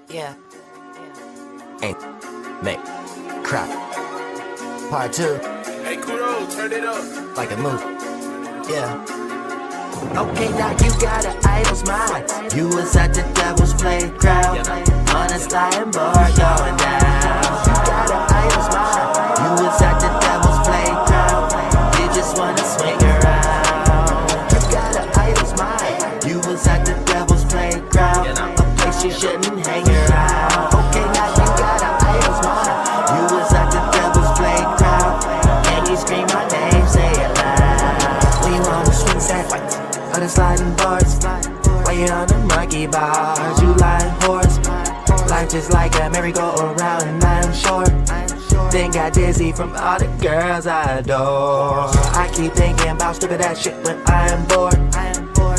Yeah. Ain't make crap. Part 2. Hey, Kudo, turn it up. Like a movie. Yeah. Okay, now you got an idol's mind. You was at the devil's playground. On a sliding board going down. You got an idol's mind. You was at the devil's playground. You just wanna swing around. You got an idol's mind. You was at the devil's playground. A place you shouldn't hang around. Okay, now you got an idol's mind. You was at the devil's playground. And you scream my name, say it loud. When you on the swing set, on the sliding boards, while you on the monkey bars, you lying horse. Life just like a merry-go-round, and I'm sure. Then got dizzy from all the girls I adore. I keep thinking about stupid ass shit when I am bored.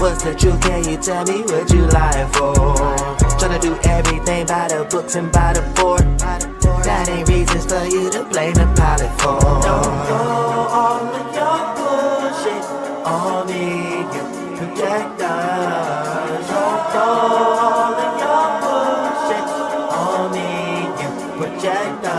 What's the truth? Can you tell me what you lying for? Tryna do everything by the books and by the board. That ain't reasons for you to blame the pilot for. Don't throw all of your bullshit on me, you project us. Don't throw all of your bullshit on me, you project us.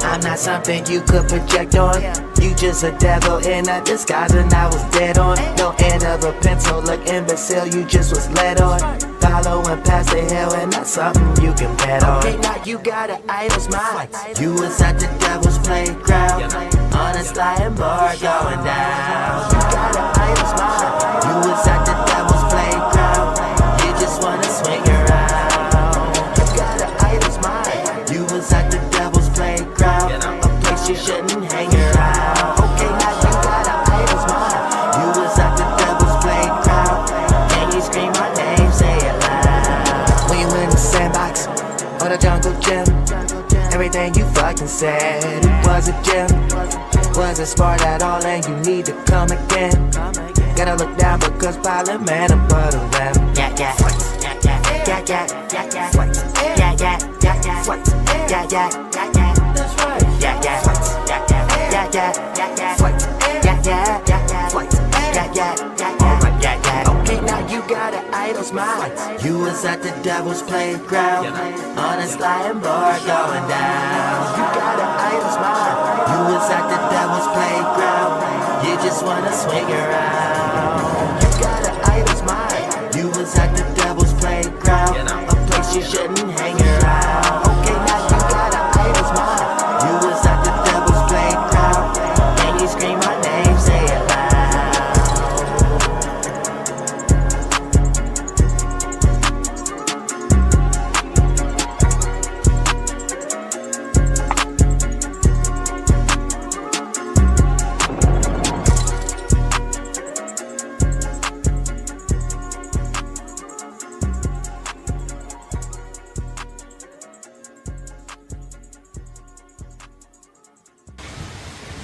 I'm not something you could project on. You just a devil in a disguise and I was dead on. No end of a pencil, look imbecile, you just was led on. Following past the hill and that's something you can bet on. Okay, now you got an idol's mind. You was at the devil's playground. On a sliding board going down. You got an idol's mind. You was at the devil's playground. You just wanna swing around. You got an idol's mind. You was at the devil's playground. A place you shouldn't hang around. Okay, now you got an idol's mind. You was at the devil's playground. And you scream my name, say it loud. When you in the sandbox or the jungle gym, everything you fucking said, it was a gym. Wasn't smart at all and you need to come again. Gotta look down because pilot man above the rim. Yeah, yeah. Yeah, yeah. Yeah, yeah. Yeah, yeah. Yeah, yeah. Yeah, yeah. Yeah, yeah. Yeah, yeah. That's right. Yeah, yeah. Yeah, yeah. Yeah, yeah. Yeah, yeah. Yeah, yeah. Yeah, yeah. Yeah, yeah. Alright, yeah, yeah. Okay, now you got an idol's mind. You was at the devil's playground. On a sliding board going down. You got an idol's mind. You was at the devil's playground. You just wanna swing around. You got an idol's mind. You was at the devil's playground. A place you shouldn't hang around. Okay, now you got an idol's mind. You was at the devil's playground. And you scream my name, say it loud.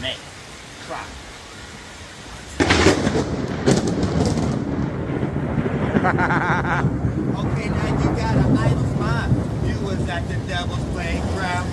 May. Try. Okay, now you got an idol's mind. You was at the devil's playground.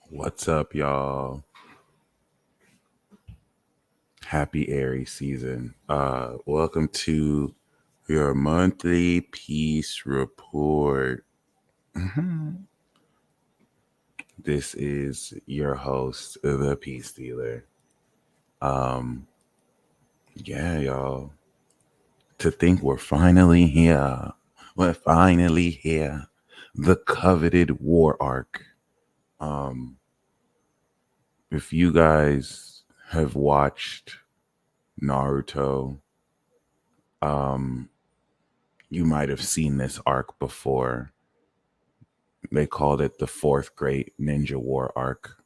What's up, y'all? Happy Aries season. Welcome to your monthly peace report. This is your host, the Peace Dealer. Yeah, y'all. To think we're finally here. We're finally here. The coveted war arc. If you guys have watched Naruto, you might have seen this arc before. They called it the fourth great ninja war arc.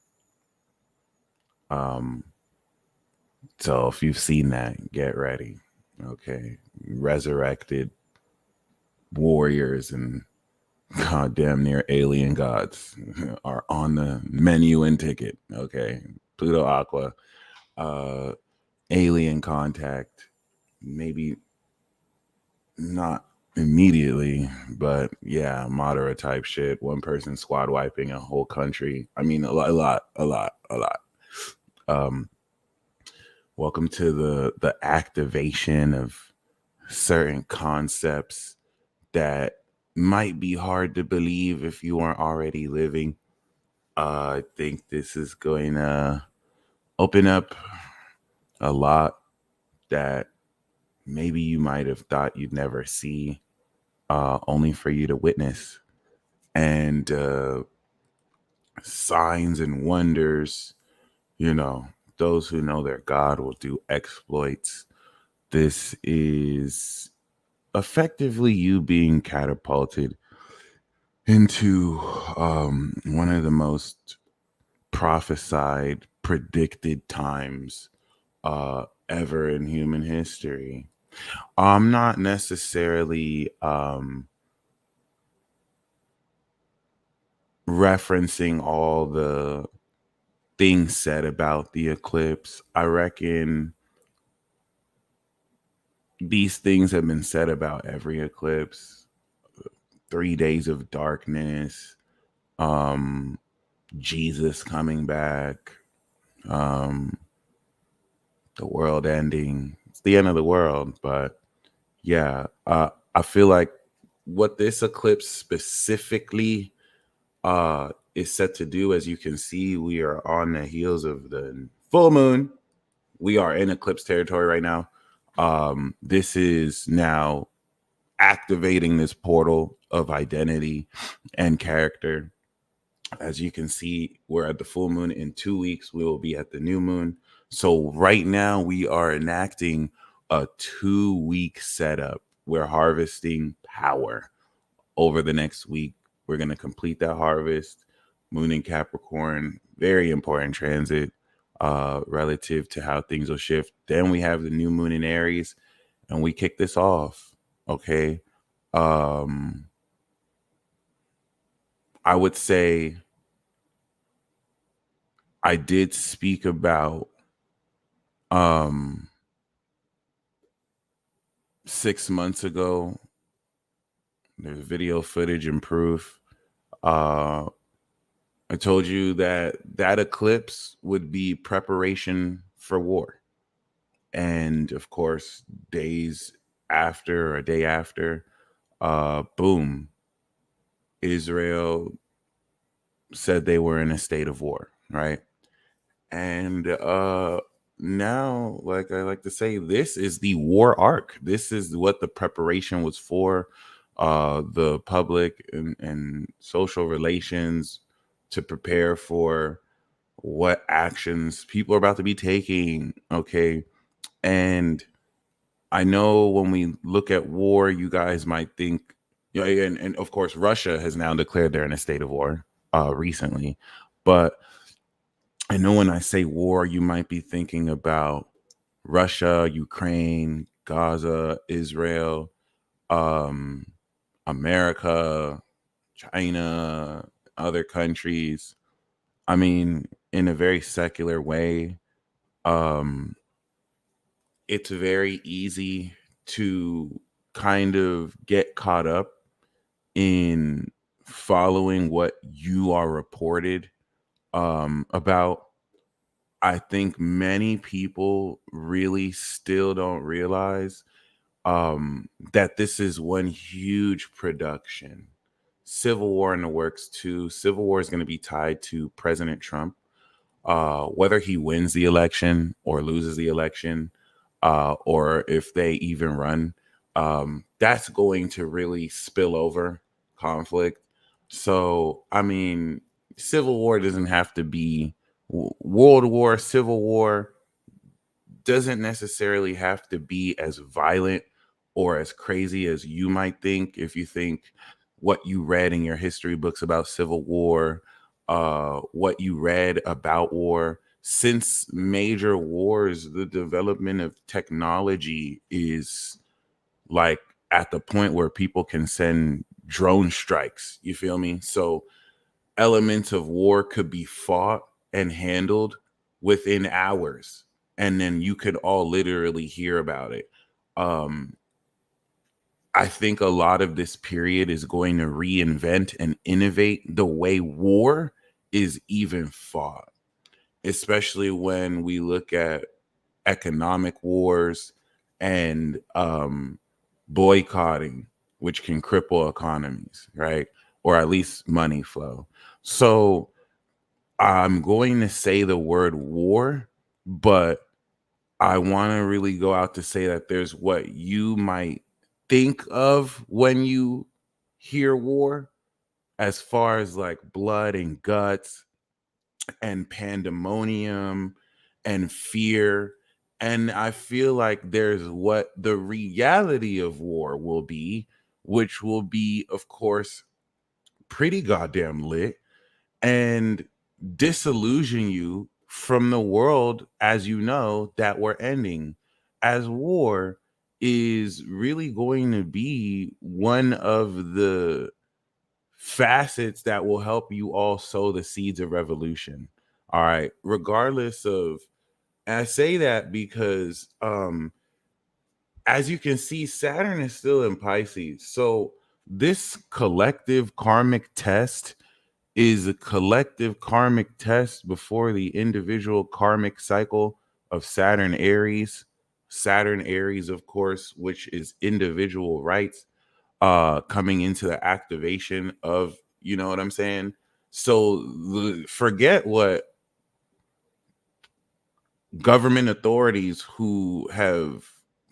So if you've seen that, get ready. Okay. Resurrected warriors and goddamn near alien gods are on the menu and ticket. Okay. Pluto Aqua. alien contact. Maybe not immediately, but yeah, moderate type shit. One person squad wiping a whole country. I mean, a lot. Um, welcome to the activation of certain concepts that might be hard to believe if you aren't already living. I think this is going to open up a lot that maybe you might have thought you'd never see, only for you to witness. And signs and wonders, those who know their God will do exploits. This is effectively you being catapulted into one of the most prophesied, predicted times ever in human history. I'm not necessarily referencing all the things said about the eclipse. I reckon these things have been said about every eclipse. 3 days of darkness, Jesus coming back, the world ending. It's the end of the world. But yeah, I feel like what this eclipse specifically is set to do, as you can see, we are on the heels of the full moon. We are in eclipse territory right now. This is now activating this portal of identity and character. As you can see, we're at the full moon. In 2 weeks, we will be at the new moon. So right now we are enacting a 2-week setup. We're harvesting power over the next week. We're going to complete that harvest. Moon in Capricorn, very important transit relative to how things will shift. Then we have the new moon in Aries, and we kick this off. Okay. I would say I did speak about 6 months ago. There's video footage and proof. I told you that eclipse would be preparation for war. And of course, days after, or a day after, boom, Israel said they were in a state of war, right? And now, like I like to say, this is the war arc. This is what the preparation was for. The public and social relations to prepare for what actions people are about to be taking. Okay. And I know when we look at war, you guys might think, and of course, Russia has now declared they're in a state of war recently. But I know when I say war, you might be thinking about Russia, Ukraine, Gaza, Israel, America, China, other countries. I mean, in a very secular way, it's very easy to kind of get caught up in following what you are reported about. I think many people really still don't realize that this is one huge production. Civil war in the works too. Civil war is going to be tied to President Trump, whether he wins the election or loses the election, or if they even run. That's going to really spill over conflict. So, I mean, civil war doesn't have to be World War. Civil war doesn't necessarily have to be as violent or as crazy as you might think. If you think what you read in your history books about civil war, what you read about war, since major wars, the development of technology is like at the point where people can send drone strikes. You feel me? So elements of war could be fought and handled within hours. and then you could all literally hear about it. Um, I think a lot of this period is going to reinvent and innovate the way war is even fought, especially when we look at economic wars and boycotting, which can cripple economies, right? Or at least money flow. So I'm going to say the word war, but I want to really go out to say that there's what you might think of when you hear war, as far as like blood and guts and pandemonium and fear. And I feel like there's what the reality of war will be, which will be, of course, pretty goddamn lit and disillusion you from the world as you know that we're ending. As war is really going to be one of the facets that will help you all sow the seeds of revolution. All right. Regardless of, and I say that because as you can see, Saturn is still in Pisces. So this collective karmic test is a collective karmic test before the individual karmic cycle of Saturn Aries. Saturn Aries, of course, which is individual rights coming into the activation of, you know what I'm saying? So forget what government authorities who have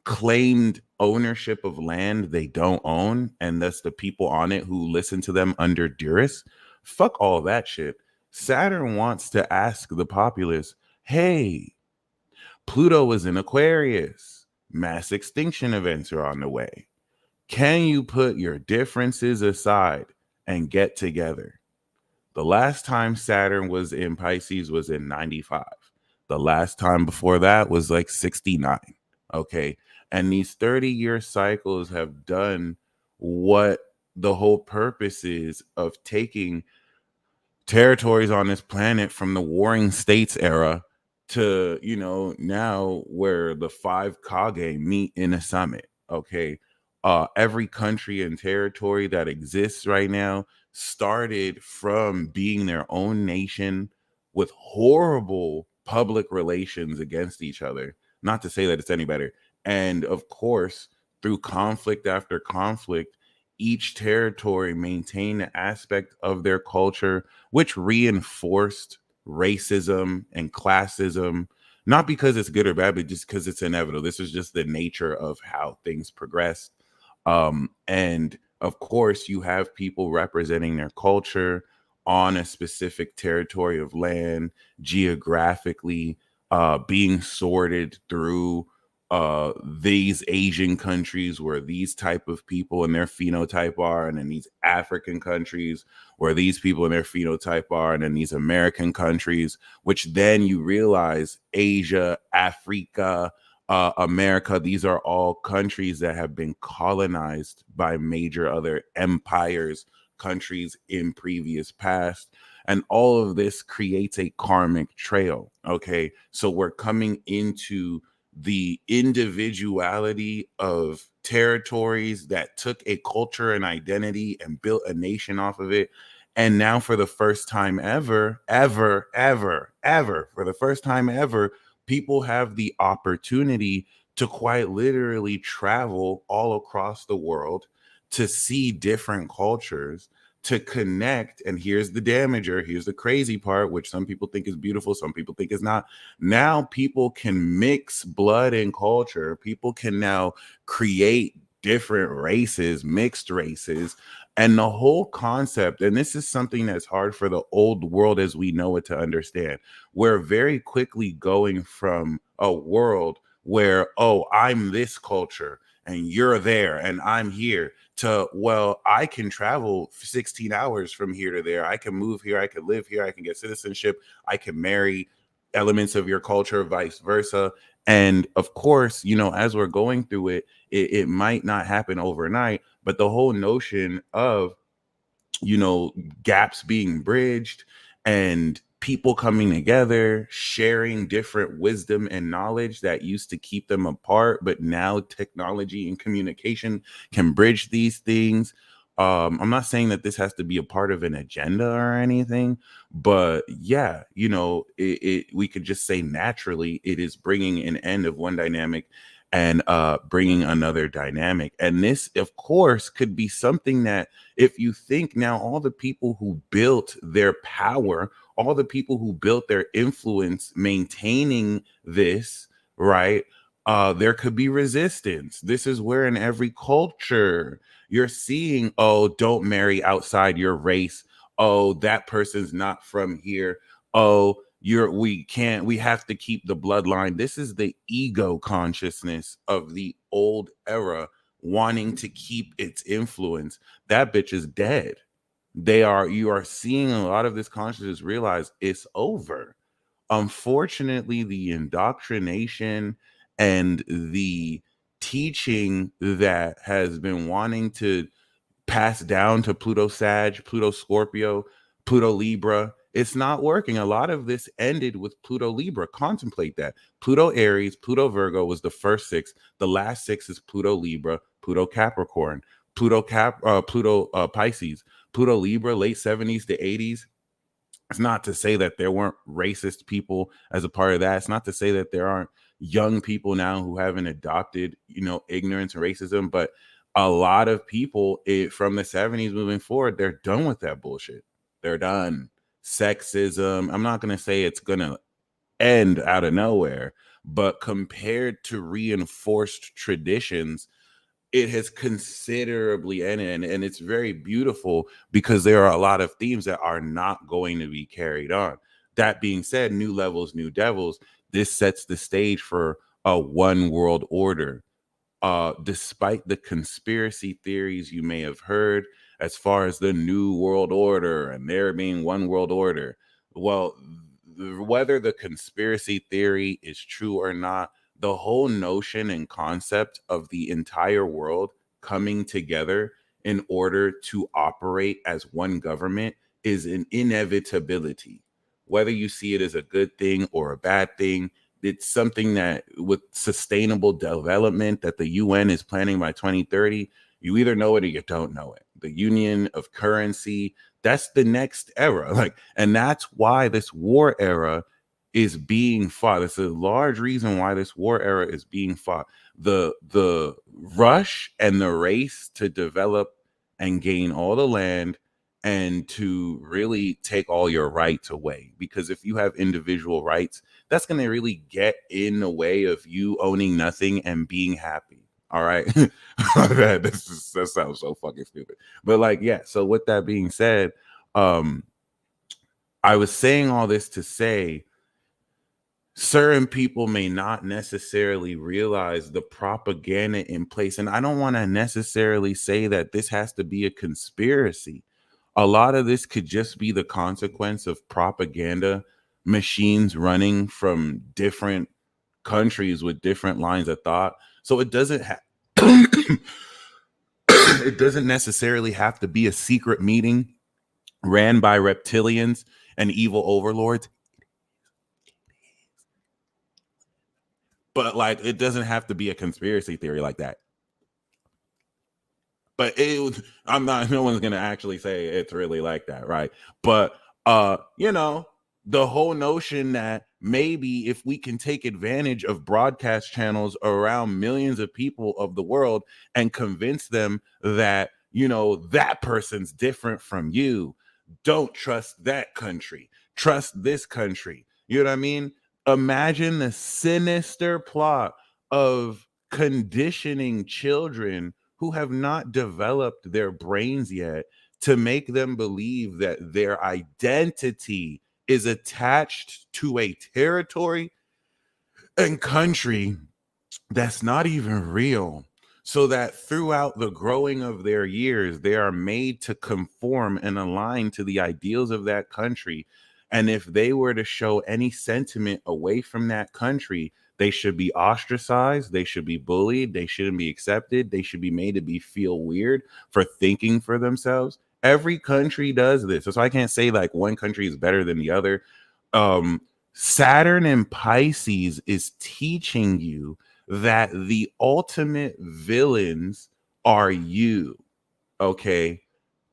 claimed ownership of land they don't own, and thus the people on it who listen to them under duress. Fuck all that shit. Saturn wants to ask the populace, hey, Pluto is in Aquarius. Mass extinction events are on the way. Can you put your differences aside and get together? The last time Saturn was in Pisces was in 95. The last time before that was like 69. Okay. And these 30-year cycles have done what the whole purpose is of taking territories on this planet from the warring states era to, you know, now where the five Kage meet in a summit. Okay. Every country and territory that exists right now started from being their own nation with horrible public relations against each other. Not to say that it's any better. And of course, through conflict after conflict, each territory maintained an aspect of their culture which reinforced racism and classism, not because it's good or bad, but just because it's inevitable. This is just the nature of how things progressed. And of course, you have people representing their culture on a specific territory of land, geographically being sorted through these Asian countries where these type of people and their phenotype are, and then these African countries where these people and their phenotype are, and then these American countries, which then you realize Asia, Africa, America, these are all countries that have been colonized by major other empires, countries in previous past. And all of this creates a karmic trail. Okay. So we're coming into the individuality of territories that took a culture and identity and built a nation off of it. And now, for the first time ever, for the first time ever, people have the opportunity to quite literally travel all across the world to see different cultures, to connect. And here's the damager, here's the crazy part, which some people think is beautiful, some people think is not. Now people can mix blood and culture. People can now create different races, mixed races. And the whole concept, and this is something that's hard for the old world as we know it to understand. We're very quickly going from a world where, oh, I'm this culture and you're there and I'm here, to, well, I can travel 16 hours from here to there. I can move here. I can live here. I can get citizenship. I can marry elements of your culture, vice versa. And of course, you know, as we're going through it, it might not happen overnight, but the whole notion of, you know, gaps being bridged and people coming together, sharing different wisdom and knowledge that used to keep them apart, but now technology and communication can bridge these things. I'm not saying that this has to be a part of an agenda or anything, but yeah, we could just say naturally it is bringing an end of one dynamic and bringing another dynamic. And this, of course, could be something that, if you think now, all the people who built their power, all the people who built their influence maintaining this, right? There could be resistance. This is where in every culture you're seeing, oh, don't marry outside your race. Oh, that person's not from here. Oh, we have to keep the bloodline. This is the ego consciousness of the old era wanting to keep its influence. That bitch is dead. You are seeing a lot of this consciousness realize it's over. Unfortunately, the indoctrination and the teaching that has been wanting to pass down to Pluto Sag, Pluto Scorpio, Pluto Libra, it's not working. A lot of this ended with Pluto Libra. Contemplate that. Pluto Aries, Pluto Virgo was the first 6. The last 6 is Pluto Libra, Pluto Capricorn, Pluto Pisces, Pluto Libra, late 70s to 80s. It's not to say that there weren't racist people as a part of that. It's not to say that there aren't young people now who haven't adopted, ignorance and racism, but a lot of people from the 70s moving forward, they're done with that bullshit. They're done. Sexism, I'm not going to say it's going to end out of nowhere, but compared to reinforced traditions, it has considerably ended, and it's very beautiful because there are a lot of themes that are not going to be carried on. That being said, new levels, new devils, this sets the stage for a one world order. Despite the conspiracy theories you may have heard as far as the new world order and there being one world order, well, whether the conspiracy theory is true or not, the whole notion and concept of the entire world coming together in order to operate as one government is an inevitability. Whether you see it as a good thing or a bad thing, it's something that with sustainable development that the UN is planning by 2030, you either know it or you don't know it. The union of currency, that's the next era. And that's why this war era is being fought. It's a large reason why this war era is being fought. The rush and the race to develop and gain all the land and to really take all your rights away. Because if you have individual rights, that's going to really get in the way of you owning nothing and being happy. All right. That sounds so fucking stupid. But yeah. So with that being said, I was saying all this to say certain people may not necessarily realize the propaganda in place. And I don't want to necessarily say that this has to be a conspiracy. A lot of this could just be the consequence of propaganda machines running from different countries with different lines of thought. So it doesn't it doesn't necessarily have to be a secret meeting ran by reptilians and evil overlords. But it doesn't have to be a conspiracy theory like that. But no one's gonna actually say it's really like that, right? But the whole notion that maybe if we can take advantage of broadcast channels around millions of people of the world and convince them that that person's different from you, don't trust that country, trust this country. You know what I mean? Imagine the sinister plot of conditioning children who have not developed their brains yet to make them believe that their identity is attached to a territory and country that's not even real. So that throughout the growing of their years, they are made to conform and align to the ideals of that country. And if they were to show any sentiment away from that country, they should be ostracized. They should be bullied. They shouldn't be accepted. They should be made to feel weird for thinking for themselves. Every country does this. So I can't say one country is better than the other. Saturn in Pisces is teaching you that the ultimate villains are you. Okay.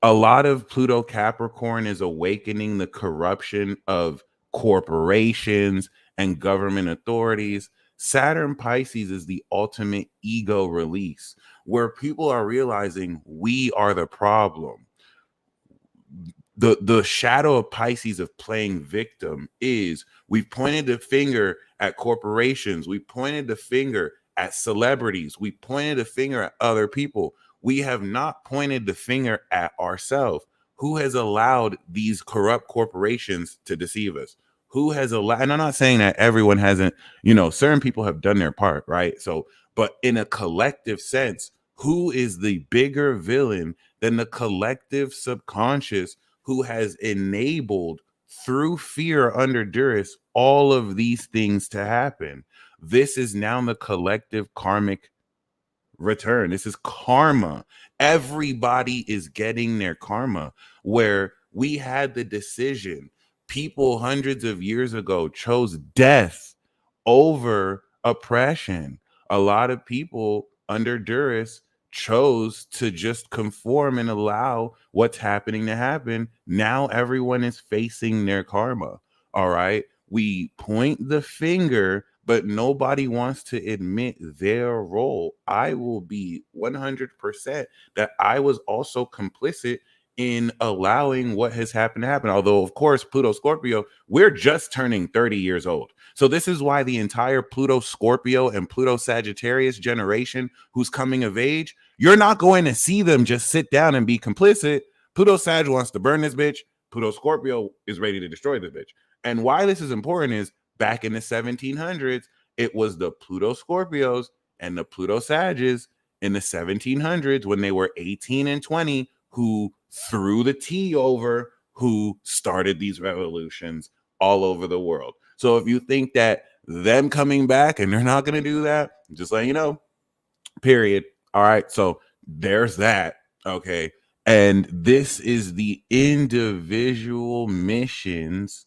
A lot of Pluto Capricorn is awakening the corruption of corporations and government authorities. Saturn Pisces is the ultimate ego release, where people are realizing we are the problem. The shadow of Pisces of playing victim is we've pointed the finger at corporations, we pointed the finger at celebrities, we pointed the finger at other people. We have not pointed the finger at ourselves. Who has allowed these corrupt corporations to deceive us? Who has allowed, and I'm not saying that everyone hasn't, certain people have done their part, right? So, but in a collective sense, who is the bigger villain than the collective subconscious who has enabled through fear under duress all of these things to happen? This is now the collective karmic return. This is karma. Everybody is getting their karma. Where we had the decision, people hundreds of years ago chose death over oppression. A lot of people under duress chose to just conform and allow what's happening to happen. Now everyone is facing their karma. All right. We point the finger, but nobody wants to admit their role. I will be 100% that I was also complicit in allowing what has happened to happen. Although, of course, Pluto Scorpio, we're just turning 30 years old. So this is why the entire Pluto Scorpio and Pluto Sagittarius generation who's coming of age, you're not going to see them just sit down and be complicit. Pluto Sag wants to burn this bitch. Pluto Scorpio is ready to destroy this bitch. And why this is important is back in the 1700s, it was the Pluto Scorpios and the Pluto Sages in the 1700s when they were 18 and 20 who threw the tea over, who started these revolutions all over the world. So if you think that them coming back and they're not going to do that, just let you know, period. All right. So there's that. Okay. And this is the individual missions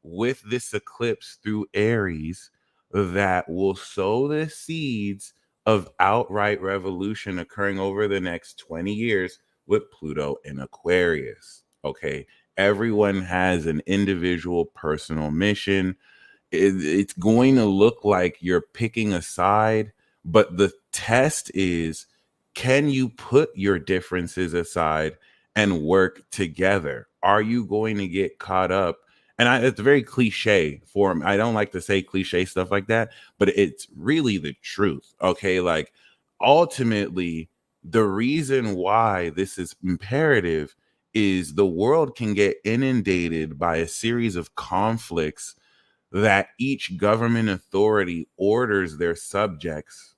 with this eclipse through Aries that will sow the seeds of outright revolution occurring over the next 20 years with Pluto in Aquarius. Okay. Everyone has an individual personal mission. It's going to look like you're picking a side, but the test is, can you put your differences aside and work together? Are you going to get caught up? And it's very cliche form. I don't like to say cliche stuff like that, but it's really the truth. Okay. Like ultimately, the reason why this is imperative is the world can get inundated by a series of conflicts that each government authority orders their subjects,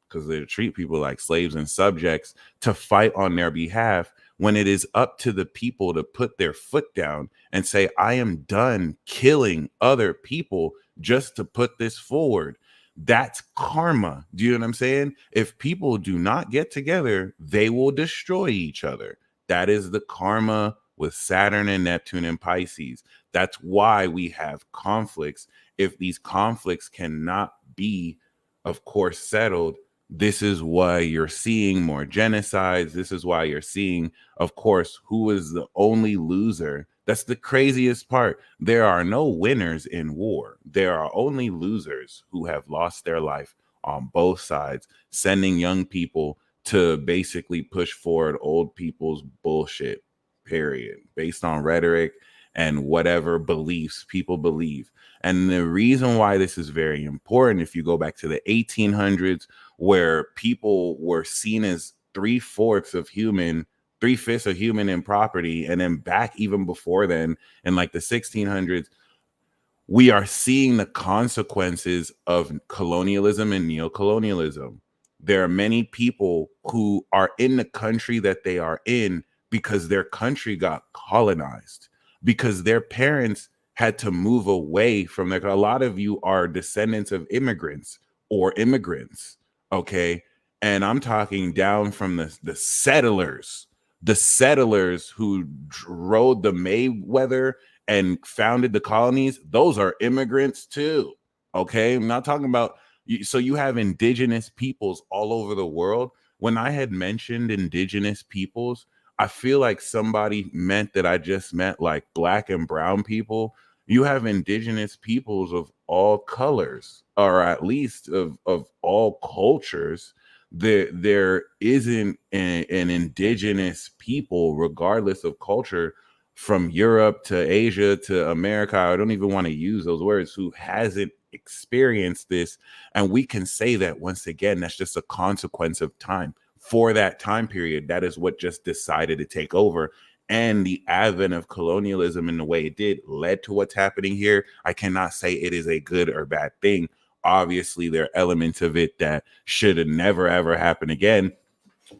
because they treat people like slaves and subjects, to fight on their behalf, when it is up to the people to put their foot down and say, I am done killing other people just to put this forward. That's karma. Do you know what I'm saying? If people do not get together, they will destroy each other. That is the karma with Saturn and Neptune and Pisces. That's why we have conflicts. If these conflicts cannot be, of course, settled, this is why you're seeing more genocides. This is why you're seeing, of course, who is the only loser. That's the craziest part. There are no winners in war. There are only losers who have lost their life on both sides, sending young people to basically push forward old people's bullshit, period, based on rhetoric and whatever beliefs people believe. And the reason why this is very important, if you go back to the 1800s, where people were seen as three-fifths of human in property, and then back even before then, in like the 1600s, we are seeing the consequences of colonialism and neocolonialism. There are many people who are in the country that they are in because their country got colonized, because their parents had to move away from their. A lot of you are descendants of immigrants or immigrants, okay? And I'm talking down from the settlers who rode the Mayweather and founded the colonies, those are immigrants too. Okay, I'm not talking about so you have indigenous peoples all over the world. When I had mentioned indigenous peoples, I feel like somebody meant that I just meant like black and brown people. You have indigenous peoples of all colors, or at least of all cultures. There isn't an indigenous people, regardless of culture, from Europe to Asia to America. I don't even want to use those words, who hasn't experienced this. And we can say that once again, that's just a consequence of time. For that time period, that is what just decided to take over. And the advent of colonialism in the way it did led to what's happening here. I cannot say it is a good or bad thing. Obviously, there are elements of it that should have never, ever happen again.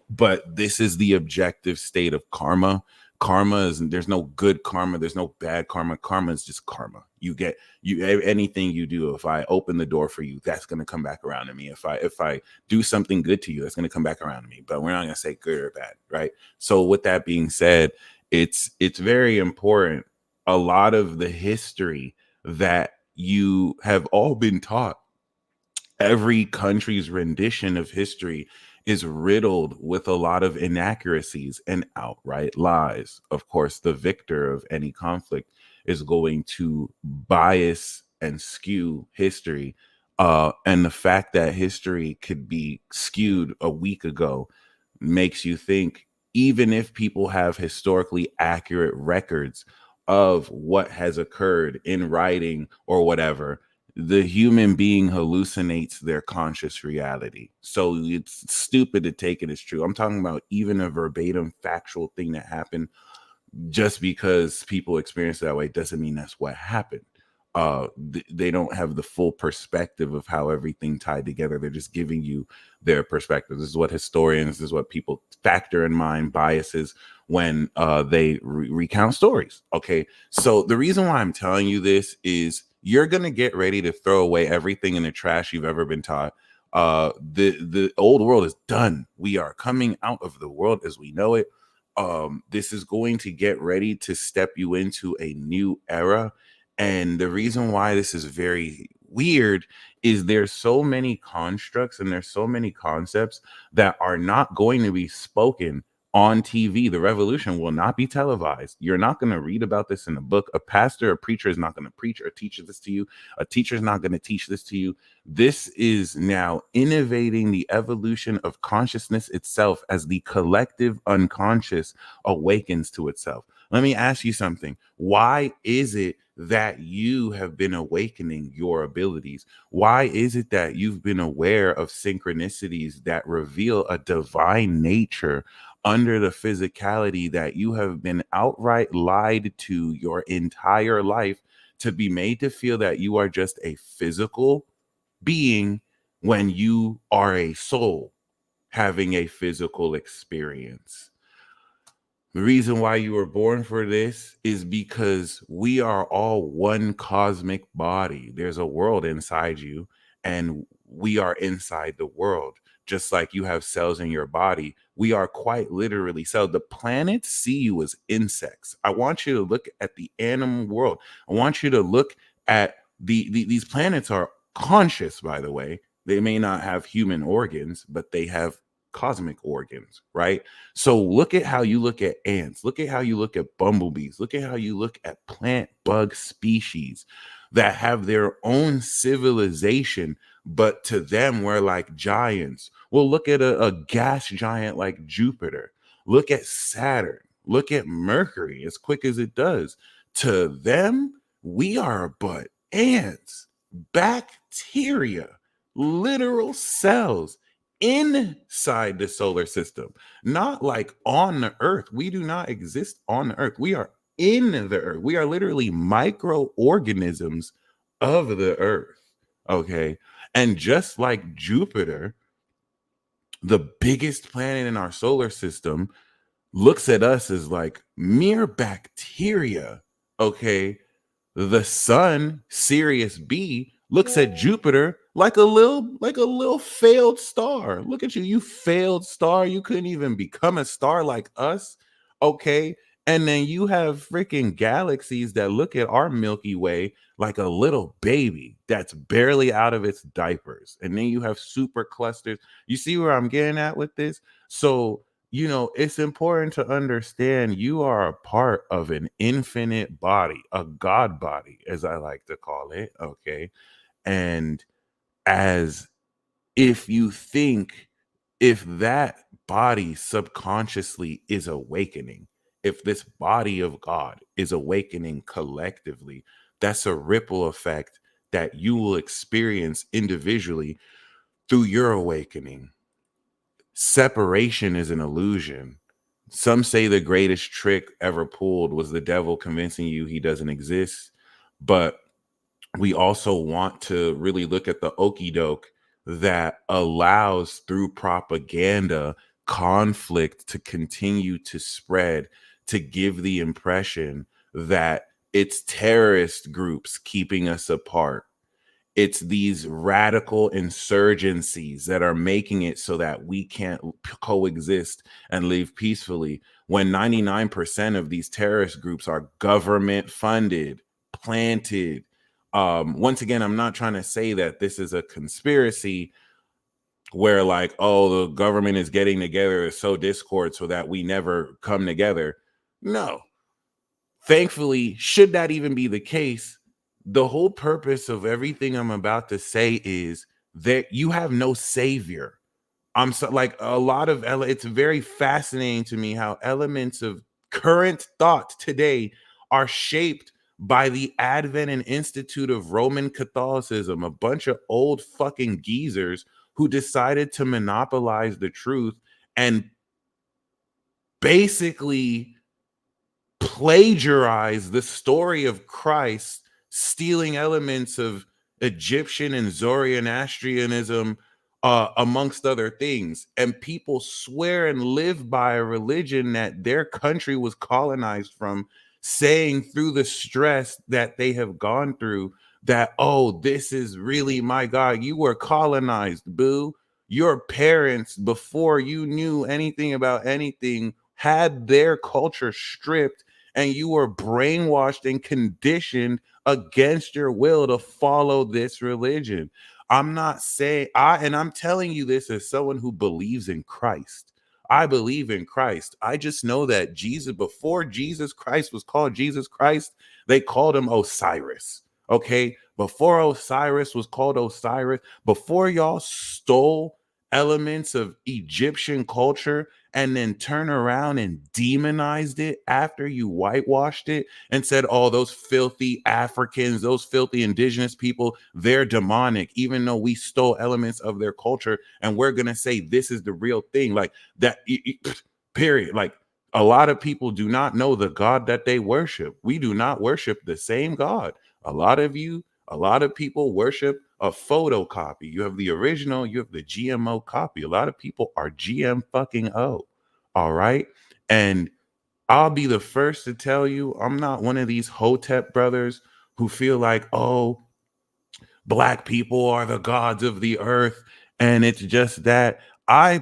But this is the objective state of karma. Karma is, there's no good karma, there's no bad karma. Karma is just karma. You get anything you do. If I open the door for you, that's going to come back around to me. If I do something good to you, that's going to come back around to me. But we're not going to say good or bad, right? So with that being said, it's very important. A lot of the history that you have all been taught, every country's rendition of history is riddled with a lot of inaccuracies and outright lies. Of course, the victor of any conflict is going to bias and skew history. And the fact that history could be skewed a week ago makes you think, even if people have historically accurate records of what has occurred in writing or whatever, the human being hallucinates their conscious reality. So it's stupid to take it as true. I'm talking about even a verbatim factual thing that happened. Just because people experience that way doesn't mean that's what happened. They don't have the full perspective of how everything tied together. They're just giving you their perspective. This is what historians, this is what people factor in mind, biases, when they recount stories. Okay, so the reason why I'm telling you this is you're gonna get ready to throw away everything in the trash you've ever been taught. The old world is done. We are coming out of the world as we know it. This is going to get ready to step you into a new era. And the reason why this is very weird is there's so many constructs and there's so many concepts that are not going to be spoken on TV. The revolution will not be televised. You're not going to read about this in a book. A pastor, a preacher is not going to preach or teach this to you. A teacher is not going to teach this to you. This is now innovating the evolution of consciousness itself as the collective unconscious awakens to itself. Let me ask you something. Why is it that you have been awakening your abilities? Why is it that you've been aware of synchronicities that reveal a divine nature under the physicality that you have been outright lied to your entire life, to be made to feel that you are just a physical being when you are a soul having a physical experience? The reason why you were born for this is because we are all one cosmic body. There's a world inside you, and we are inside the world. Just like you have cells in your body, we are quite literally cells. The planets see you as insects. I want you to look at the animal world. I want you to look at these planets are conscious, by the way. They may not have human organs, but they have cosmic organs, right? So look at how you look at ants. Look at how you look at bumblebees. Look at how you look at plant bug species that have their own civilization, but to them we're like giants. Well, look at a gas giant like Jupiter. Look at Saturn. Look at Mercury, as quick as it does. To them, we are but ants, bacteria, literal cells inside the solar system, not like on the earth. We do not exist on the earth. We are in the earth. We are literally microorganisms of the earth. Okay. And just like Jupiter, the biggest planet in our solar system, looks at us as like mere bacteria. Okay. The sun, Sirius B, looks at Jupiter like a little failed star. Look at you, you failed star. You couldn't even become a star like us. Okay. And then you have freaking galaxies that look at our Milky Way like a little baby that's barely out of its diapers. And then you have super clusters. You see where I'm getting at with this? So, it's important to understand you are a part of an infinite body, a God body, as I like to call it. Okay. And as if you think, if that body subconsciously is awakening, if this body of God is awakening collectively, that's a ripple effect that you will experience individually through your awakening. Separation is an illusion. Some say the greatest trick ever pulled was the devil convincing you he doesn't exist. But we also want to really look at the okey doke that allows, through propaganda, conflict to continue to spread, to give the impression that it's terrorist groups keeping us apart. It's these radical insurgencies that are making it so that we can't coexist and live peacefully, when 99% of these terrorist groups are government funded, planted. Once again, I'm not trying to say that this is a conspiracy where, like, oh, the government is getting together to sow discord so that we never come together. No. Thankfully, should that even be the case, the whole purpose of everything I'm about to say is that you have no savior. I'm so, like, a lot of it's very fascinating to me how elements of current thought today are shaped by the advent and institute of Roman Catholicism, a bunch of old fucking geezers who decided to monopolize the truth and basically plagiarize the story of Christ, stealing elements of Egyptian and Zoroastrianism, amongst other things. And people swear and live by a religion that their country was colonized from, saying through the stress that they have gone through that, oh, this is really my God. You were colonized, boo. Your parents, before you knew anything about anything, had their culture stripped, and you were brainwashed and conditioned against your will to follow this religion. I'm not saying and I'm telling you this as someone who believes in Christ. I believe in Christ. I just know that Jesus, before Jesus Christ was called Jesus Christ, they called him Osiris. Okay. Before Osiris was called Osiris, before y'all stole elements of Egyptian culture and then turn around and demonized it after you whitewashed it and said, oh, those filthy Africans, those filthy indigenous people, they're demonic, even though we stole elements of their culture, and we're going to say this is the real thing. Like that, period. Like, a lot of people do not know the God that they worship. We do not worship the same God. A lot of people worship a photocopy. You have the original, you have the GMO copy. A lot of people are GM fucking O. All right. And I'll be the first to tell you, I'm not one of these Hotep brothers who feel like, oh, Black people are the gods of the earth. And it's just that I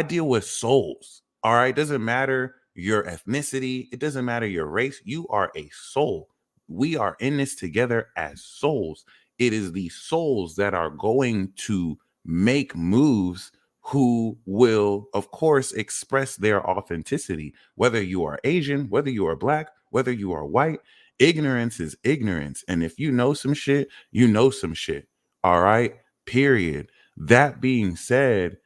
deal with souls. All right. It doesn't matter your ethnicity. It doesn't matter your race. You are a soul. We are in this together as souls. It is the souls that are going to make moves, who will, of course, express their authenticity, whether you are Asian, whether you are Black, whether you are white. Ignorance is ignorance. And if you know some shit, you know some shit. All right. Period. That being said,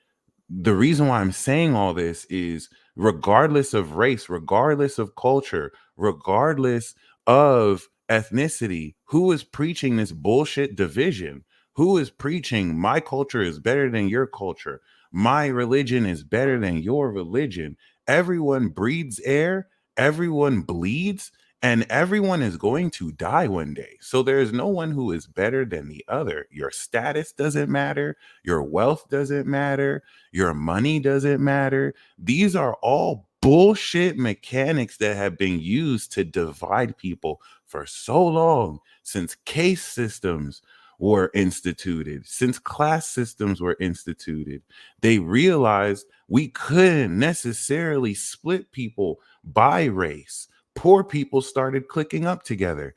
the reason why I'm saying all this is, regardless of race, regardless of culture, regardless of ethnicity, who is preaching this bullshit division? Who is preaching my culture is better than your culture? My religion is better than your religion. Everyone breathes air, everyone bleeds, and everyone is going to die one day. So there is no one who is better than the other. Your status doesn't matter. Your wealth doesn't matter. Your money doesn't matter. These are all bullshit mechanics that have been used to divide people for so long, since case systems were instituted, since class systems were instituted, they realized we couldn't necessarily split people by race. Poor people started clicking up together.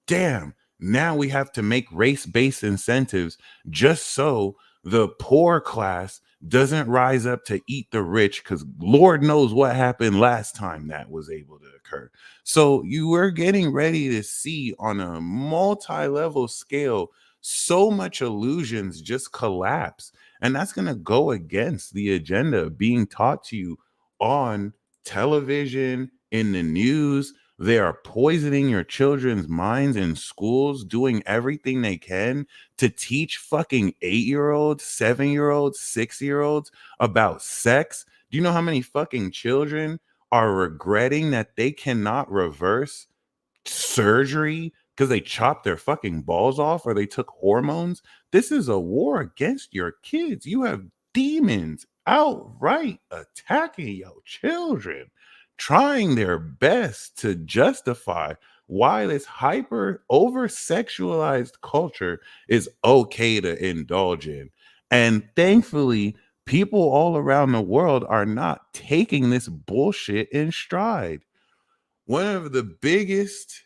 Damn, now we have to make race-based incentives just so the poor class doesn't rise up to eat the rich, because Lord knows what happened last time that was able to occur. So you were getting ready to see on a multi-level scale so much illusions just collapse. And that's going to go against the agenda being taught to you on television, in the news. They are poisoning your children's minds in schools, doing everything they can to teach fucking 8-year-olds, 7-year-olds, 6-year-olds about sex. Do you know how many fucking children are regretting that they cannot reverse surgery because they chopped their fucking balls off or they took hormones? This is a war against your kids. You have demons outright attacking your children, trying their best to justify why this hyper over sexualized culture is okay to indulge in. And thankfully, people all around the world are not taking this bullshit in stride. One of the biggest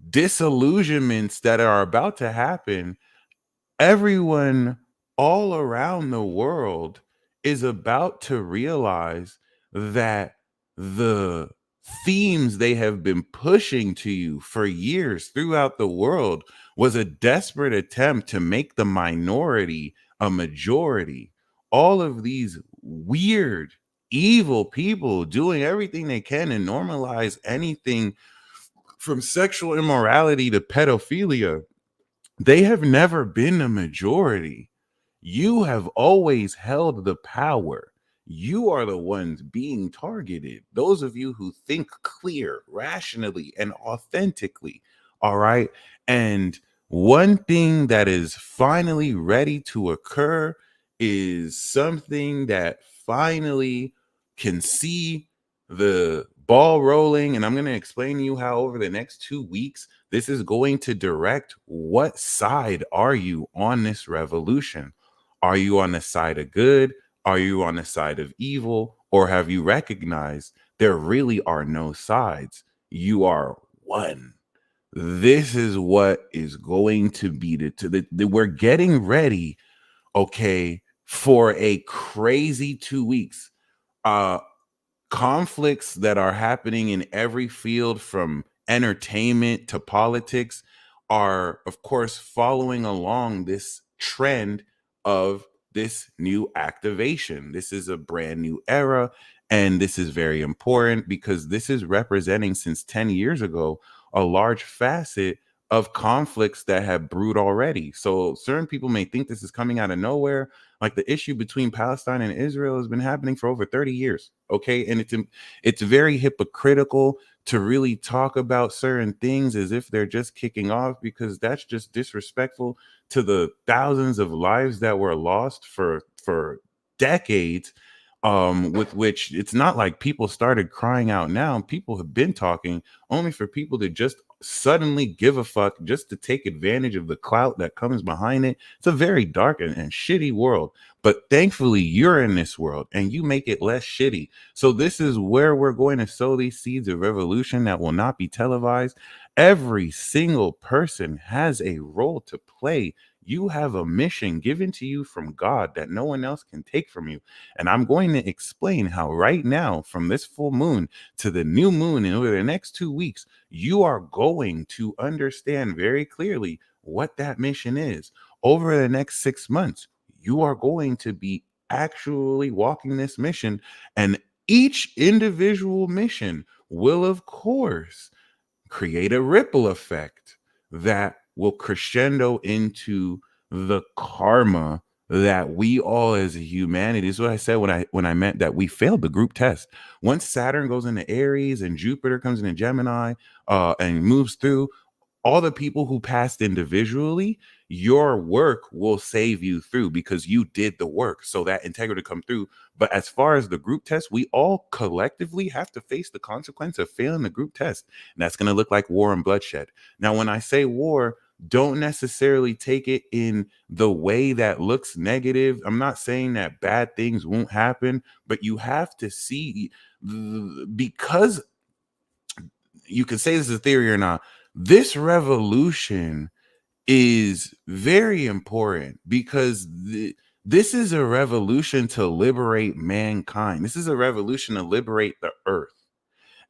disillusionments that are about to happen, everyone all around the world is about to realize that the themes they have been pushing to you for years throughout the world was a desperate attempt to make the minority a majority. All of these weird, evil people doing everything they can to normalize anything from sexual immorality to pedophilia, they have never been a majority. You have always held the power. You are the ones being targeted. Those of you who think clear, rationally, and authentically. All right. And one thing that is finally ready to occur is something that finally can see the ball rolling. And I'm going to explain to you how over the next 2 weeks, this is going to direct what side are you on this revolution. Are you on the side of good? Are you on the side of evil? Or have you recognized there really are no sides? You are one. This is what is going to be we're getting ready, okay, for a crazy 2 weeks. Conflicts that are happening in every field from entertainment to politics are, of course, following along this trend of this new activation. This is a brand new era, and this is very important because this is representing, since 10 years ago, a large facet of conflicts that have brewed already. So certain people may think this is coming out of nowhere. Like the issue between Palestine and Israel has been happening for over 30 years. Okay. And it's very hypocritical to really talk about certain things as if they're just kicking off, because that's just disrespectful to the thousands of lives that were lost for decades, with which it's not like people started crying out now. People have been talking, only for people to just suddenly give a fuck, just to take advantage of the clout that comes behind it. It's a very dark and shitty world, but thankfully you're in this world and you make it less shitty. So this is where we're going to sow these seeds of revolution that will not be televised. Every single person has a role to play. You have a mission given to you from God that no one else can take from you. And I'm going to explain how right now, from this full moon to the new moon, and over the next 2 weeks, you are going to understand very clearly what that mission is. Over the next 6 months, you are going to be actually walking this mission, and each individual mission will, of course, create a ripple effect that will crescendo into the karma that we all as a humanity. This is what I said when I meant that we failed the group test. Once Saturn goes into Aries and Jupiter comes into Gemini, and moves through, all the people who passed individually, your work will save you through because you did the work. So that integrity come through. But as far as the group test, we all collectively have to face the consequence of failing the group test. And that's going to look like war and bloodshed. Now, when I say war, don't necessarily take it in the way that looks negative. I'm not saying that bad things won't happen, but you have to see, because you can say this is a theory or not, this revolution is very important because this is a revolution to liberate mankind. This is a revolution to liberate the earth.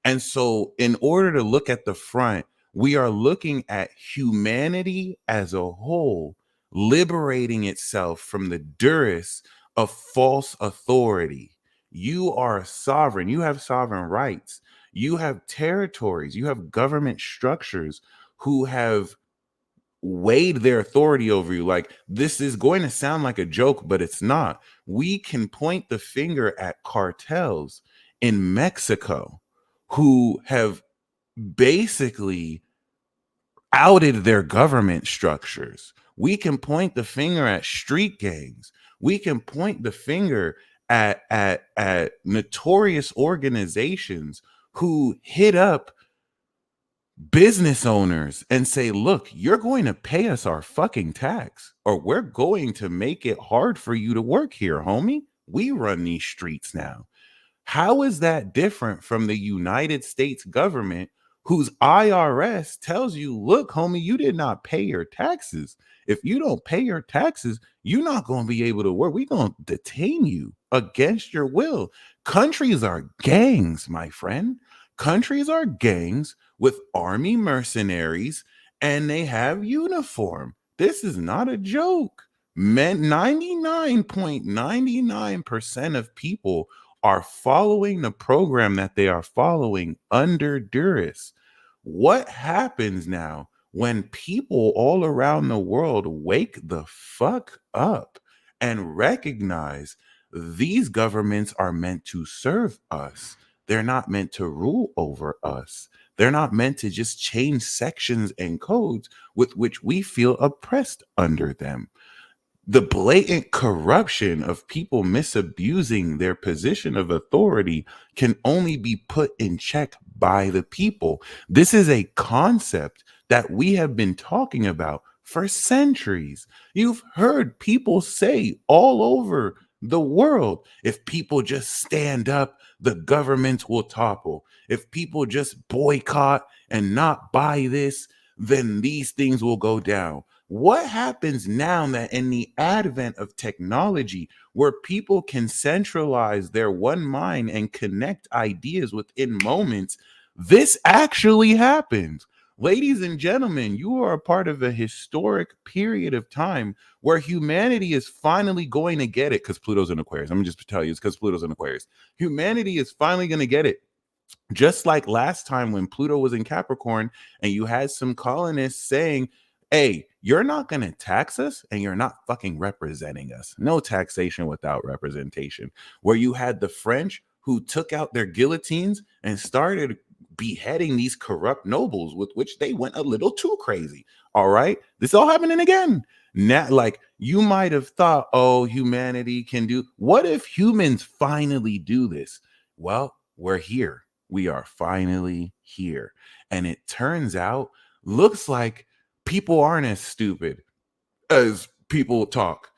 And so, in order to look at the front, we are looking at humanity as a whole liberating itself from the duress of false authority. You are sovereign, you have sovereign rights, you have territories, you have government structures who have weighed their authority over you. Like, this is going to sound like a joke, but it's not. We can point the finger at cartels in Mexico who have basically outed their government structures. We can point the finger at street gangs. We can point the finger at notorious organizations who hit up business owners and say, look, you're going to pay us our fucking tax, or we're going to make it hard for you to work here, homie. We run these streets now. How is that different from the United States government, whose IRS tells you, look, homie, you did not pay your taxes. If you don't pay your taxes, you're not going to be able to work. We're going to detain you against your will. Countries are gangs, my friend. Countries are gangs with army mercenaries, and they have uniform. This is not a joke. 99.99% of people are following the program that they are following under duress. What happens now when people all around the world wake the fuck up and recognize these governments are meant to serve us? They're not meant to rule over us. They're not meant to just change sections and codes with which we feel oppressed under them. The blatant corruption of people misabusing their position of authority can only be put in check by the people. This is a concept that we have been talking about for centuries. You've heard people say all over the world, if people just stand up, the government will topple. If people just boycott and not buy this, then these things will go down. What happens now that in the advent of technology, where people can centralize their one mind and connect ideas within moments, this actually happens. Ladies and gentlemen, you are a part of a historic period of time where humanity is finally going to get it, because Pluto's in Aquarius. I'm going to just tell you, it's because Pluto's in Aquarius. Humanity is finally going to get it. Just like last time when Pluto was in Capricorn and you had some colonists saying, hey, you're not going to tax us and you're not fucking representing us. No taxation without representation. Where you had the French who took out their guillotines and started beheading these corrupt nobles, with which they went a little too crazy. All right. This all happening again. Now, like, you might have thought, oh, humanity can do. What if humans finally do this? Well, we're here. We are finally here. And it turns out, looks like people aren't as stupid as people talk.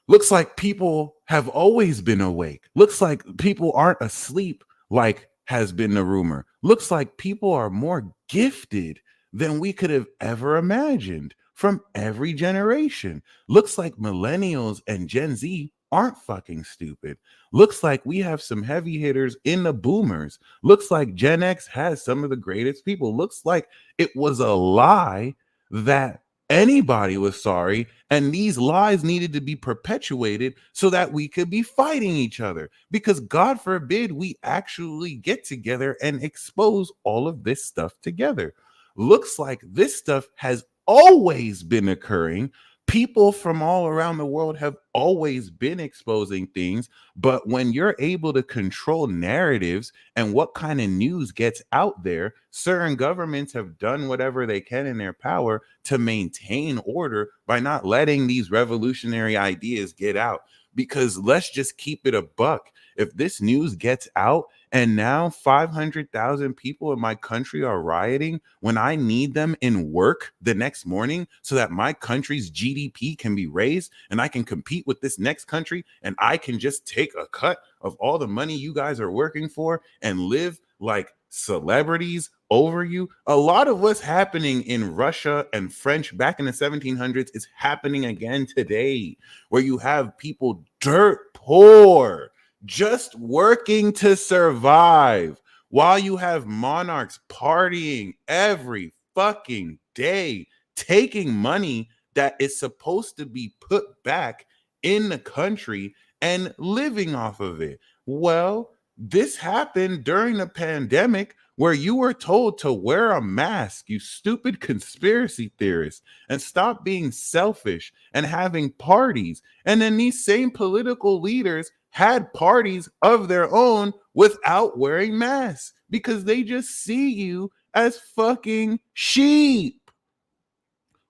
Looks like people have always been awake. Looks like people aren't asleep, like has been the rumor. Looks like people are more gifted than we could have ever imagined from every generation. Looks like millennials and Gen Z aren't fucking stupid. Looks like we have some heavy hitters in the boomers. Looks like Gen X has some of the greatest people. Looks like it was a lie that anybody was sorry, and these lies needed to be perpetuated so that we could be fighting each other, because God forbid we actually get together and expose all of this stuff together. Looks like this stuff has always been occurring. People from all around the world have always been exposing things, but when you're able to control narratives and what kind of news gets out there, certain governments have done whatever they can in their power to maintain order by not letting these revolutionary ideas get out. Because let's just keep it a buck. If this news gets out And now 500,000 people in my country are rioting when I need them in work the next morning so that my country's GDP can be raised and I can compete with this next country, and I can just take a cut of all the money you guys are working for and live like celebrities over you. A lot of what's happening in Russia and French back in the 1700s is happening again today, where you have people dirt poor just working to survive, while you have monarchs partying every fucking day, taking money that is supposed to be put back in the country and living off of it. Well, this happened during the pandemic, where you were told to wear a mask, you stupid conspiracy theorists, and stop being selfish and having parties. And then these same political leaders had parties of their own without wearing masks because they just see you as fucking sheep.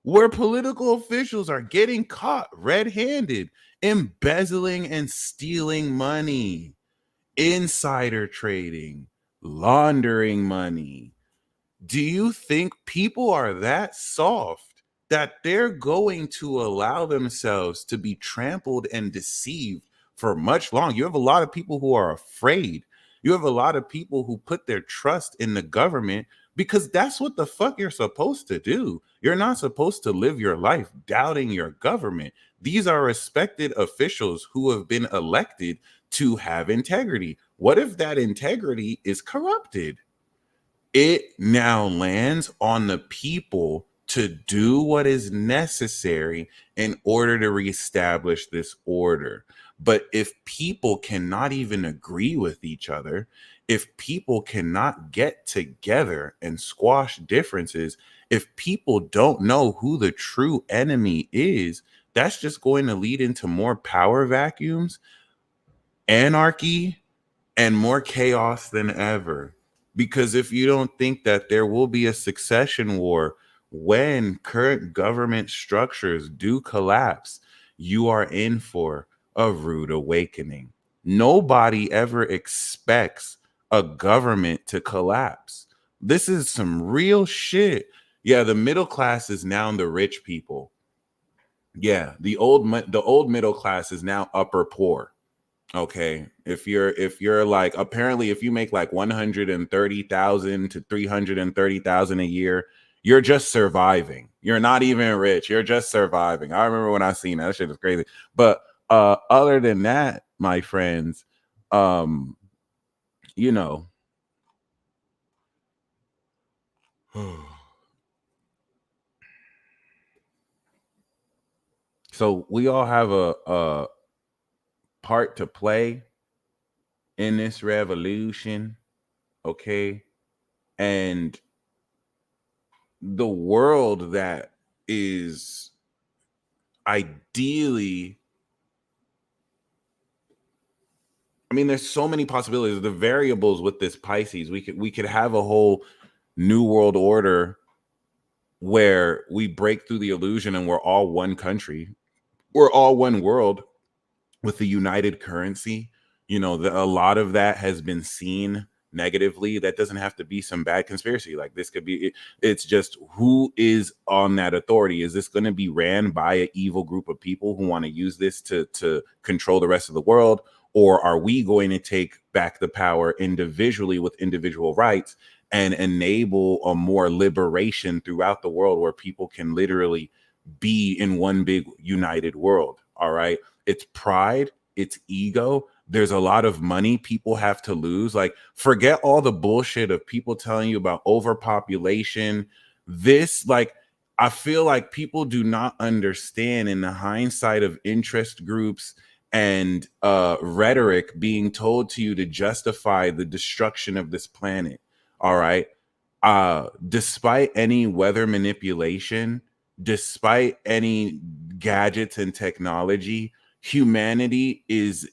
Where political officials are getting caught red-handed, embezzling and stealing money, insider trading, laundering money. Do you think people are that soft that they're going to allow themselves to be trampled and deceived for much longer? You have a lot of people who are afraid. You have a lot of people who put their trust in the government because that's what the fuck you're supposed to do. You're not supposed to live your life doubting your government. These are respected officials who have been elected to have integrity. What if that integrity is corrupted? It now lands on the people to do what is necessary in order to reestablish this order. But if people cannot even agree with each other, if people cannot get together and squash differences, if people don't know who the true enemy is, that's just going to lead into more power vacuums, anarchy, and more chaos than ever. Because if you don't think that there will be a succession war when current government structures do collapse, you are in for a rude awakening. Nobody ever expects a government to collapse. This is some real shit. Yeah, the middle class is now the rich people. Yeah, the old middle class is now upper poor. Okay, if you're like, apparently if you make like 130,000 to 330,000 a year, you're just surviving. You're not even rich. You're just surviving. I remember when I seen that shit was crazy. But other than that, my friends, you know, so we all have a part to play in this revolution, okay? And the world that is ideally, I mean, there's so many possibilities. The variables with this Pisces, we could have a whole new world order where we break through the illusion and we're all one country, we're all one world with the united currency. You know, a lot of that has been seen negatively. That doesn't have to be some bad conspiracy. Like, this could be, it's just who is on that authority. Is this going to be ran by an evil group of people who want to use this to control the rest of the world? Or are we going to take back the power individually with individual rights and enable a more liberation throughout the world where people can literally be in one big united world? All right. It's pride, it's ego. There's a lot of money people have to lose. Like, forget all the bullshit of people telling you about overpopulation. This, like, I feel like people do not understand, in the hindsight of interest groups and rhetoric being told to you to justify the destruction of this planet. All right. Despite any weather manipulation, despite any gadgets and technology, humanity is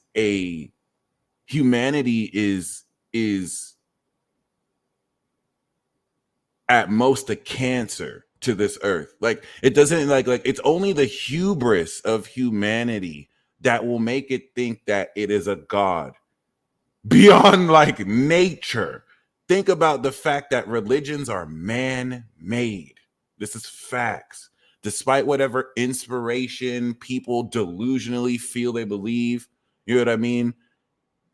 at most a cancer to this earth. Like, it doesn't, like it's only the hubris of humanity that will make it think that it is a god. beyond like nature. Think about the fact that religions are man-made. This is facts. Despite whatever inspiration people delusionally feel they believe, you know what I mean?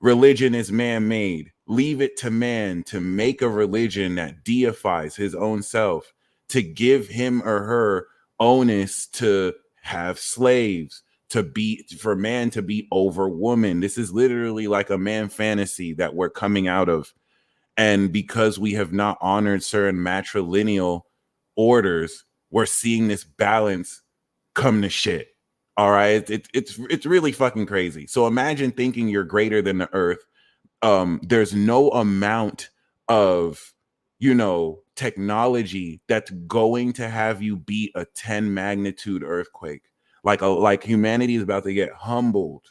Religion is man-made. Leave it to man to make a religion that deifies his own self, to give him or her onus to have slaves, for man to be over woman. This is literally like a man fantasy that we're coming out of. And because we have not honored certain matrilineal orders, we're seeing this balance come to shit. All right. It's really fucking crazy. So imagine thinking you're greater than the earth. There's no amount of, technology that's going to have you beat a 10 magnitude earthquake. Like humanity is about to get humbled.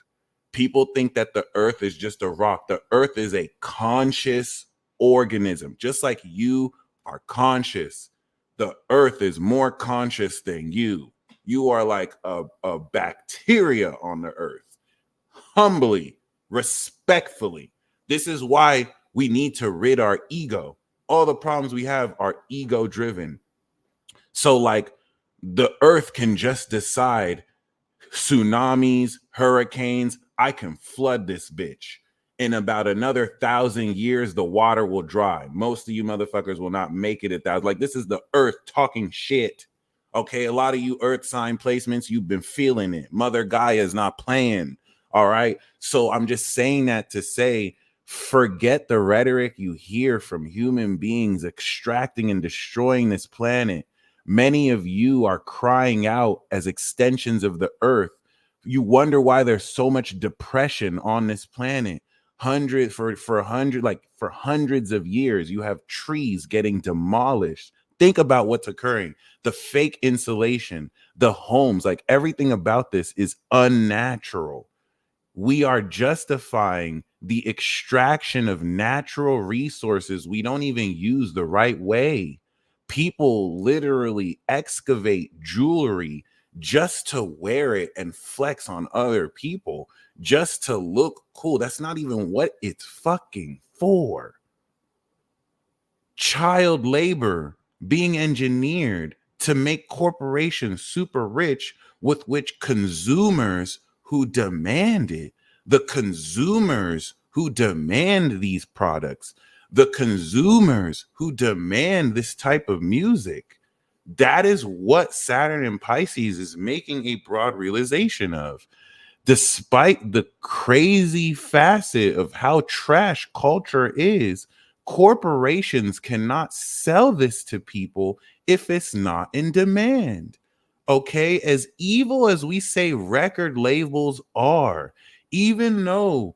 People think that the earth is just a rock. The earth is a conscious organism, just like you are conscious. The earth is more conscious than you. You are like a bacteria on the earth. Humbly, respectfully. This is why we need to rid our ego. All the problems we have are ego driven. So like the earth can just decide tsunamis, hurricanes, I can flood this bitch. In about another 1,000 years, the water will dry. Most of you motherfuckers will not make it 1,000. Like, this is the earth talking shit. Okay, a lot of you earth sign placements, you've been feeling it. Mother Gaia is not playing. All right. So I'm just saying that to say, forget the rhetoric you hear from human beings extracting and destroying this planet. Many of you are crying out as extensions of the earth. You wonder why there's so much depression on this planet. For hundreds of years, you have trees getting demolished. Think about what's occurring. The fake insulation, the homes, like everything about this is unnatural. We are justifying the extraction of natural resources we don't even use the right way. People literally excavate jewelry just to wear it and flex on other people, just to look cool. That's not even what it's fucking for. Child labor being engineered to make corporations super rich, with which consumers who demand it, the consumers who demand these products, the consumers who demand this type of music, that is what Saturn and Pisces is making a broad realization of. Despite the crazy facet of how trash culture is, corporations cannot sell this to people if it's not in demand. Okay, as evil as we say record labels are, even though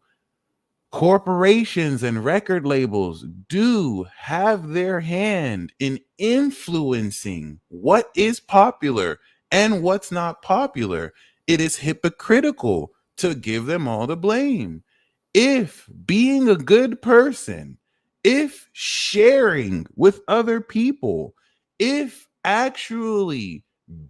corporations and record labels do have their hand in influencing what is popular and what's not popular, it is hypocritical to give them all the blame. If being a good person, if sharing with other people, if actually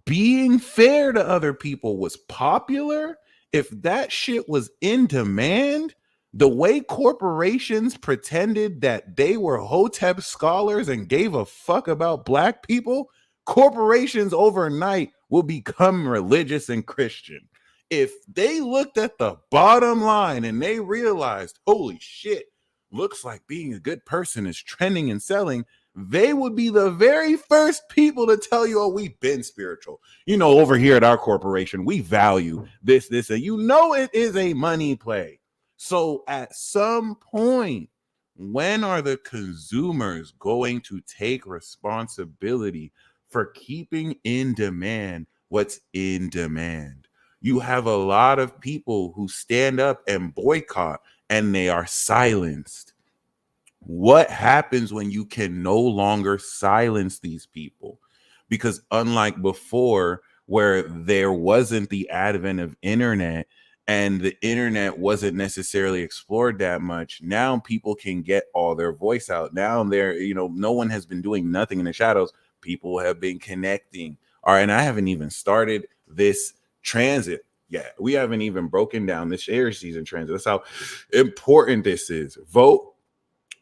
being fair to other people was popular, if that shit was in demand, the way corporations pretended that they were Hotep scholars and gave a fuck about black people, corporations overnight will become religious and Christian. If they looked at the bottom line and they realized, holy shit, looks like being a good person is trending and selling, they would be the very first people to tell you, oh, we've been spiritual. Over here at our corporation, we value this, and it is a money play. So at some point, when are the consumers going to take responsibility for keeping in demand what's in demand? You have a lot of people who stand up and boycott, and they are silenced. What happens when you can no longer silence these people? Because unlike before, where there wasn't the advent of internet and the internet wasn't necessarily explored that much, now people can get all their voice out. Now no one has been doing nothing in the shadows. People have been connecting. All right, and I haven't even started this transit. yet. We haven't even broken down this Aries season transit. That's how important this is. Vote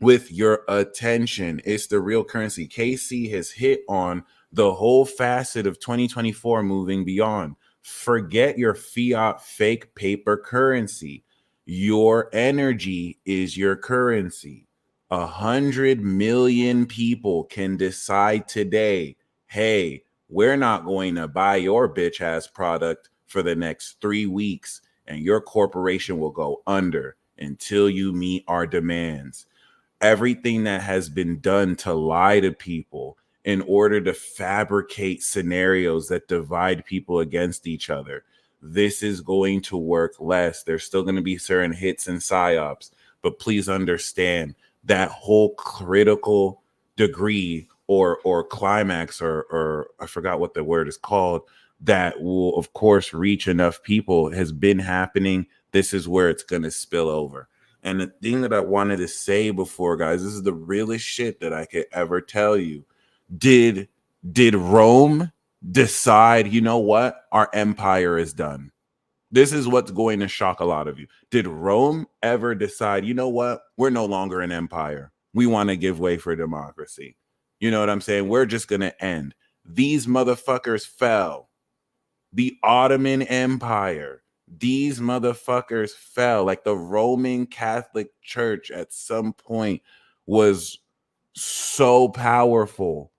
with your attention. It's the real currency. KC has hit on the whole facet of 2024 moving beyond. Forget your fiat fake paper currency. Your energy is your currency. 100 million people can decide today, hey, we're not going to buy your bitch ass product for the next 3 weeks, and your corporation will go under until you meet our demands. Everything that has been done to lie to people in order to fabricate scenarios that divide people against each other. This is going to work less. There's still going to be certain hits and psyops, but please understand that whole critical degree or climax or I forgot what the word is called, that will of course reach enough people has been happening. This is where it's going to spill over. And the thing that I wanted to say before, guys, this is the realest shit that I could ever tell you. Did Rome decide, you know what? Our empire is done. This is what's going to shock a lot of you. Did Rome ever decide, you know what? We're no longer an empire. We want to give way for democracy. You know what I'm saying? We're just going to end. These motherfuckers fell. The Ottoman Empire. These motherfuckers fell. Like the Roman Catholic Church at some point was so powerful.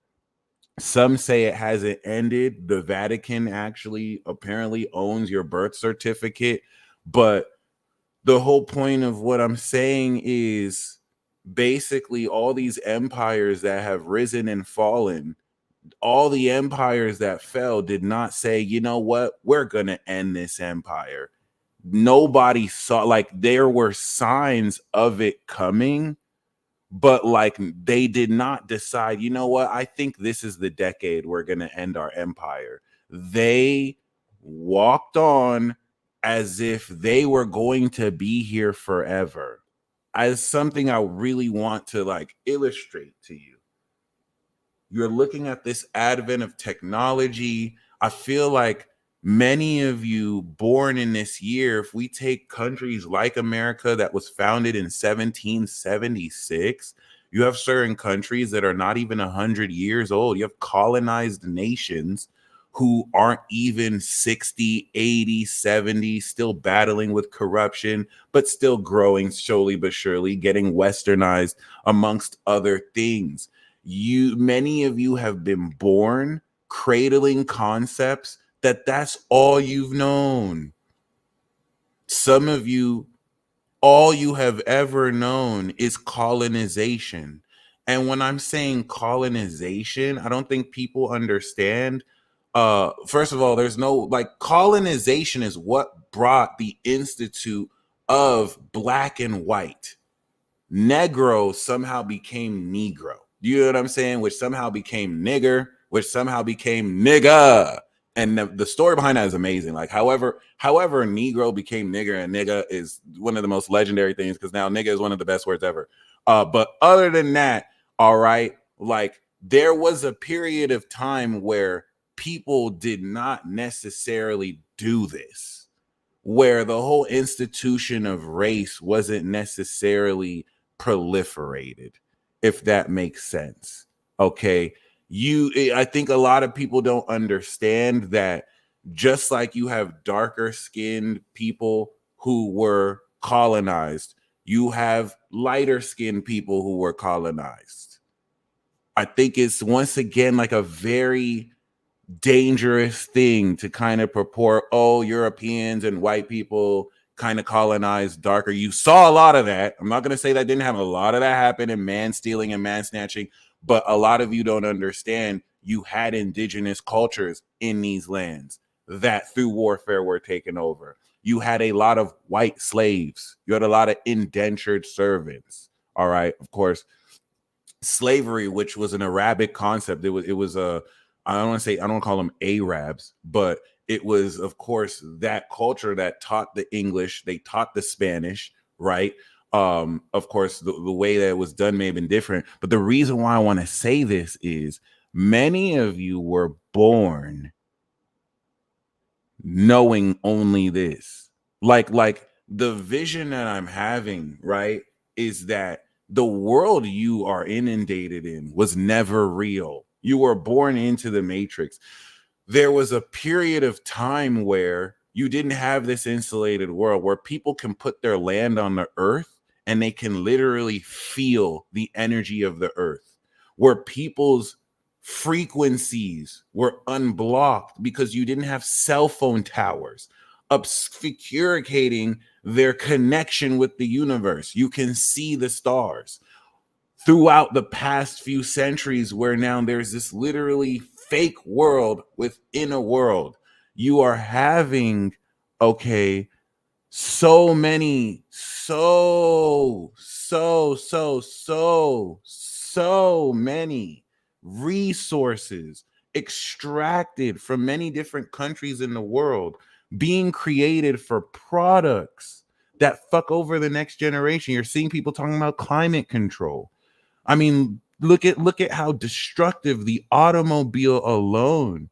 Some say it hasn't ended. The Vatican actually apparently owns your birth certificate. But the whole point of what I'm saying is basically all these empires that have risen and fallen, all the empires that fell did not say, you know what, we're going to end this empire. Nobody saw, like, there were signs of it coming, but like they did not decide, you know what, I think this is the decade we're going to end our empire. They walked on as if they were going to be here forever. As something I really want to like illustrate to you. You're looking at this advent of technology. I feel like many of you born in this year, if we take countries like America that was founded in 1776, you have certain countries that are not even 100 years old. You have colonized nations who aren't even 60, 80, 70, still battling with corruption, but still growing slowly but surely, getting westernized amongst other things. Many of you have been born cradling concepts that's all you've known. Some of you, all you have ever known is colonization. And when I'm saying colonization, I don't think people understand. First of all, there's no, like, colonization is what brought the institute of black and white. Negro somehow became Negro. You know what I'm saying? Which somehow became nigger, which somehow became nigga. And the story behind that is amazing. Like, however Negro became nigger, and nigga is one of the most legendary things because now nigga is one of the best words ever. But other than that, all right, like there was a period of time where people did not necessarily do this, where the whole institution of race wasn't necessarily proliferated, if that makes sense. Okay. I think a lot of people don't understand that just like you have darker skinned people who were colonized, you have lighter skinned people who were colonized. I think it's once again like a very dangerous thing to kind of purport, oh, Europeans and white people kind of colonized darker. You saw a lot of that. I'm not going to say that didn't have a lot of that happen in man stealing and man snatching, but a lot of you don't understand you had indigenous cultures in these lands that through warfare were taken over. You had a lot of white slaves. You had a lot of indentured servants. All right. Of course, slavery, which was an Arabic concept. It was a, I don't call them Arabs, but it was, of course, that culture that taught the English, they taught the Spanish, right? Of course, the way that it was done may have been different. But the reason why I want to say this is many of you were born knowing only this. Like the vision that I'm having, right, is that the world you are inundated in was never real. You were born into the matrix. There was a period of time where you didn't have this insulated world where people can put their land on the earth and they can literally feel the energy of the earth, where people's frequencies were unblocked because you didn't have cell phone towers obscurating their connection with the universe. You can see the stars throughout the past few centuries, where now there's this literally fake world within a world. You are having, okay, so many, so many resources extracted from many different countries in the world being created for products that fuck over the next generation. You're seeing people talking about climate control. I mean, look at how destructive the automobile alone.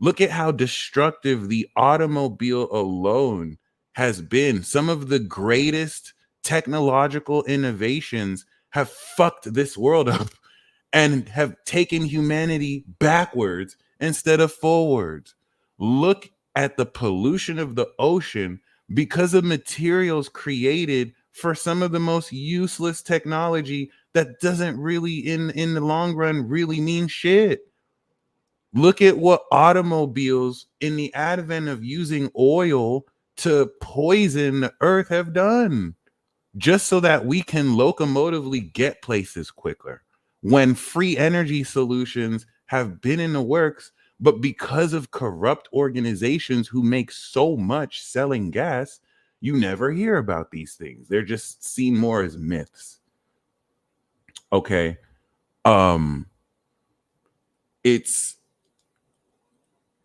Look at how destructive the automobile alone has been. Some of the greatest technological innovations have fucked this world up and have taken humanity backwards instead of forwards. Look at the pollution of the ocean because of materials created for some of the most useless technology that doesn't really in the long run really mean shit. Look at what automobiles in the advent of using oil to poison the earth have done, just so that we can locomotively get places quicker, when free energy solutions have been in the works. But because of corrupt organizations who make so much selling gas, you never hear about these things. They're just seen more as myths. Okay. It's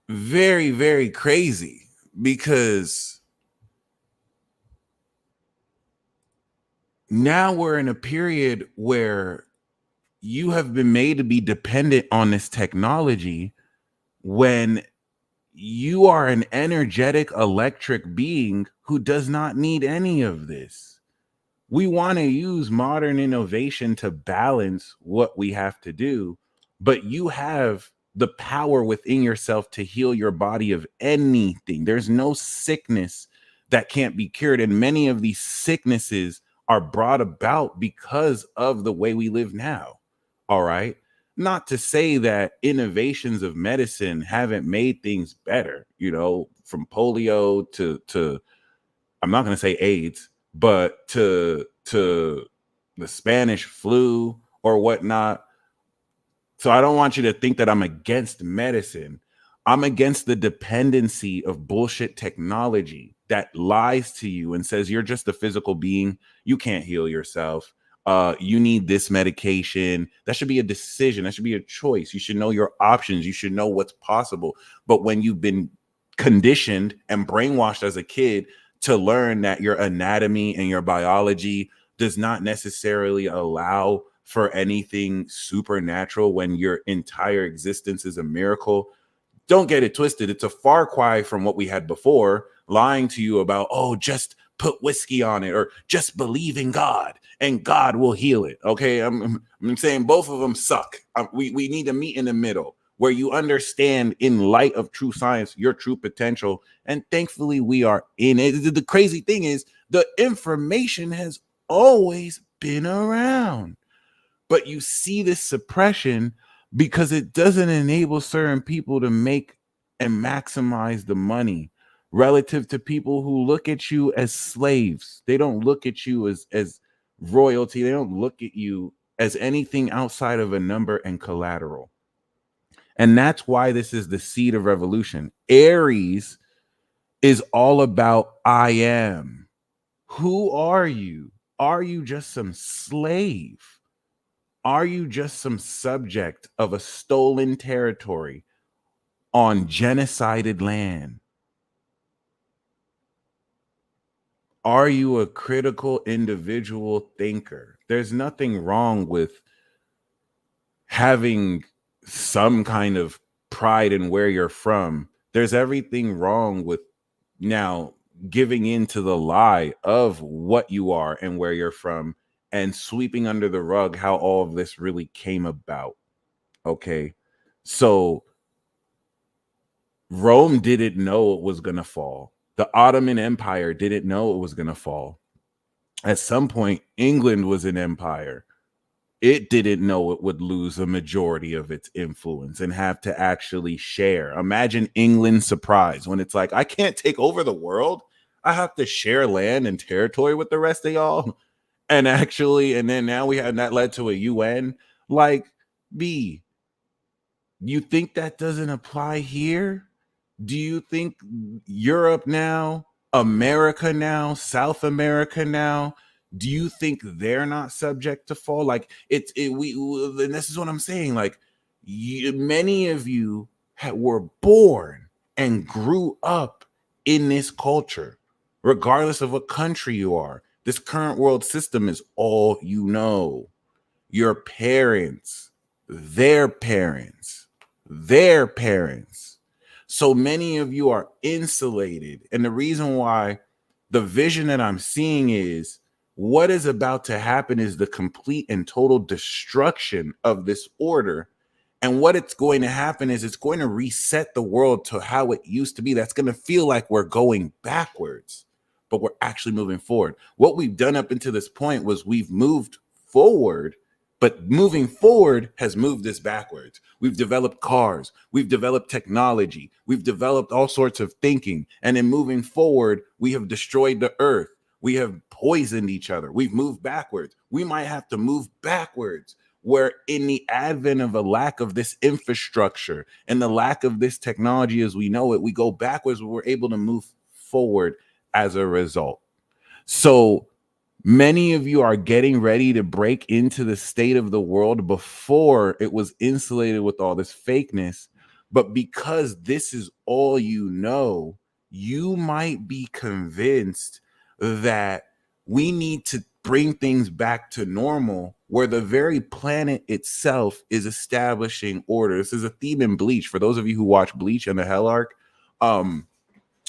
very, very crazy because now we're in a period where you have been made to be dependent on this technology when you are an energetic electric being who does not need any of this. We want to use modern innovation to balance what we have to do, but you have the power within yourself to heal your body of anything. There's no sickness that can't be cured. And many of these sicknesses are brought about because of the way we live now. All right. Not to say that innovations of medicine haven't made things better, from polio to I'm not going to say AIDS, but to the Spanish flu or whatnot. So I don't want you to think that I'm against medicine. I'm against the dependency of bullshit technology that lies to you and says you're just a physical being. You can't heal yourself. You need this medication. That should be a decision. That should be a choice. You should know your options. You should know what's possible. But when you've been conditioned and brainwashed as a kid to learn that your anatomy and your biology does not necessarily allow for anything supernatural when your entire existence is a miracle, don't get it twisted. It's a far cry from what we had before, lying to you about, oh, just put whiskey on it or just believe in God and God will heal it. Okay, I'm saying both of them suck. We need to meet in the middle where you understand in light of true science your true potential. And thankfully we are in it. The crazy thing is the information has always been around, but you see this suppression because it doesn't enable certain people to make and maximize the money relative to people who look at you as slaves. They don't look at you as royalty. They don't look at you as anything outside of a number and collateral. And that's why this is the seed of revolution. Aries is all about I am. Who are you? Are you just some slave? Are you just some subject of a stolen territory on genocided land? Are you a critical individual thinker? There's nothing wrong with having some kind of pride in where you're from, There's everything wrong with now giving into the lie of what you are and where you're from and sweeping under the rug how all of this really came about. Okay. So Rome didn't know it was going to fall. The Ottoman Empire didn't know it was going to fall. At some point, England was an empire. It didn't know it would lose a majority of its influence and have to actually share. Imagine England's surprise when it's like, I can't take over the world. I have to share land and territory with the rest of y'all. And actually, and then now we had that led to a UN. Like, B, you think that doesn't apply here? Do you think Europe now, America now, South America now, do you think they're not subject to fall? Like and this is what I'm saying. Like many of you were born and grew up in this culture, regardless of what country you are. This current world system is all you know. Your parents, their parents, their parents. So many of you are insulated. And the reason why the vision that I'm seeing is what is about to happen is the complete and total destruction of this order. And what it's going to happen is it's going to reset the world to how it used to be. That's going to feel like we're going backwards, but we're actually moving forward. What we've done up until this point was we've moved forward, but moving forward has moved us backwards. We've developed cars. We've developed technology. We've developed all sorts of thinking. And in moving forward, we have destroyed the earth. We have poisoned each other. We've moved backwards. We might have to move backwards, where in the advent of a lack of this infrastructure and the lack of this technology as we know it, we go backwards, but we're able to move forward as a result. So many of you are getting ready to break into the state of the world before it was insulated with all this fakeness. But because this is all you know, you might be convinced that we need to bring things back to normal, where the very planet itself is establishing order. This is a theme in Bleach. For those of you who watch Bleach and the Hell Arc,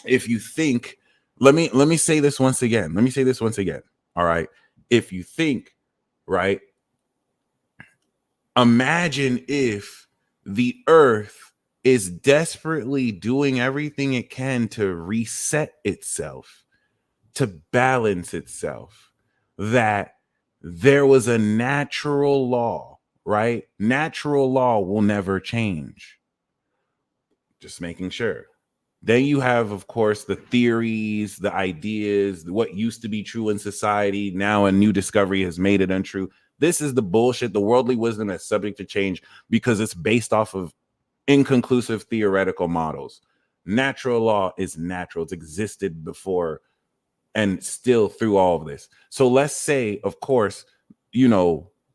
if you think, let me say this once again. Let me say this once again. All right. If you think, right, imagine if the earth is desperately doing everything it can to reset itself, to balance itself, that there was a natural law, right? Natural law will never change. Just making sure. Then you have, of course, the theories, the ideas, what used to be true in society. Now a new discovery has made it untrue. This is the bullshit, the worldly wisdom that's subject to change because it's based off of inconclusive theoretical models. Natural law is natural. It's existed before and still through all of this. So let's say, of course,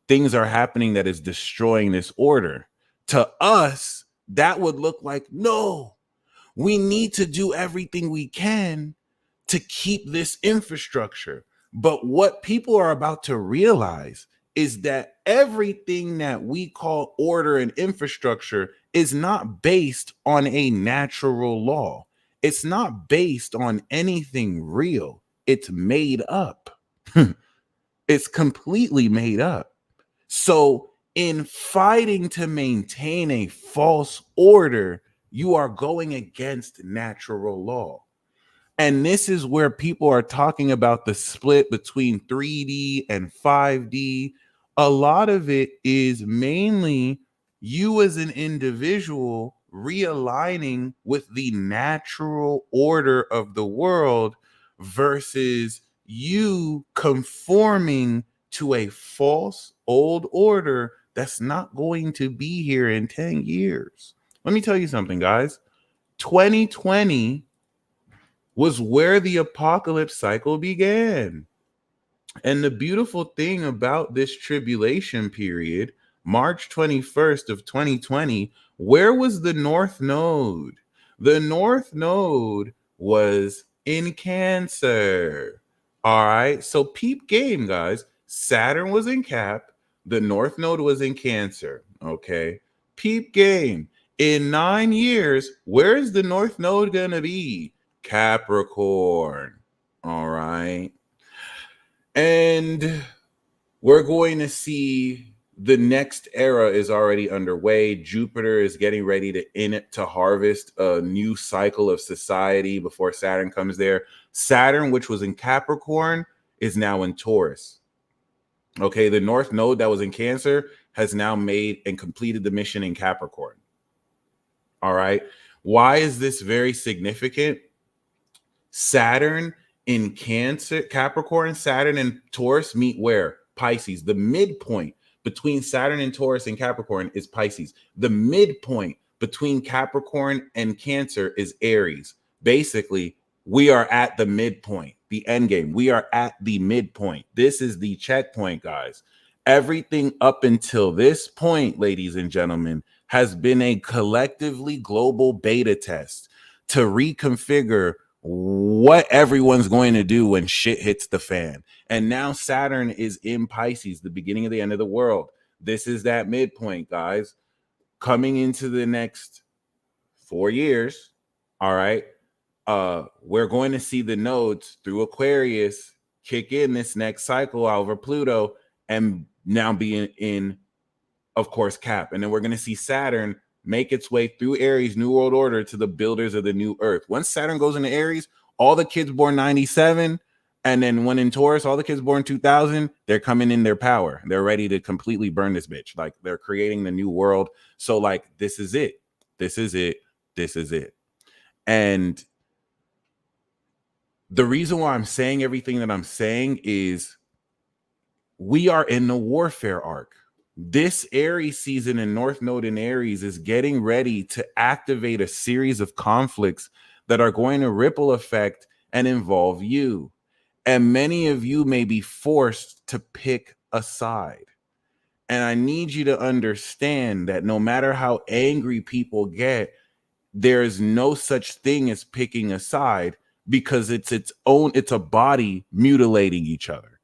things are happening that is destroying this order. To us, that would look like, no, we need to do everything we can to keep this infrastructure. But what people are about to realize is that everything that we call order and infrastructure is not based on a natural law. It's not based on anything real. It's made up. It's completely made up. So in fighting to maintain a false order, you are going against natural law. And this is where people are talking about the split between 3D and 5D. A lot of it is mainly you as an individual realigning with the natural order of the world versus you conforming to a false old order that's not going to be here in 10 years. Let me tell you something, guys. 2020 was where the apocalypse cycle began. And the beautiful thing about this tribulation period, March 21st of 2020, where was the North Node? The North Node was in Cancer. All right. So peep game, guys. Saturn was in Cap. The North Node was in Cancer. Okay. Peep game. In 9 years, where is the North Node going to be? Capricorn. All right. And we're going to see the next era is already underway. Jupiter is getting ready to harvest a new cycle of society before Saturn comes there. Saturn, which was in Capricorn, is now in Taurus. Okay, the North Node that was in Cancer has now made and completed the mission in Capricorn. All right. Why is this very significant? Saturn in Cancer, Capricorn, Saturn and Taurus meet where? Pisces. The midpoint between Saturn and Taurus and Capricorn is Pisces. The midpoint between Capricorn and Cancer is Aries. Basically, we are at the midpoint, the end game. We are at the midpoint. This is the checkpoint, guys. Everything up until this point, ladies and gentlemen, has been a collectively global beta test to reconfigure what everyone's going to do when shit hits the fan. And now Saturn is in Pisces, the beginning of the end of the world. This is that midpoint, guys. Coming into the next 4 years, all right, we're going to see the nodes through Aquarius kick in this next cycle over Pluto and now be in, of course, Cap. And then we're going to see Saturn make its way through Aries, New World Order, to the builders of the new Earth. Once Saturn goes into Aries, all the kids born 97, and then when in Taurus, all the kids born 2000, they're coming in their power. They're ready to completely burn this bitch. Like, they're creating the new world. So, like, this is it. This is it. This is it. And the reason why I'm saying everything that I'm saying is we are in the warfare arc. This Aries season in North Node in Aries is getting ready to activate a series of conflicts that are going to ripple effect and involve you. And many of you may be forced to pick a side. And I need you to understand that no matter how angry people get, there is no such thing as picking a side, because it's a body mutilating each other.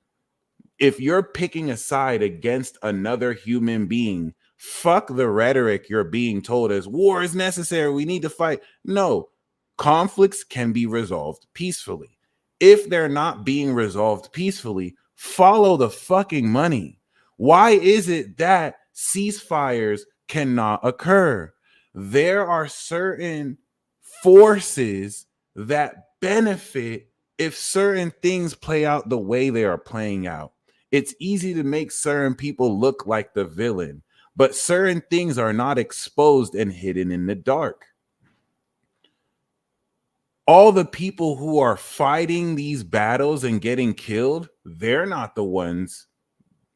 If you're picking a side against another human being, fuck the rhetoric you're being told as war is necessary, we need to fight. No, conflicts can be resolved peacefully. If they're not being resolved peacefully, follow the fucking money. Why is it that ceasefires cannot occur? There are certain forces that benefit if certain things play out the way they are playing out. It's easy to make certain people look like the villain, but certain things are not exposed and hidden in the dark. All the people who are fighting these battles and getting killed, they're not the ones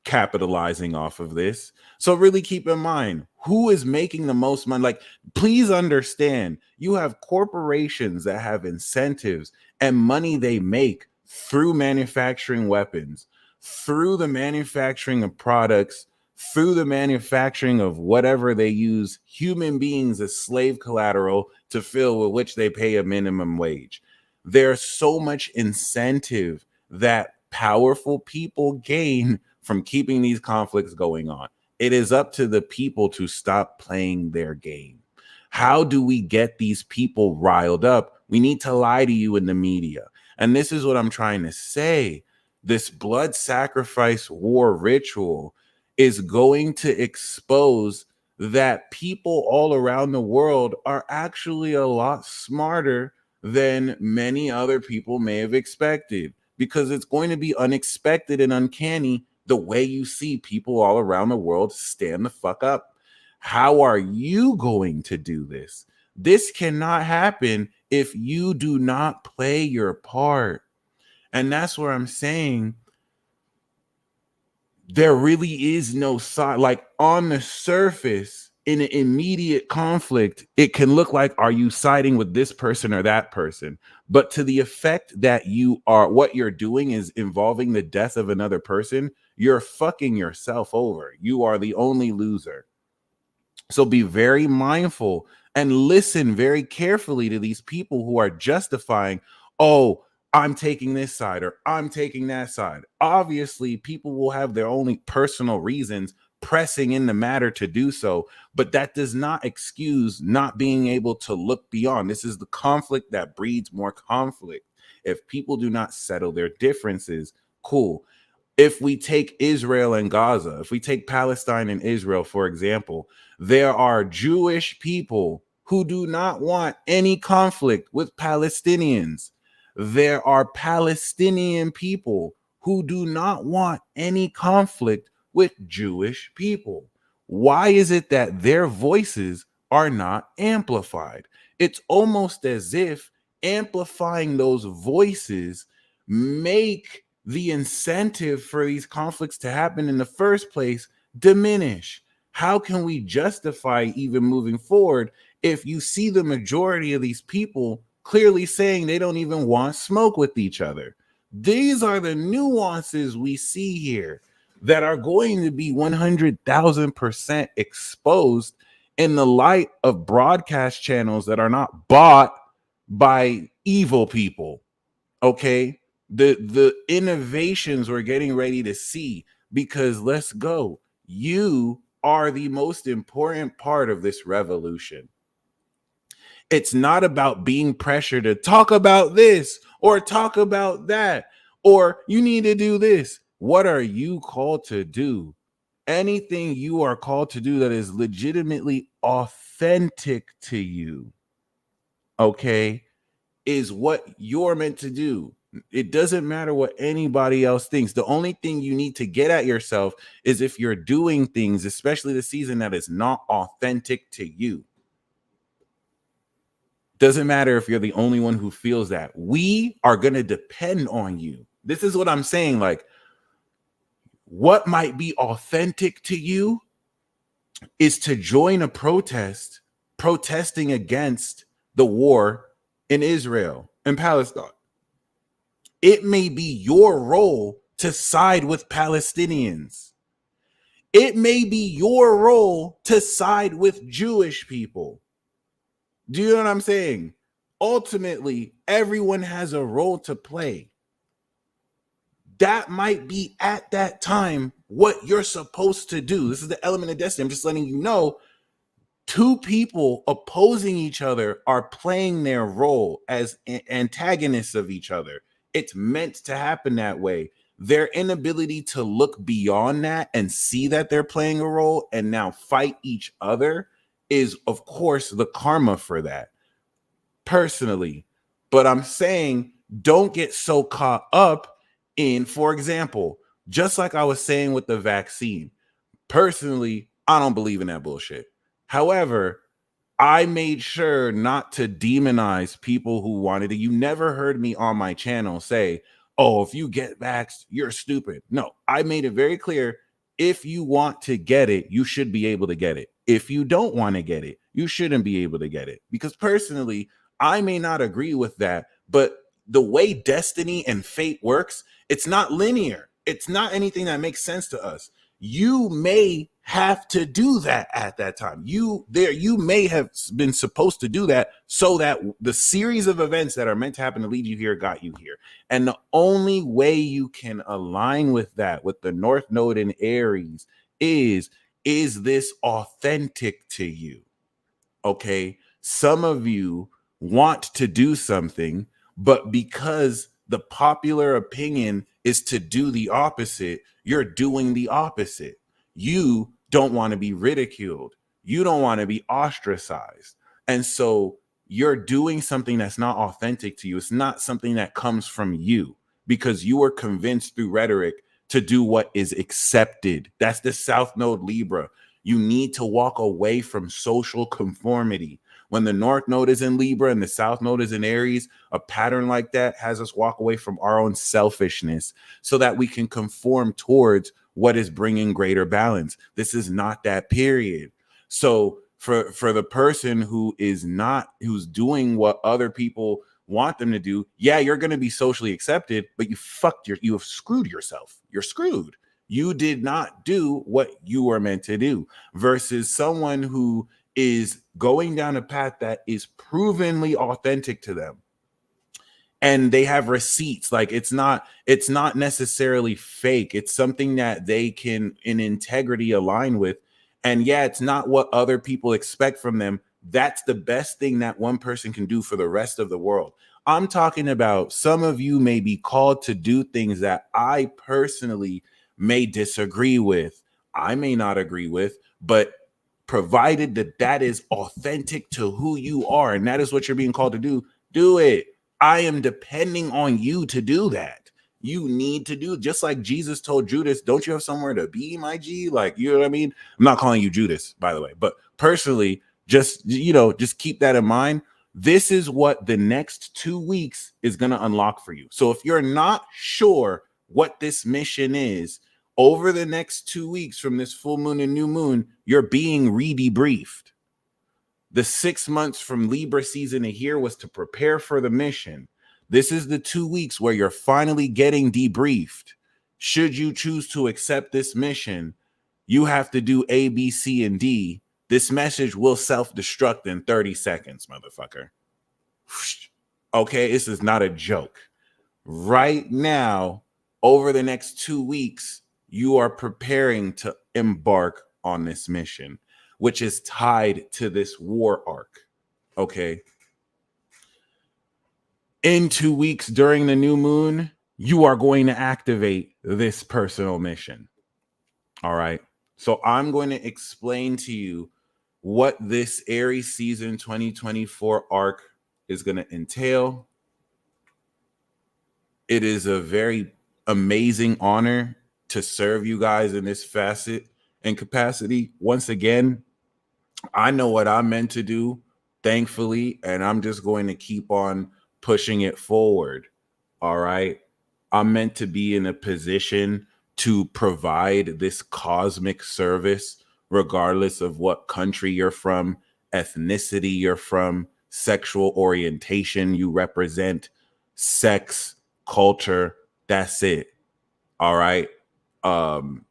capitalizing off of this. So really keep in mind, who is making the most money? Like, please understand, you have corporations that have incentives and money they make through manufacturing weapons, through the manufacturing of products, through the manufacturing of whatever they use human beings as slave collateral to fill, with which they pay a minimum wage. There's so much incentive that powerful people gain from keeping these conflicts going on. It is up to the people to stop playing their game. How do we get these people riled up? We need to lie to you in the media. And this is what I'm trying to say. This blood sacrifice war ritual is going to expose that people all around the world are actually a lot smarter than many other people may have expected, because it's going to be unexpected and uncanny the way you see people all around the world stand the fuck up. How are you going to do this? This cannot happen if you do not play your part. And that's where I'm saying there really is no side. Like, on the surface, in an immediate conflict, it can look like, are you siding with this person or that person? But to the effect that what you're doing is involving the death of another person, you're fucking yourself over. You are the only loser. So be very mindful and listen very carefully to these people who are justifying, oh, I'm taking this side or I'm taking that side. Obviously, people will have their own personal reasons, pressing in the matter to do so, but that does not excuse not being able to look beyond. This is the conflict that breeds more conflict. If people do not settle their differences, cool. If we take Israel and Gaza, if we take Palestine and Israel, for example, there are Jewish people who do not want any conflict with Palestinians. There are Palestinian people who do not want any conflict with Jewish people. Why is it that their voices are not amplified? It's almost as if amplifying those voices make the incentive for these conflicts to happen in the first place diminish. How can we justify even moving forward if you see the majority of these people clearly saying they don't even want smoke with each other? These are the nuances we see here that are going to be 100,000% exposed in the light of broadcast channels that are not bought by evil people. Okay, the innovations we're getting ready to see, because let's go, you are the most important part of this revolution. It's not about being pressured to talk about this or talk about that, or you need to do this. What are you called to do? Anything you are called to do that is legitimately authentic to you, okay, is what you're meant to do. It doesn't matter what anybody else thinks. The only thing you need to get at yourself is if you're doing things, especially the season, that is not authentic to you. Doesn't matter if you're the only one who feels that. We are going to depend on you. This is what I'm saying. Like, what might be authentic to you is to join a protest protesting against the war in Israel and Palestine. It may be your role to side with Palestinians. It may be your role to side with Jewish people. Do you know what I'm saying? Ultimately, everyone has a role to play. That might be at that time what you're supposed to do. This is the element of destiny. I'm just letting you know, two people opposing each other are playing their role as antagonists of each other. It's meant to happen that way. Their inability to look beyond that and see that they're playing a role and now fight each other is, of course, the karma for that, personally. But I'm saying, don't get so caught up in, for example, just like I was saying with the vaccine. Personally, I don't believe in that bullshit. However, I made sure not to demonize people who wanted it. You never heard me on my channel say, oh, if you get vaxxed, you're stupid. No, I made it very clear. If you want to get it, you should be able to get it. If you don't want to get it, you shouldn't be able to get it. Because personally, I may not agree with that, but the way destiny and fate works, it's not linear. It's not anything that makes sense to us. You may have to do that at that time. You may have been supposed to do that so that the series of events that are meant to happen to lead you here got you here. And the only way you can align with that, with the North Node in Aries, is this authentic to you? Okay, some of you want to do something, but because the popular opinion is to do the opposite, you're doing the opposite. You don't want to be ridiculed. You don't want to be ostracized. And so you're doing something that's not authentic to you. It's not something that comes from you because you were convinced through rhetoric to do what is accepted. That's the South Node Libra. You need to walk away from social conformity. When the North Node is in Libra and the South Node is in Aries, a pattern like that has us walk away from our own selfishness so that we can conform towards what is bringing greater balance. This is not that period. So for the person who's doing what other people want them to do, yeah, you're going to be socially accepted, but you have screwed yourself. You're screwed. You did not do what you were meant to do, versus someone who is going down a path that is provenly authentic to them. and they have receipts. Like it's not necessarily fake. It's something that they can in integrity align with. And yeah, it's not what other people expect from them. That's the best thing that one person can do for the rest of the world. I'm talking about some of you may be called to do things that I personally may disagree with. I may not agree with, but provided that that is authentic to who you are and that is what you're being called to do it. I am depending on you to do that. You need to do, just like Jesus told Judas, don't you have somewhere to be, my G? Like, you know what I mean? I'm not calling you Judas, by the way, but personally, just, you know, just keep that in mind. This is what the next 2 weeks is going to unlock for you. So if you're not sure what this mission is, over the next 2 weeks from this full moon and new moon, you're being re-debriefed. The 6 months from Libra season to here was to prepare for the mission. This is the 2 weeks where you're finally getting debriefed. Should you choose to accept this mission, you have to do A, B, C, and D. This message will self-destruct in 30 seconds, motherfucker. Okay, this is not a joke. Right now, over the next 2 weeks, you are preparing to embark on this mission, which is tied to this war arc. Okay. In 2 weeks during the new moon, you are going to activate this personal mission. All right. So I'm going to explain to you what this Aries season 2024 arc is going to entail. It is a very amazing honor to serve you guys in this facet and capacity. Once again, I know what I'm meant to do, thankfully, and I'm just going to keep on pushing it forward. All right. I'm meant to be in a position to provide this cosmic service, regardless of what country you're from, ethnicity you're from, sexual orientation you represent, sex, culture. That's it. All right. I'm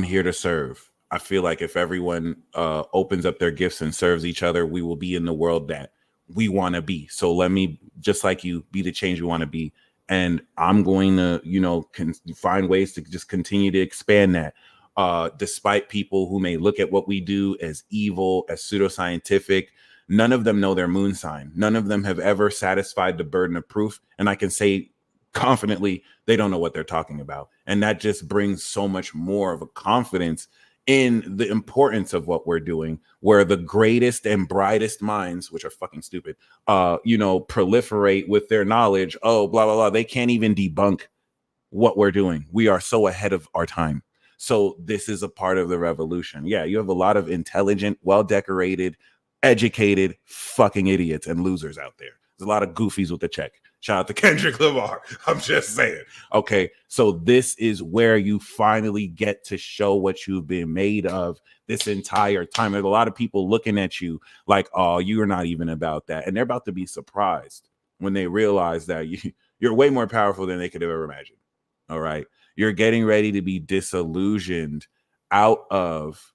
here to serve. I feel like if everyone opens up their gifts and serves each other, we will be in the world that we want to be. So let me, just like you, be the change we want to be. And I'm going to, you know, find ways to just continue to expand that. Despite people who may look at what we do as evil, as pseudoscientific, none of them know their moon sign. None of them have ever satisfied the burden of proof. And I can say confidently, they don't know what they're talking about. And that just brings so much more of a confidence in the importance of what we're doing, where the greatest and brightest minds, which are fucking stupid, you know, proliferate with their knowledge. Oh, blah, blah, blah. They can't even debunk what we're doing. We are so ahead of our time. So this is a part of the revolution. Yeah, you have a lot of intelligent, well-decorated, educated fucking idiots and losers out there. There's a lot of goofies with the check. Shout out to Kendrick Lamar. I'm just saying. Okay, so this is where you finally get to show what you've been made of this entire time. There's a lot of people looking at you like, oh, you're not even about that. And they're about to be surprised when they realize that you're way more powerful than they could have ever imagined. All right. You're getting ready to be disillusioned out of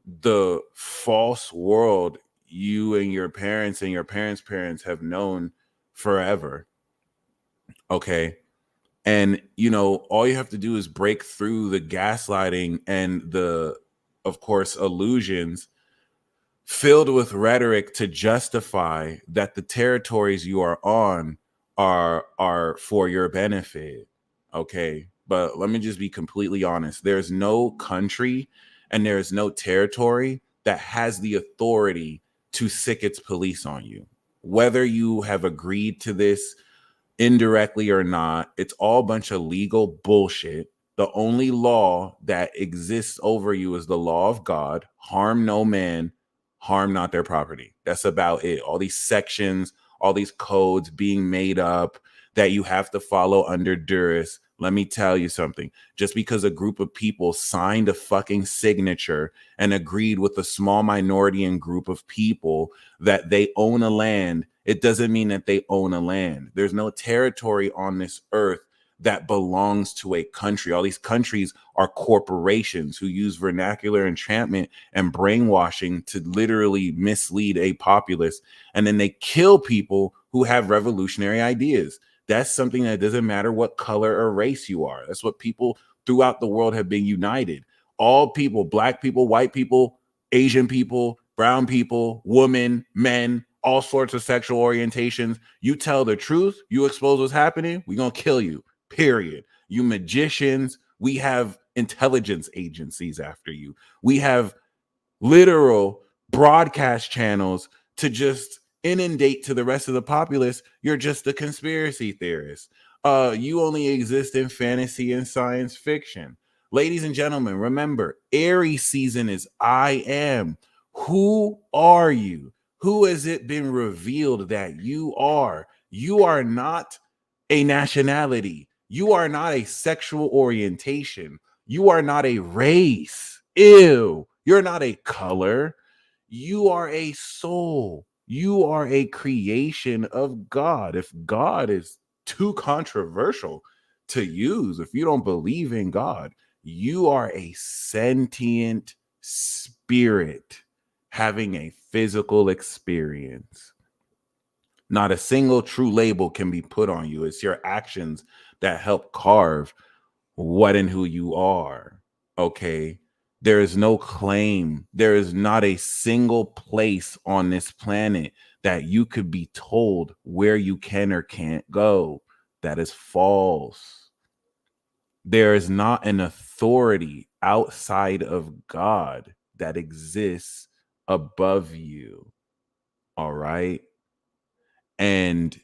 the false world you and your parents parents have known forever. Okay. And, you know, all you have to do is break through the gaslighting and the, of course, illusions filled with rhetoric to justify that the territories you are on are for your benefit. Okay. But let me just be completely honest. There's no country and there's no territory that has the authority to sick its police on you. Whether you have agreed to this indirectly or not, it's all a bunch of legal bullshit. The only law that exists over you is the law of God. Harm no man, harm not their property. That's about it. All these sections, all these codes being made up that you have to follow under duress. Let me tell you something. Just because a group of people signed a fucking signature and agreed with a small minority and group of people that they own a land, it doesn't mean that they own a land. There's no territory on this earth that belongs to a country. All these countries are corporations who use vernacular enchantment and brainwashing to literally mislead a populace. And then they kill people who who have revolutionary ideas. That's something that doesn't matter what color or race you are. That's what people throughout the world have been united. All people, black people, white people, Asian people, brown people, women, men, all sorts of sexual orientations. You tell the truth, you expose what's happening, we're going to kill you, period. You magicians, we have intelligence agencies after you. We have literal broadcast channels to just inundate to the rest of the populace. You're just a conspiracy theorist. You only exist in fantasy and science fiction. Ladies and gentlemen, remember, Aries season is I am. Who are you? Who has it been revealed that you are? You are not a nationality. You are not a sexual orientation. You are not a race. Ew. You're not a color. You are a soul. You are a creation of God. If God is too controversial to use, if you don't believe in God, you are a sentient spirit having a physical experience. Not a single true label can be put on you. It's your actions that help carve what and who you are. Okay. There is no claim. There is not a single place on this planet that you could be told where you can or can't go. That is false. There is not an authority outside of God that exists above you. All right. And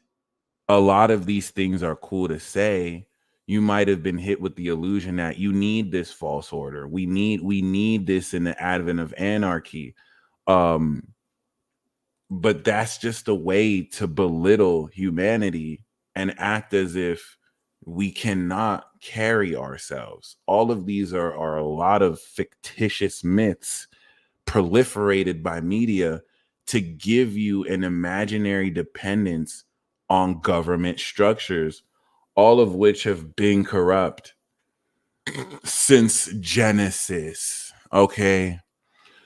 a lot of these things are cool to say. You might have been hit with the illusion that you need this false order. We need this in the advent of anarchy. But that's just a way to belittle humanity and act as if we cannot carry ourselves. All of these are a lot of fictitious myths proliferated by media to give you an imaginary dependence on government structures, all of which have been corrupt since Genesis. Okay.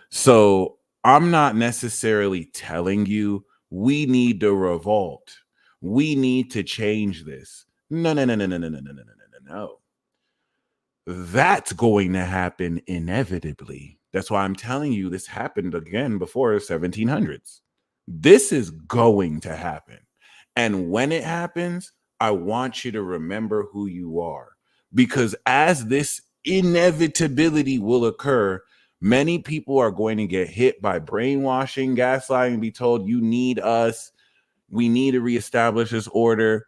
So I'm not necessarily telling you we need to revolt. We need to change this. No, no, no, no, no, no, no, no, no, no, no, no. That's going to happen inevitably. That's why I'm telling you this happened again before the 1700s. This is going to happen. And when it happens, I want you to remember who you are. Because as this inevitability will occur, many people are going to get hit by brainwashing, gaslighting, be told, you need us. We need to reestablish this order.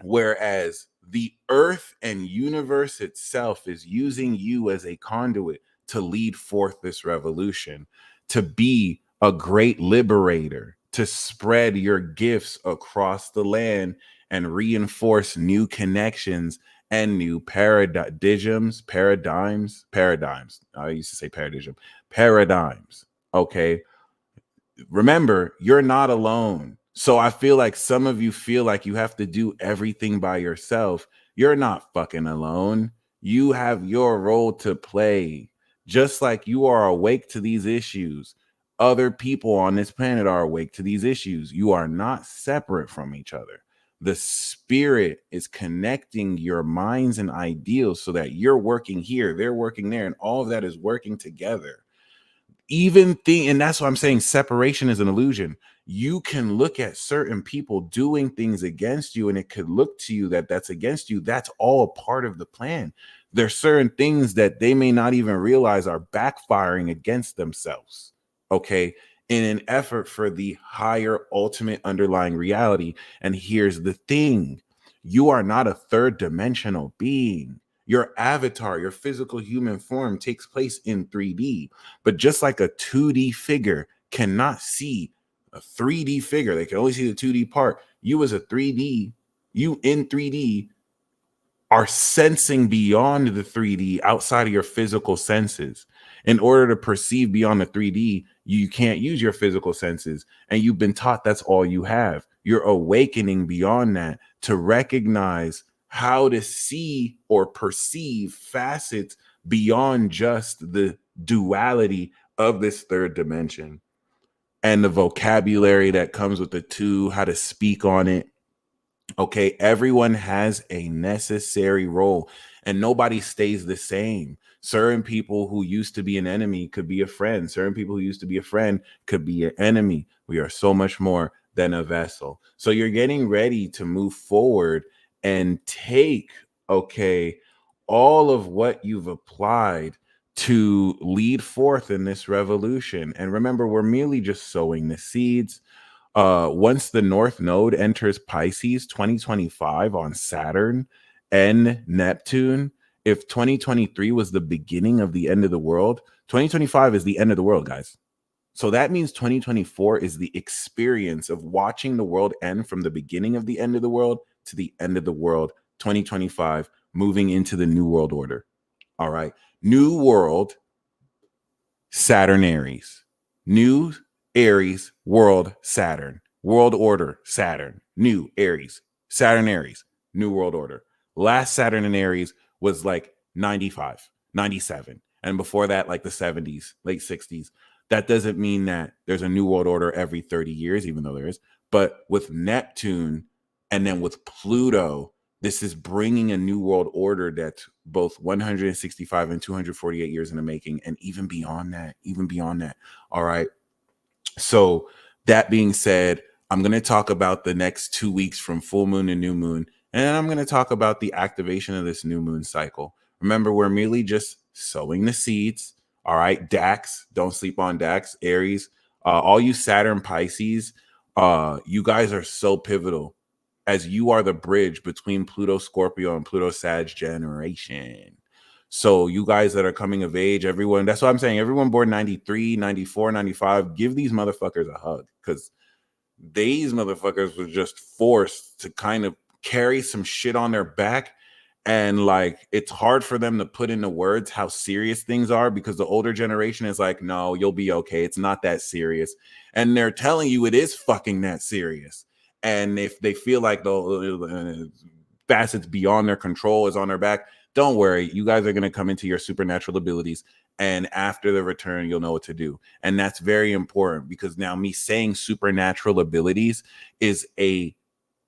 Whereas the earth and universe itself is using you as a conduit to lead forth this revolution, to be a great liberator, to spread your gifts across the land and reinforce new connections and new paradigms. I used to say paradigms. Okay. Remember, you're not alone. So I feel like some of you feel like you have to do everything by yourself. You're not fucking alone. You have your role to play. Just like you are awake to these issues, other people on this planet are awake to these issues. You are not separate from each other. The spirit is connecting your minds and ideals so that you're working here, they're working there, and all of that is working together. And that's why I'm saying separation is an illusion. You can look at certain people doing things against you, and it could look to you that that's against you. That's all part of the plan. There's certain things that they may not even realize are backfiring against themselves. Okay. In an effort for the higher ultimate underlying reality. And here's the thing. You are not a third dimensional being. Your avatar, your physical human form takes place in 3D. But just like a 2D figure cannot see a 3D figure, they can only see the 2D part. You as a 3D, you in 3D are sensing beyond the 3D outside of your physical senses. In order to perceive beyond the 3D, you can't use your physical senses. And you've been taught that's all you have. You're awakening beyond that to recognize how to see or perceive facets beyond just the duality of this third dimension. and the vocabulary that comes with the two, how to speak on it. Okay, everyone has a necessary role and nobody stays the same. Certain people who used to be an enemy could be a friend. Certain people who used to be a friend could be an enemy. We are so much more than a vessel. So you're getting ready to move forward and take, okay, all of what you've applied to lead forth in this revolution. And remember, we're merely just sowing the seeds. Once the North Node enters Pisces 2025 on Saturn and Neptune, if 2023 was the beginning of the end of the world, 2025 is the end of the world, guys. So that means 2024 is the experience of watching the world end from the beginning of the end of the world to the end of the world. 2025, moving into the new world order. All right. New world, Saturn, Aries. New Aries, world, Saturn. World order, Saturn. New Aries, Saturn, Aries. New world order. Last Saturn in Aries was like 95, 97. And before that, like the 70s, late 60s. That doesn't mean that there's a new world order every 30 years, even though there is. But with Neptune and then with Pluto, this is bringing a new world order that's both 165 and 248 years in the making, and even beyond that, All right. So that being said, I'm going to talk about the next 2 weeks from full moon to new moon, and I'm going to talk about the activation of this new moon cycle. Remember, we're merely just sowing the seeds. All right. Dax, don't sleep on Dax, Aries, all you Saturn Pisces, you guys are so pivotal, as you are the bridge between Pluto Scorpio and Pluto Sag generation. So you guys that are coming of age, everyone, that's what I'm saying. Everyone born 93, 94, 95, give these motherfuckers a hug, because these motherfuckers were just forced to kind of carry some shit on their back. And like, it's hard for them to put into words how serious things are, because the older generation is like, no, you'll be okay. It's not that serious. And they're telling you it is fucking that serious. And if they feel like the facets beyond their control is on their back, don't worry. You guys are going to come into your supernatural abilities. And after the return, you'll know what to do. And that's very important, because now me saying supernatural abilities is a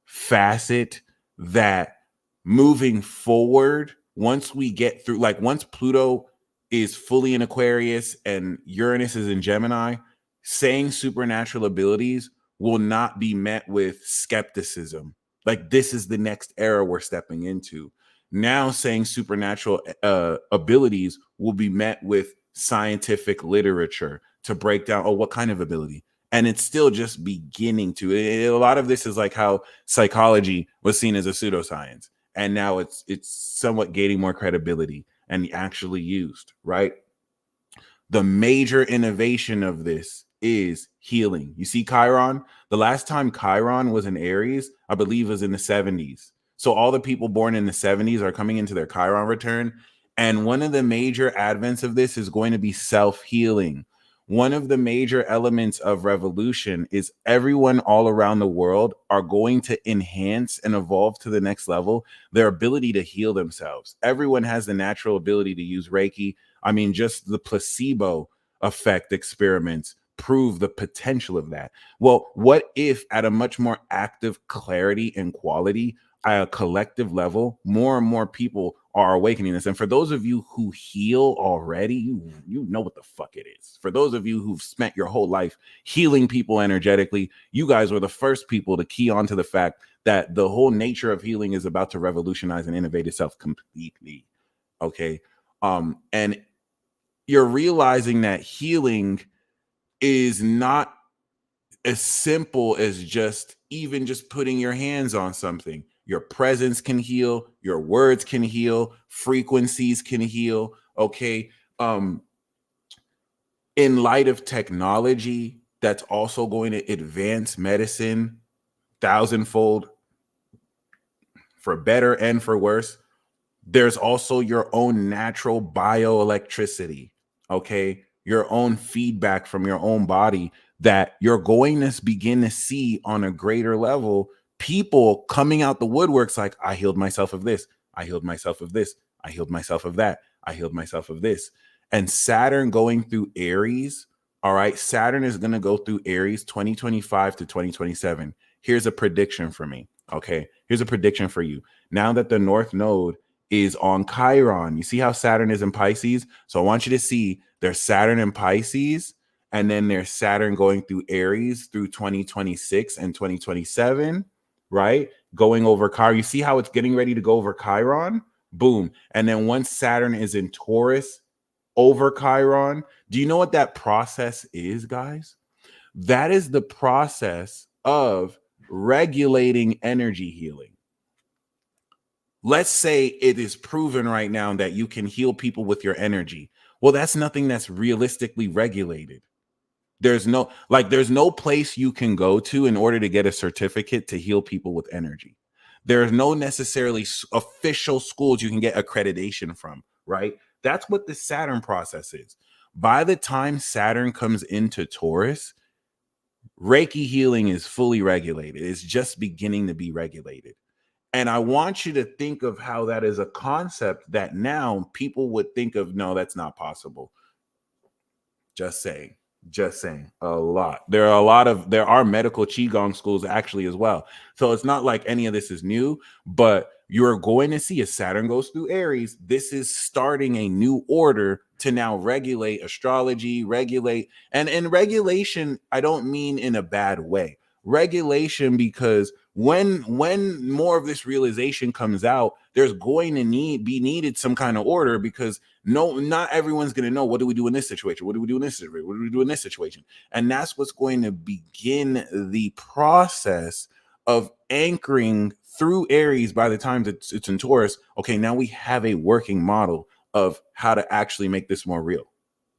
facet that, moving forward, once we get through, like once Pluto is fully in Aquarius and Uranus is in Gemini, saying supernatural abilities will not be met with skepticism. Like, this is the next era we're stepping into. Now saying supernatural abilities will be met with scientific literature to break down, oh, what kind of ability? And it's still just beginning to. A lot of this is like how psychology was seen as a pseudoscience. And now it's somewhat gaining more credibility and actually used, right? The major innovation of this is healing. You see Chiron? The last time Chiron was in Aries, I believe, was in the 70s. So all the people born in the 70s are coming into their Chiron return. And one of the major advents of this is going to be self-healing. One of the major elements of revolution is everyone all around the world are going to enhance and evolve to the next level their ability to heal themselves. Everyone has the natural ability to use Reiki. I mean, just the placebo effect experiments prove the potential of that. Well, what if at a much more active clarity and quality, at a collective level, more and more people are awakening this? And for those of you who heal already, you know what the fuck it is. For those of you who've spent your whole life healing people energetically, you guys were the first people to key on to the fact that the whole nature of healing is about to revolutionize and innovate itself completely. Okay. And you're realizing that healing is not as simple as just putting your hands on something. Your presence can heal, your words can heal, frequencies can heal. Okay. In light of technology that's also going to advance medicine thousandfold, for better and for worse, there's also your own natural bioelectricity. Okay. Your own feedback from your own body that you're going to begin to see on a greater level. People coming out the woodworks like, I healed myself of this. I healed myself of this. I healed myself of that. I healed myself of this. And Saturn going through Aries, All right. Saturn is going to go through Aries 2025 to 2027. Here's a prediction for me. Okay. Here's a prediction for you. Now that the North Node is on Chiron, you see how Saturn is in Pisces? So I want you to see there's Saturn in Pisces, and then there's Saturn going through Aries through 2026 and 2027, right? Going over Chiron. You see how it's getting ready to go over Chiron? Boom. And then once Saturn is in Taurus over Chiron, do you know what that process is, guys? That is the process of regulating energy healing. Let's say it is proven right now that you can heal people with your energy. Well, that's nothing that's realistically regulated. There's no place you can go to in order to get a certificate to heal people with energy. There's no necessarily official schools you can get accreditation from, right? That's what the Saturn process is. By the time Saturn comes into Taurus, Reiki healing is fully regulated. It's just beginning to be regulated. And I want you to think of how that is a concept that now people would think of, no, that's not possible. Just saying. A lot. There are medical qigong schools actually as well. So it's not like any of this is new, but you're going to see as Saturn goes through Aries, this is starting a new order to now regulate astrology, and in regulation, I don't mean in a bad way. Regulation, because when more of this realization comes out, there's going to be needed some kind of order, because not everyone's going to know, what do we do in this situation? What do we do in this situation? What do we do in this situation? And that's what's going to begin the process of anchoring through Aries. By the time it's in Taurus, okay, now we have a working model of how to actually make this more real.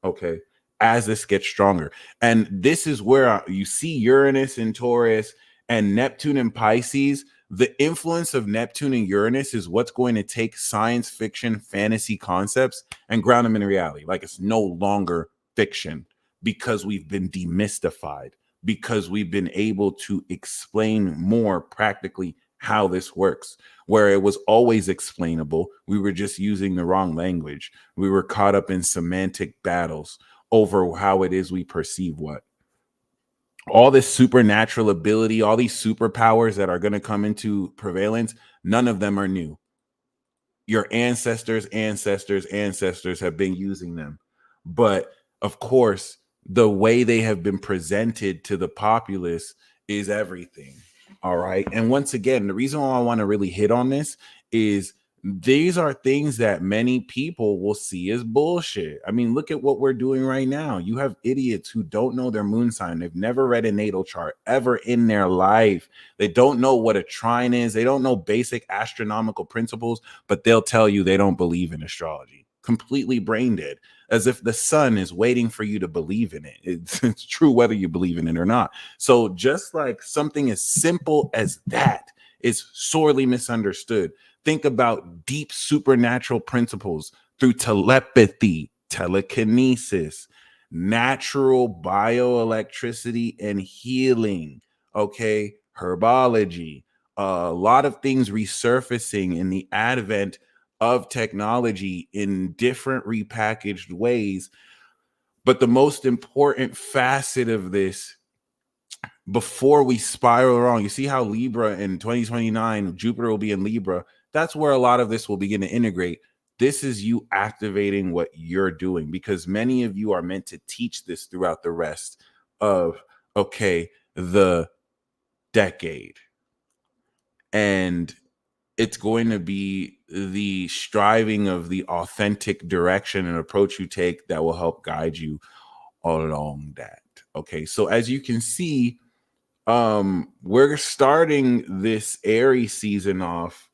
Okay, as this gets stronger. And this is where you see Uranus in Taurus and Neptune in Pisces. The influence of Neptune and Uranus is what's going to take science fiction, fantasy concepts and ground them in reality. Like, it's no longer fiction, because we've been demystified, because we've been able to explain more practically how this works. Where it was always explainable, we were just using the wrong language. We were caught up in semantic battles over how it is we perceive what. All this supernatural ability, all these superpowers that are going to come into prevalence, none of them are new. Your ancestors have been using them. But of course, the way they have been presented to the populace is everything. All right. And once again, the reason why I want to really hit on this is these are things that many people will see as bullshit. I mean, look at what we're doing right now. You have idiots who don't know their moon sign. They've never read a natal chart ever in their life. They don't know what a trine is. They don't know basic astronomical principles, but they'll tell you they don't believe in astrology. Completely brain dead, as if the sun is waiting for you to believe in it. It's true whether you believe in it or not. So just like something as simple as that is sorely misunderstood. Think about deep supernatural principles through telepathy, telekinesis, natural bioelectricity and healing, okay, herbology, a lot of things resurfacing in the advent of technology in different repackaged ways. But the most important facet of this, before we spiral wrong, you see how Libra in 2029, Jupiter will be in Libra. That's where a lot of this will begin to integrate. This is you activating what you're doing, because many of you are meant to teach this throughout the rest of, okay, the decade. And it's going to be the striving of the authentic direction and approach you take that will help guide you along that. Okay, so as you can see, we're starting this Aries season off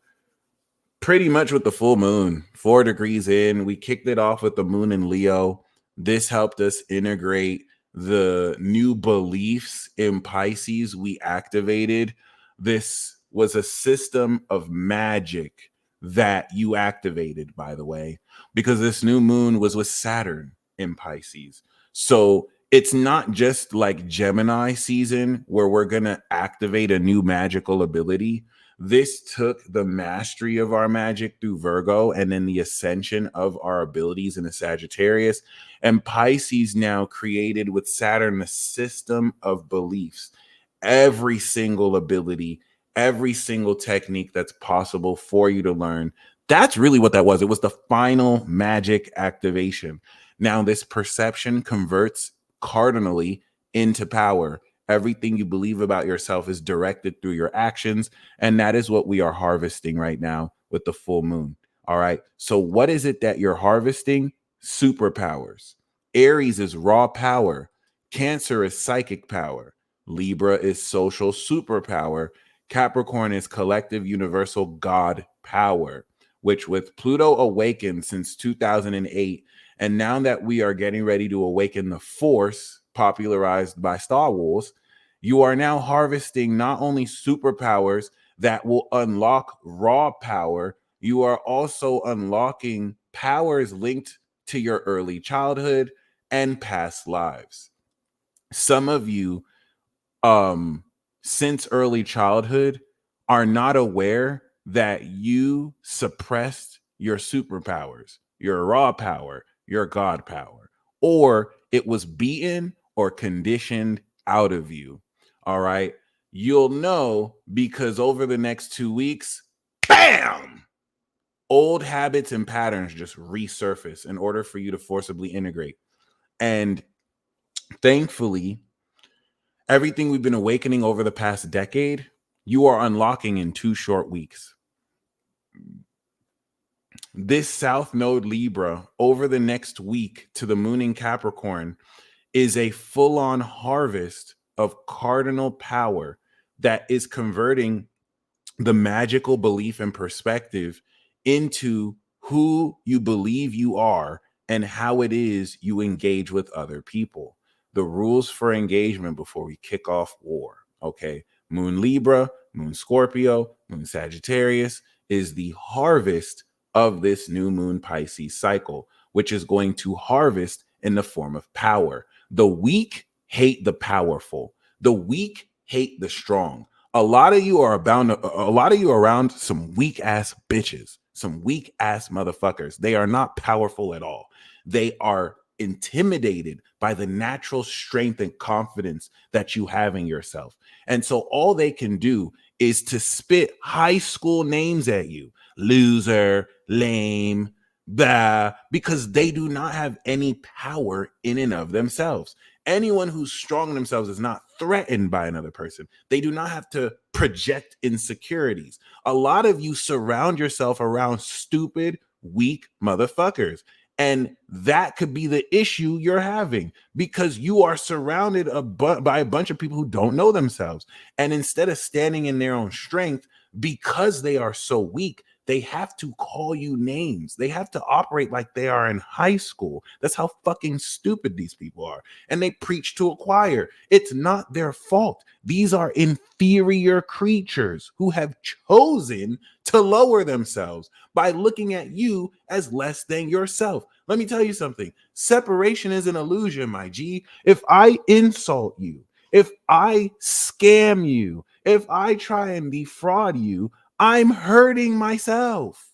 pretty much with the full moon, 4 degrees in. We kicked it off with the moon in Leo. This helped us integrate the new beliefs in Pisces we activated. This was a system of magic that you activated, by the way, because this new moon was with Saturn in Pisces. So it's not just like Gemini season where we're going to activate a new magical ability. this took the mastery of our magic through Virgo and then the ascension of our abilities in the Sagittarius. And Pisces now created with Saturn a system of beliefs. Every single ability, every single technique that's possible for you to learn. That's really what that was. It was the final magic activation. Now, this perception converts cardinally into power. Everything you believe about yourself is directed through your actions. And that is what we are harvesting right now with the full moon. All right. So, what is it that you're harvesting? Superpowers. Aries is raw power. Cancer is psychic power. Libra is social superpower. Capricorn is collective universal God power, which with Pluto awakened since 2008, and now that we are getting ready to awaken the Force, popularized by Star Wars, you are now harvesting not only superpowers that will unlock raw power, you are also unlocking powers linked to your early childhood and past lives. Some of you since early childhood are not aware that you suppressed your superpowers, your raw power, your God power, or it was beaten or conditioned out of you. All right. You'll know because over the next 2 weeks, bam, old habits and patterns just resurface in order for you to forcibly integrate. And thankfully, everything we've been awakening over the past decade, you are unlocking in 2 short weeks. This South Node Libra over the next week to the moon in Capricorn is a full-on harvest of cardinal power that is converting the magical belief and perspective into who you believe you are and how it is you engage with other people. The rules for engagement before we kick off war. Okay. Moon Libra, Moon Scorpio, Moon Sagittarius is the harvest of this new moon Pisces cycle, which is going to harvest in the form of power. The weak hate the powerful. The weak hate the strong. A lot of you are around some weak ass bitches, some weak ass motherfuckers. They are not powerful at all. They are intimidated by the natural strength and confidence that you have in yourself. And so all they can do is to spit high school names at you. Loser, lame, blah, because they do not have any power in and of themselves. Anyone who's strong in themselves is not threatened by another person. They do not have to project insecurities. A lot of you surround yourself around stupid, weak motherfuckers. And that could be the issue you're having because you are surrounded by a bunch of people who don't know themselves. And instead of standing in their own strength, because they are so weak, they have to call you names. They have to operate like they are in high school. That's how fucking stupid these people are. And they preach to a choir. It's not their fault. These are inferior creatures who have chosen to lower themselves by looking at you as less than yourself. Let me tell you something. Separation is an illusion, my G. If I insult you, if I scam you, if I try and defraud you, I'm hurting myself.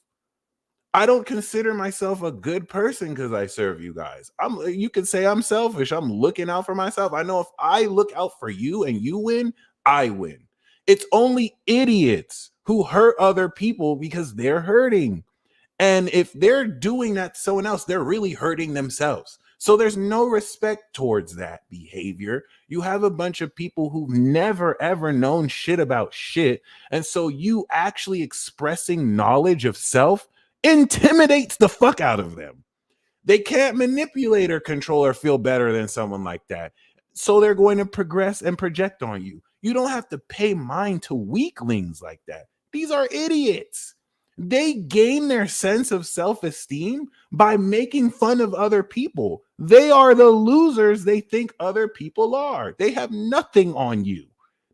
I don't consider myself a good person because I serve you guys. You could say I'm selfish. I'm looking out for myself. I know if I look out for you and you win, I win. It's only idiots who hurt other people because they're hurting. And if they're doing that to someone else, they're really hurting themselves. So there's no respect towards that behavior. You have a bunch of people who've never, ever known shit about shit. And so you actually expressing knowledge of self intimidates the fuck out of them. They can't manipulate or control or feel better than someone like that. So they're going to progress and project on you. You don't have to pay mind to weaklings like that. These are idiots. They gain their sense of self-esteem by making fun of other people. They are the losers they think other people are. They have nothing on you.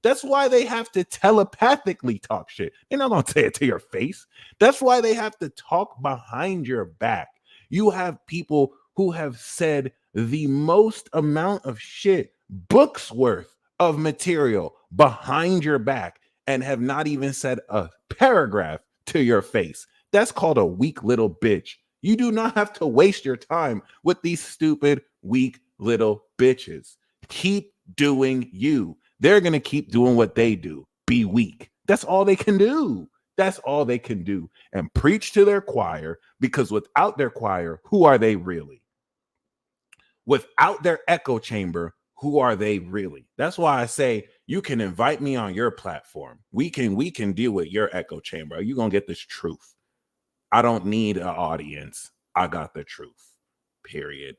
That's why they have to telepathically talk shit. They're not going to say it to your face. That's why they have to talk behind your back. You have people who have said the most amount of shit, books worth of material behind your back. and have not even said a paragraph to your face. That's called a weak little bitch. You do not have to waste your time with these stupid, weak little bitches. Keep doing you. They're going to keep doing what they do. Be weak. That's all they can do. That's all they can do. And preach to their choir, because without their choir, who are they really? Without their echo chamber, who are they really? That's why I say you can invite me on your platform. We can deal with your echo chamber. You're going to get this truth. I don't need an audience. I got the truth. Period.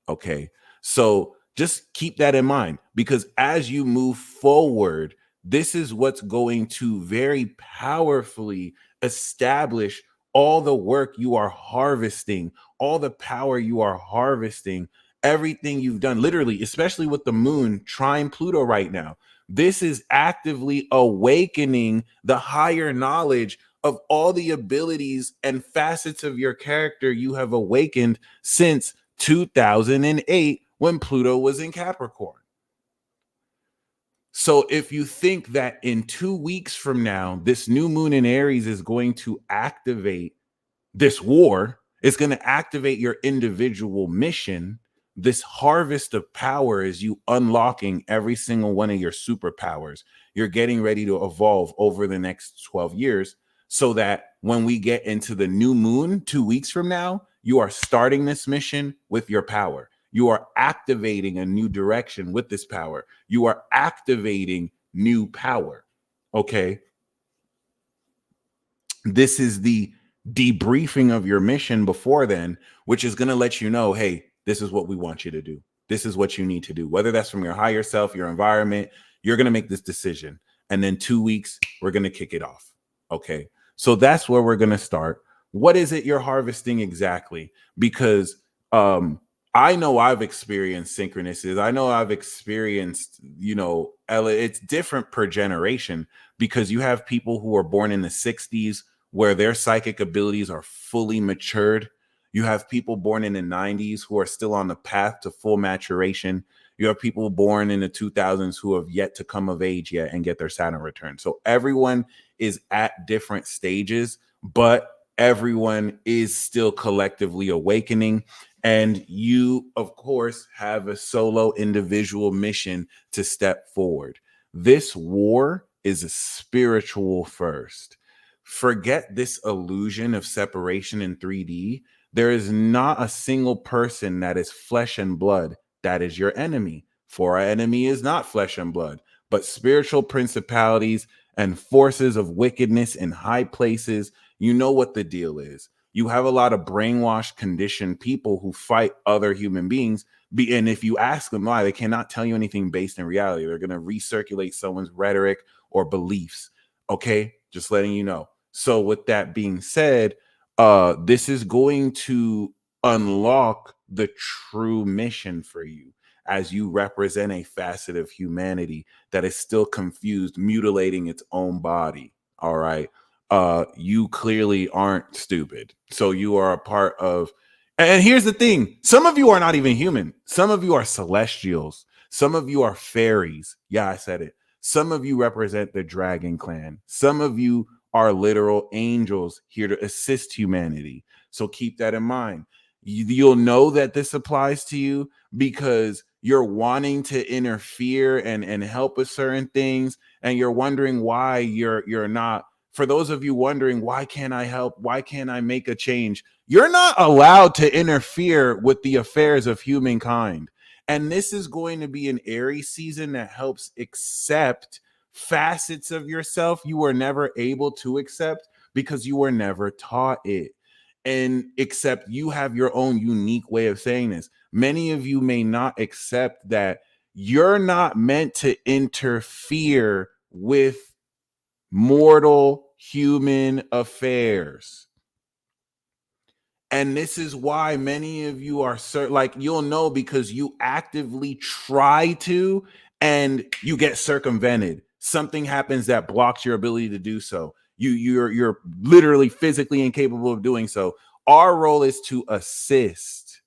Okay. So just keep that in mind, because as you move forward, this is what's going to very powerfully establish all the work you are harvesting, all the power you are harvesting, everything you've done, literally, especially with the moon trine Pluto right now. This is actively awakening the higher knowledge of all the abilities and facets of your character you have awakened since 2008 when Pluto was in Capricorn. So if you think that in 2 weeks from now, this new moon in Aries is going to activate this war, it's going to activate your individual mission. This harvest of power is you unlocking every single one of your superpowers. You're getting ready to evolve over the next 12 years so that when we get into the new moon 2 weeks from now, you are starting this mission with your power. You are activating a new direction with this power. You are activating new power. Okay. This is the debriefing of your mission before then, which is going to let you know, hey, this is what we want you to do. This is what you need to do. Whether that's from your higher self, your environment, you're going to make this decision. And then 2 weeks, we're going to kick it off. Okay. So that's where we're going to start. What is it you're harvesting exactly? Because I know I've experienced synchronicities. I know I've experienced, it's different per generation, because you have people who are born in the 60s where their psychic abilities are fully matured. You have people born in the 90s who are still on the path to full maturation. You have people born in the 2000s who have yet to come of age yet and get their Saturn return. So everyone is at different stages, but everyone is still collectively awakening. And you, of course, have a solo individual mission to step forward. This war is a spiritual first. Forget this illusion of separation in 3D. There is not a single person that is flesh and blood that is your enemy. For our enemy is not flesh and blood, but spiritual principalities and forces of wickedness in high places. You know what the deal is. You have a lot of brainwashed, conditioned people who fight other human beings. And if you ask them why, they cannot tell you anything based in reality. They're going to recirculate someone's rhetoric or beliefs. Okay, just letting you know. So with that being said, this is going to unlock the true mission for you as you represent a facet of humanity that is still confused, mutilating its own body. All right. You clearly aren't stupid. So you are a part of, and here's the thing. Some of you are not even human. Some of you are celestials. Some of you are fairies. Yeah, I said it. Some of you represent the dragon clan. Some of you are literal angels here to assist humanity. So keep that in mind. You'll know that this applies to you because you're wanting to interfere and help with certain things. And you're wondering why you're not. For those of you wondering, why can't I help? Why can't I make a change? You're not allowed to interfere with the affairs of humankind. And this is going to be an Aries season that helps accept facets of yourself you were never able to accept because you were never taught it. And except you have your own unique way of saying this. Many of you may not accept that you're not meant to interfere with mortal human affairs. And this is why many of you are like, you'll know because you actively try to and you get circumvented. Something happens that blocks your ability to do so. You're literally physically incapable of doing so. Our role is to assist.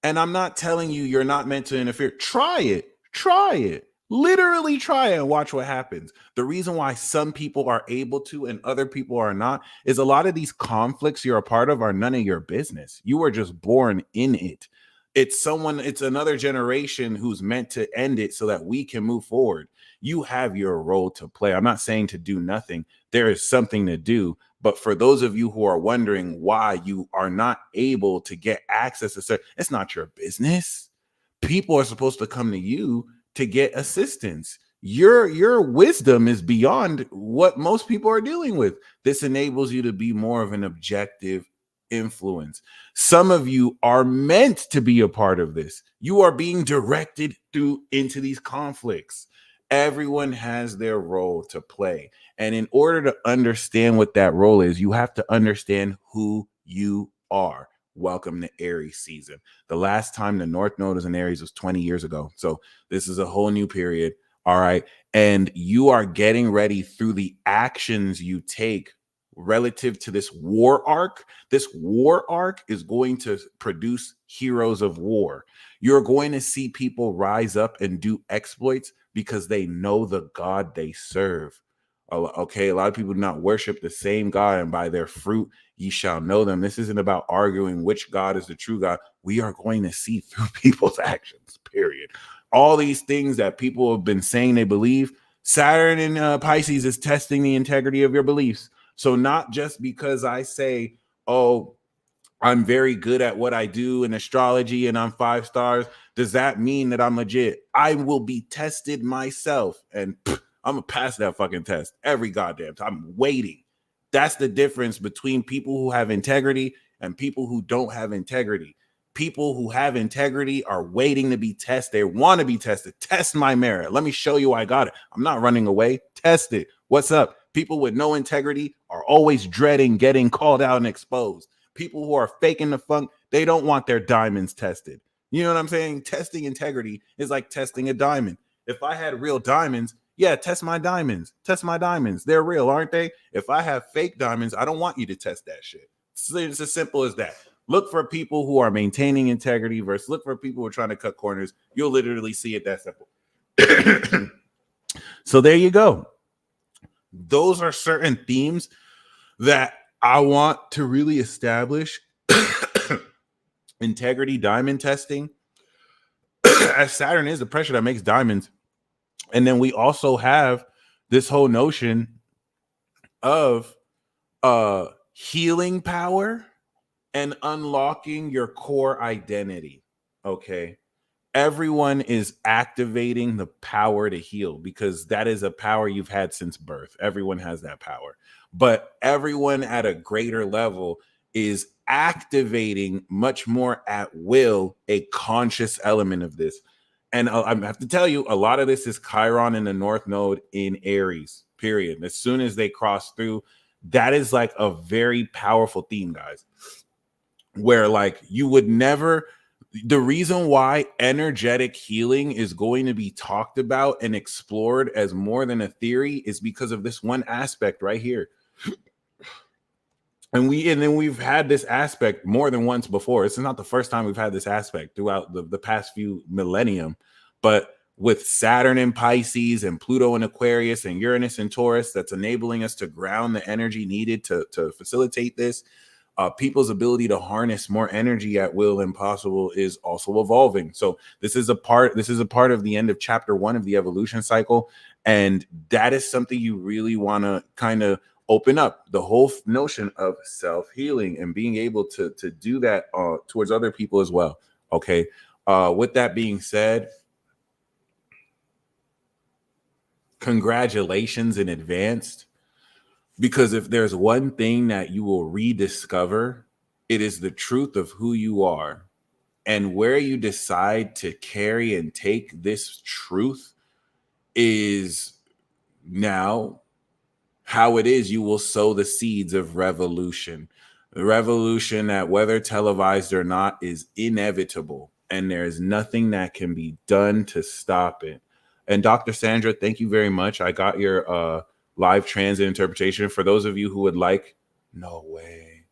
And I'm not telling you you're not meant to interfere. Try it. Literally try it and watch what happens. The reason why some people are able to and other people are not is a lot of these conflicts you're a part of are none of your business. You were just born in it. It's another generation who's meant to end it so that we can move forward. You have your role to play. I'm not saying to do nothing. There is something to do. But for those of you who are wondering why you are not able to get access to certain, it's not your business. People are supposed to come to you to get assistance. Your wisdom is beyond what most people are dealing with. This enables you to be more of an objective influence. Some of you are meant to be a part of this. You are being directed through into these conflicts. Everyone has their role to play. And in order to understand what that role is, you have to understand who you are. Welcome to Aries season. The last time the North Node was in Aries was 20 years ago. So this is a whole new period. All right. And you are getting ready through the actions you take relative to this war arc. This war arc is going to produce heroes of war. You're going to see people rise up and do exploits because they know the God they serve. Okay, a lot of people do not worship the same God, and by their fruit ye shall know them. This isn't about arguing which God is the true God. We are going to see through people's actions, period. All these things that people have been saying they believe, Saturn in Pisces is testing the integrity of your beliefs. So not just because I say, oh, I'm very good at what I do in astrology and I'm 5 stars, does that mean that I'm legit? I will be tested myself, and I'm gonna pass that fucking test every goddamn time. I'm waiting. That's the difference between people who have integrity and people who don't have integrity. People who have integrity are waiting to be tested. They want to be tested. Test my merit. Let me show you I got it. I'm not running away. Test it. What's up? People with no integrity are always dreading getting called out and exposed. People who are faking the funk, they don't want their diamonds tested. You know what I'm saying? Testing integrity is like testing a diamond. If I had real diamonds, yeah, test my diamonds. Test my diamonds. They're real, aren't they? If I have fake diamonds, I don't want you to test that shit. It's as simple as that. Look for people who are maintaining integrity versus look for people who are trying to cut corners. You'll literally see it that simple. So there you go. Those are certain themes that I want to really establish. Integrity, diamond testing. As Saturn is the pressure that makes diamonds. And then we also have this whole notion of healing power and unlocking your core identity. Okay. Everyone is activating the power to heal because that is a power you've had since birth. Everyone has that power. But everyone at a greater level is activating much more at will a conscious element of this. And I have to tell you, a lot of this is Chiron in the North Node in Aries, period. As soon as they cross through, that is like a very powerful theme, guys, where like you would never, the reason why energetic healing is going to be talked about and explored as more than a theory is because of this one aspect right here. And then we've had this aspect more than once before. This is not the first time we've had this aspect throughout the past few millennium, but with Saturn in Pisces and Pluto in Aquarius and Uranus in Taurus, that's enabling us to ground the energy needed to facilitate this. People's ability to harness more energy at will and possible is also evolving. So this is a part of the end of chapter 1 of the evolution cycle. And that is something you really want to kind of open up, the whole notion of self-healing and being able to do that towards other people as well. Okay. With that being said, congratulations in advance. Because if there's one thing that you will rediscover, it is the truth of who you are. And where you decide to carry and take this truth is now how it is you will sow the seeds of revolution. The revolution that, whether televised or not, is inevitable. And there is nothing that can be done to stop it. And Dr. Sandra, thank you very much. I got your live transit interpretation. For those of you who would like, no way.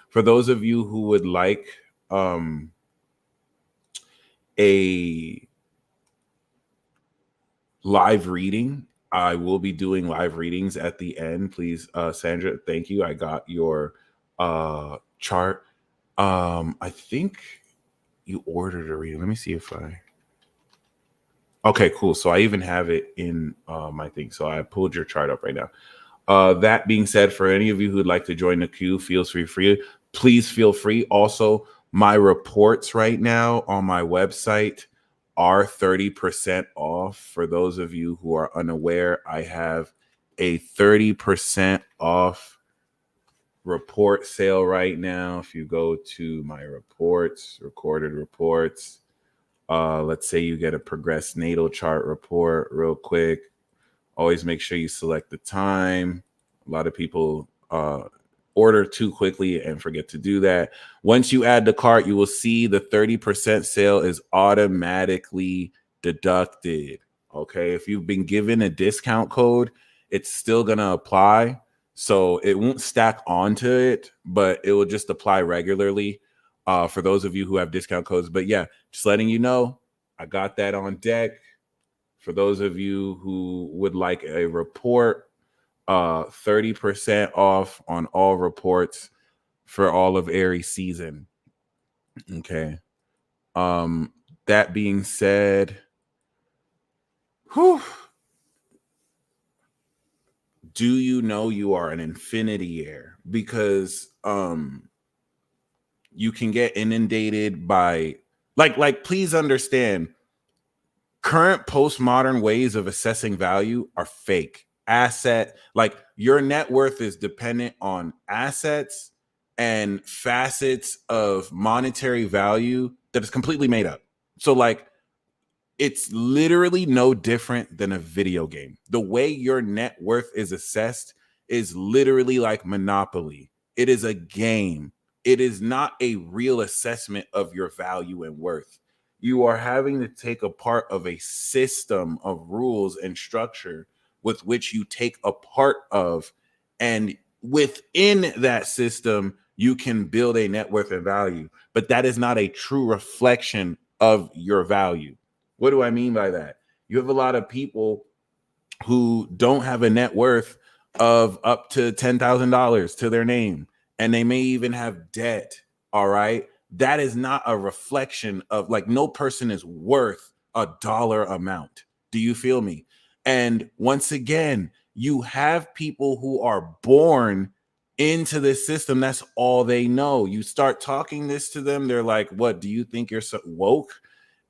For those of you who would like a live reading. I will be doing live readings at the end. Please, Sandra, thank you. I got your chart. I think you ordered a reading. Let me see if I. Okay, cool. So I even have it in my thing. So I pulled your chart up right now. That being said, for any of you who'd like to join the queue, please feel free. Also, my reports right now on my website are 30% off. For those of you who are unaware, I have a 30% off report sale right now. If you go to my reports, recorded reports, let's say you get a progressed natal chart report real quick. Always make sure you select the time. A lot of people order too quickly and forget to do that. Once you add the cart, you will see the 30% sale is automatically deducted. Okay. If you've been given a discount code, it's still going to apply. So it won't stack onto it, but it will just apply regularly for those of you who have discount codes. But yeah, just letting you know, I got that on deck. For those of you who would like a report, 30% off on all reports for all of Aries season. Okay. That being said, do you know you are an infinity heir? Because you can get inundated by like please understand, current postmodern ways of assessing value are fake. Like your net worth is dependent on assets and facets of monetary value that is completely made up. So like it's literally no different than a video game. The way your net worth is assessed is literally like Monopoly. It is a game. It is not a real assessment of your value and worth. You are having to take a part of a system of rules and structure with which you take a part of. And within that system, you can build a net worth and value. But that is not a true reflection of your value. What do I mean by that? You have a lot of people who don't have a net worth of up to $10,000 to their name, and they may even have debt. All right. That is not a reflection of, like, no person is worth a dollar amount. Do you feel me? And once again, you have people who are born into this system. That's all they know. You start talking this to them, they're like, what, do you think you're so woke?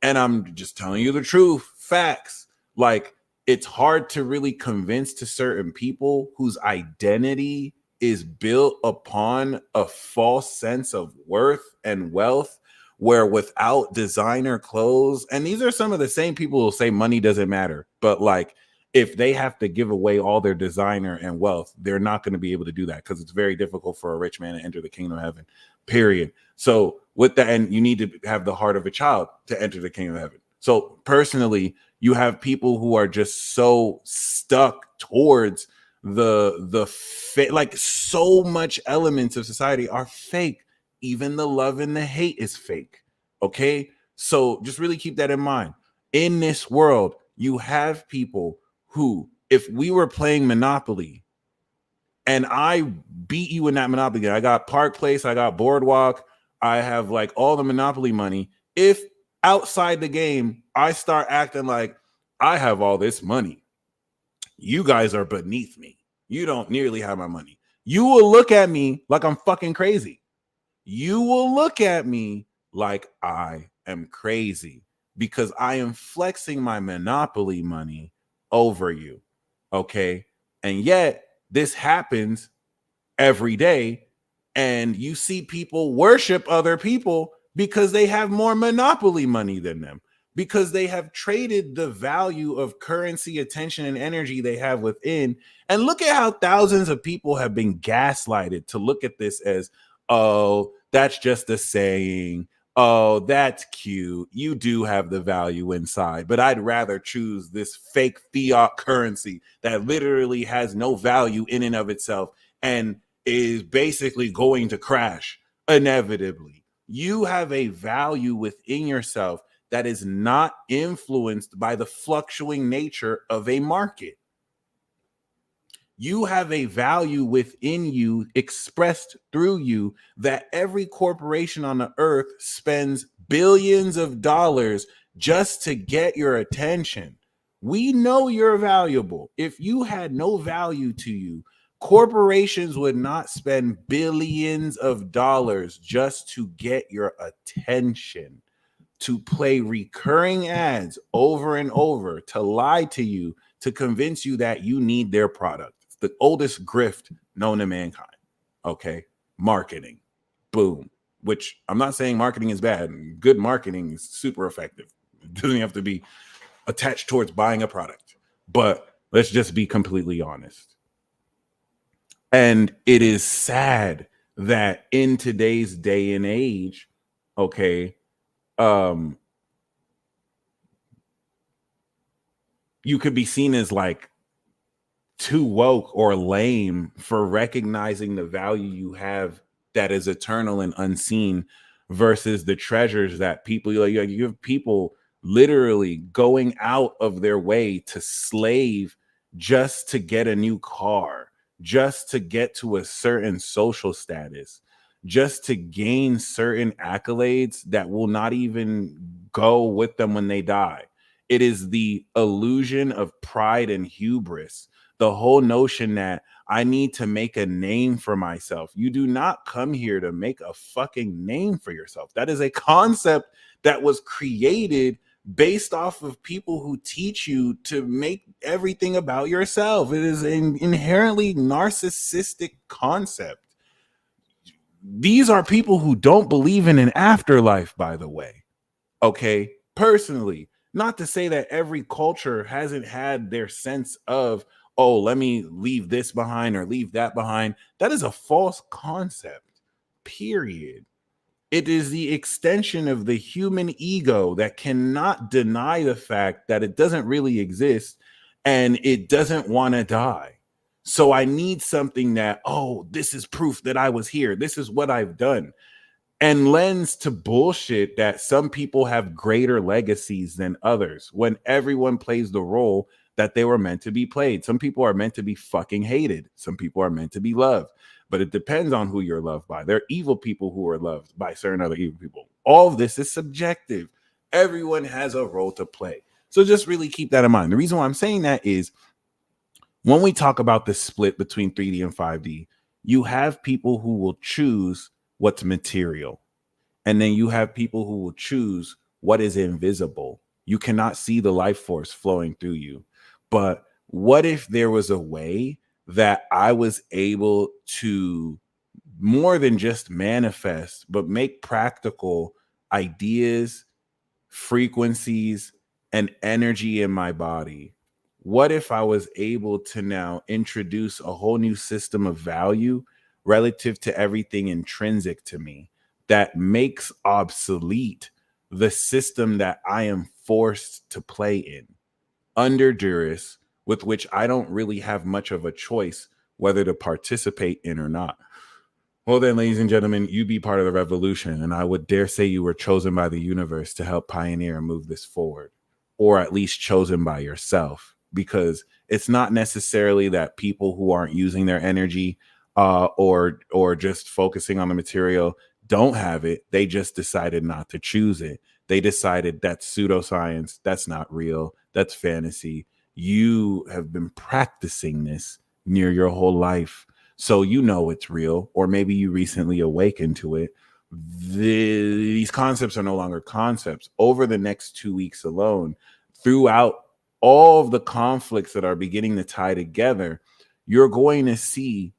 And I'm just telling you the truth, facts. Like, it's hard to really convince to certain people whose identity is built upon a false sense of worth and wealth, where without designer clothes, and these are some of the same people who say money doesn't matter, but like, if they have to give away all their designer and wealth, they're not going to be able to do that, because it's very difficult for a rich man to enter the kingdom of heaven, period. So with that, and you need to have the heart of a child to enter the kingdom of heaven. So personally, you have people who are just so stuck towards like, so much elements of society are fake. Even the love and the hate is fake. Okay. So just really keep that in mind. In this world, you have people who, if we were playing Monopoly and I beat you in that Monopoly game, I got Park Place, I got Boardwalk, I have like all the Monopoly money. If outside the game, I start acting like I have all this money, you guys are beneath me. You don't nearly have my money. You will look at me like I'm fucking crazy. You will look at me like I am crazy, because I am flexing my Monopoly money over you. Okay. And yet this happens every day. And you see people worship other people because they have more Monopoly money than them, because they have traded the value of currency, attention, and energy they have within. And look at how thousands of people have been gaslighted to look at this as, oh, that's just a saying. Oh, that's cute. You do have the value inside, but I'd rather choose this fake fiat currency that literally has no value in and of itself and is basically going to crash inevitably. You have a value within yourself that is not influenced by the fluctuating nature of a market. You have a value within you expressed through you that every corporation on the earth spends billions of dollars just to get your attention. We know you're valuable. If you had no value to you, corporations would not spend billions of dollars just to get your attention, to play recurring ads over and over, to lie to you, to convince you that you need their product. It's the oldest grift known to mankind. Okay. Marketing. Boom. Which I'm not saying marketing is bad. Good marketing is super effective. It doesn't have to be attached towards buying a product. But let's just be completely honest. And it is sad that in today's day and age, okay, you could be seen as like too woke or lame for recognizing the value you have that is eternal and unseen versus the treasures that people, you have people literally going out of their way to slave just to get a new car, just to get to a certain social status, just to gain certain accolades that will not even go with them when they die. It is the illusion of pride and hubris, the whole notion that I need to make a name for myself. You do not come here to make a fucking name for yourself. That is a concept that was created based off of people who teach you to make everything about yourself. It is an inherently narcissistic concept. These are people who don't believe in an afterlife, by the way. Okay, personally, not to say that every culture hasn't had their sense of, oh, let me leave this behind or leave that behind. That is a false concept, period. It is the extension of the human ego that cannot deny the fact that it doesn't really exist and it doesn't want to die. So I need something that, oh, this is proof that I was here. This is what I've done. And lends to bullshit that some people have greater legacies than others when everyone plays the role that they were meant to be played. Some people are meant to be fucking hated. Some people are meant to be loved. But it depends on who you're loved by. There are evil people who are loved by certain other evil people. All of this is subjective. Everyone has a role to play. So just really keep that in mind. The reason why I'm saying that is when we talk about the split between 3D and 5D, you have people who will choose what's material. And then you have people who will choose what is invisible. You cannot see the life force flowing through you. But what if there was a way that I was able to more than just manifest, but make practical ideas, frequencies, and energy in my body? What if I was able to now introduce a whole new system of value relative to everything intrinsic to me that makes obsolete the system that I am forced to play in under duress, with which I don't really have much of a choice whether to participate in or not? Well then, ladies and gentlemen, you be part of the revolution, and I would dare say you were chosen by the universe to help pioneer and move this forward, or at least chosen by yourself, because it's not necessarily that people who aren't using their energy or just focusing on the material don't have it. They just decided not to choose it. They decided that's pseudoscience. That's not real. That's fantasy. You have been practicing this near your whole life, so you know it's real, or maybe you recently awakened to it. These concepts are no longer concepts. Over the next 2 weeks alone, throughout all of the conflicts that are beginning to tie together, you're going to see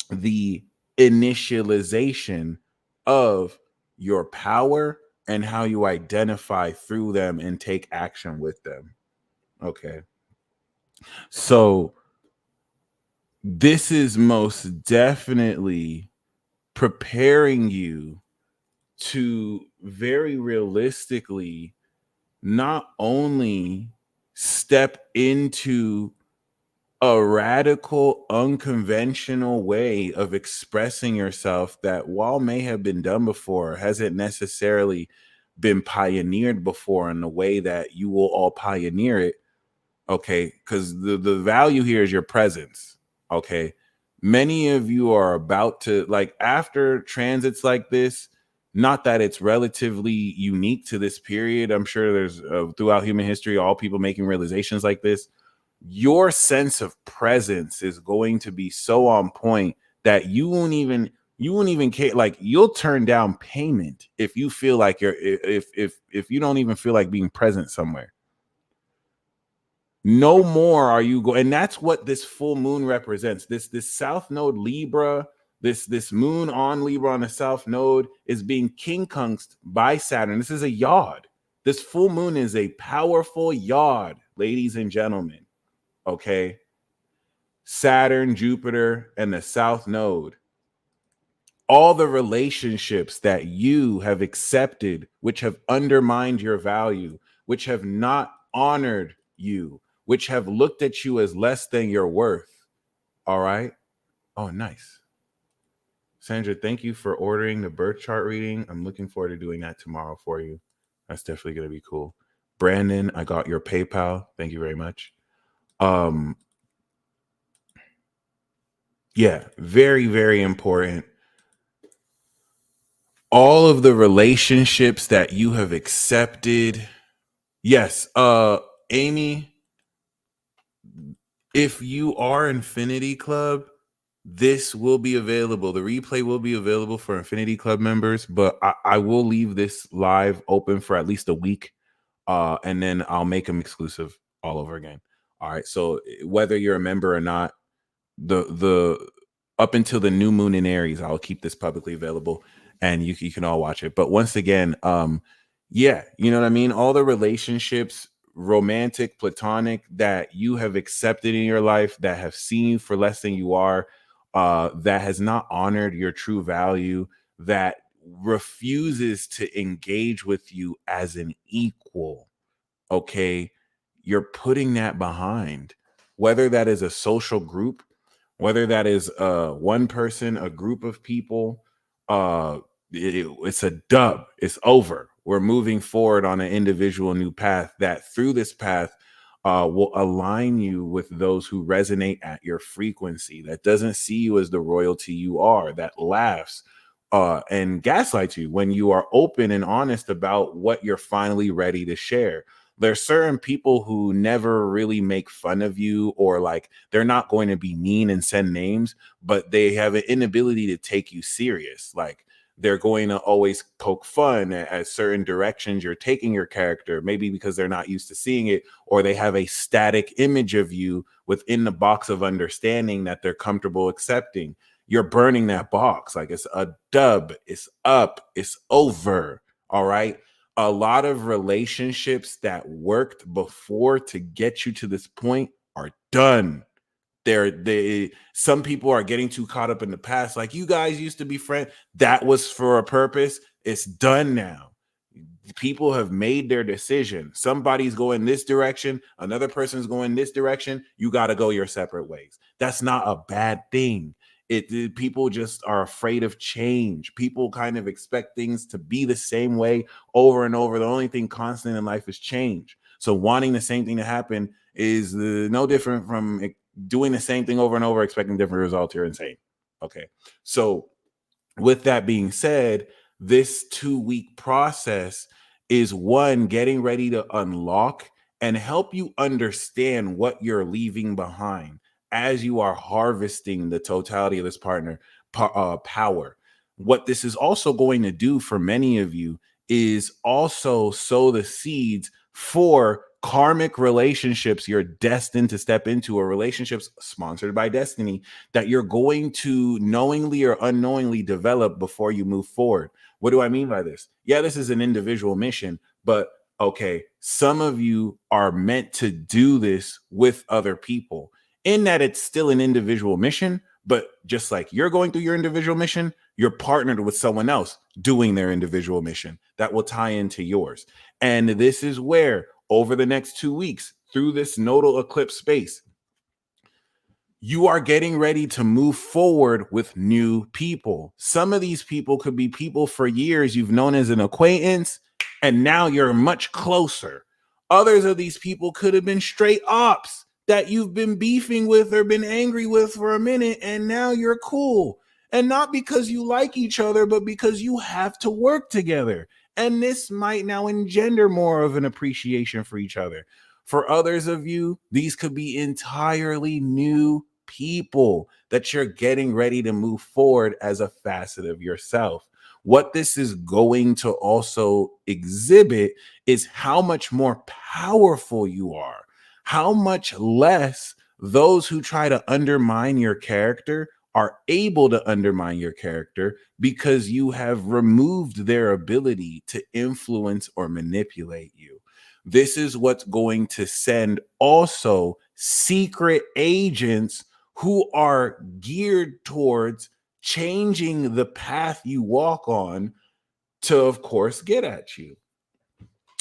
the initialization of your power and how you identify through them and take action with them. Okay. So this is most definitely preparing you to very realistically not only step into a radical, unconventional way of expressing yourself that, while may have been done before, hasn't necessarily been pioneered before in the way that you will all pioneer it. Okay, because the value here is your presence. Okay, many of you are about to, like, after transits like this, not that it's relatively unique to this period. I'm sure there's throughout human history, all people making realizations like this. Your sense of presence is going to be so on point that you won't even care. Like, you'll turn down payment if you feel like if you don't even feel like being present somewhere. No more are you going, and that's what this full moon represents. This south node Libra, this moon on Libra on the south node is being king kunked by Saturn. This is a yod. This full moon is a powerful yod, ladies and gentlemen. Okay, Saturn, Jupiter, and the south node. All the relationships that you have accepted, which have undermined your value, which have not honored you, which have looked at you as less than your worth. All right. Oh, nice. Sandra, thank you for ordering the birth chart reading. I'm looking forward to doing that tomorrow for you. That's definitely going to be cool. Brandon, I got your PayPal. Thank you very much. Yeah, very, very important. All of the relationships that you have accepted. Yes, Amy, if you are Infinity Club, this will be available. The replay will be available for Infinity Club members, but I will leave this live open for at least a week. And then I'll make them exclusive all over again. All right. So whether you're a member or not, the up until the new moon in Aries, I'll keep this publicly available and you can all watch it. But once again, yeah, you know what I mean? All the relationships, romantic, platonic, that you have accepted in your life, that have seen you for less than you are, that has not honored your true value, that refuses to engage with you as an equal. Okay, you're putting that behind, whether that is a social group, whether that is one person, a group of people. It's a dub. It's over. We're moving forward on an individual new path that through this path will align you with those who resonate at your frequency, that doesn't see you as the royalty you are, that laughs and gaslights you when you are open and honest about what you're finally ready to share. There's certain people who never really make fun of you, or like they're not going to be mean and send names, but they have an inability to take you serious. Like, they're going to always poke fun at certain directions you're taking your character, maybe because they're not used to seeing it, or they have a static image of you within the box of understanding that they're comfortable accepting. You're burning that box. Like, it's a dub. It's up. It's over. All right. A lot of relationships that worked before to get you to this point are done. Some people are getting too caught up in the past. Like, you guys used to be friends. That was for a purpose. It's done now. People have made their decision. Somebody's going this direction. Another person's going this direction. You got to go your separate ways. That's not a bad thing. People just are afraid of change. People kind of expect things to be the same way over and over. The only thing constant in life is change. So wanting the same thing to happen is no different from doing the same thing over and over, expecting different results. You're insane. Okay. So with that being said, this 2-week process is one, getting ready to unlock and help you understand what you're leaving behind as you are harvesting the totality of this power. What this is also going to do for many of you is also sow the seeds for karmic relationships you're destined to step into, or relationships sponsored by destiny that you're going to knowingly or unknowingly develop before you move forward. What do I mean by this? Yeah, this is an individual mission, but okay, some of you are meant to do this with other people, in that it's still an individual mission, but just like you're going through your individual mission, you're partnered with someone else doing their individual mission that will tie into yours. And this is where, over the next 2 weeks, through this nodal eclipse space, you are getting ready to move forward with new people. Some of these people could be people for years you've known as an acquaintance, And now you're much closer. Others of these people could have been straight ops that you've been beefing with or been angry with for a minute, and now you're cool. And not because you like each other, but because you have to work together. And this might now engender more of an appreciation for each other. For others of you, these could be entirely new people that you're getting ready to move forward as a facet of yourself. What this is going to also exhibit is how much more powerful you are, how much less those who try to undermine your character are able to undermine your character because you have removed their ability to influence or manipulate you. This is what's going to send also secret agents who are geared towards changing the path you walk on to, of course, get at you.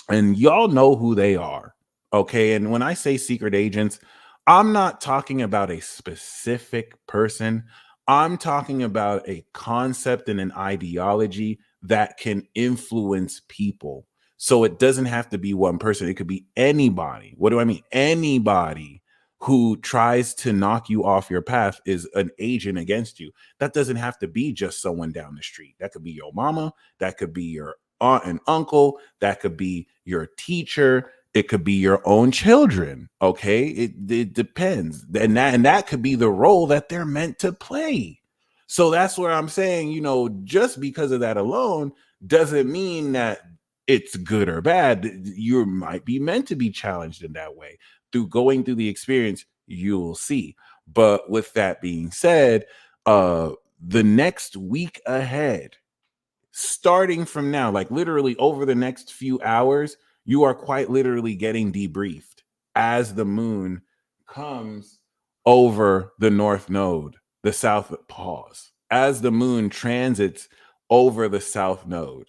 And y'all know who they are. Okay. And when I say secret agents, I'm not talking about a specific person. I'm talking about a concept and an ideology that can influence people. So it doesn't have to be one person. It could be anybody. What do I mean? Anybody who tries to knock you off your path is an agent against you. That doesn't have to be just someone down the street. That could be your mama. That could be your aunt and uncle. That could be your teacher. It could be your own children. Okay. It depends. And that could be the role that they're meant to play. So that's where I'm saying, just because of that alone doesn't mean that it's good or bad. You might be meant to be challenged in that way. Through going through the experience, you'll see. But with that being said, the next week ahead, starting from now, like literally over the next few hours, you are quite literally getting debriefed as the moon comes over the north node, the south pause, as the moon transits over the south node.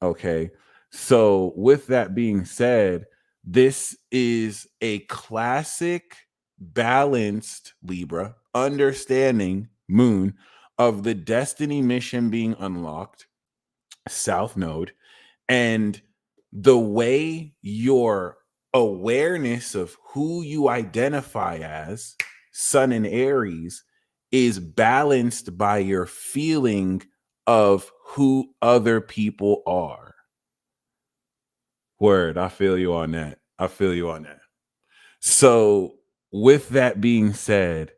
Okay. So with that being said, this is a classic balanced Libra understanding moon of the destiny mission being unlocked, south node, and the way your awareness of who you identify as, sun and Aries, is balanced by your feeling of who other people are. Word, I feel you on that. I feel you on that. So with that being said,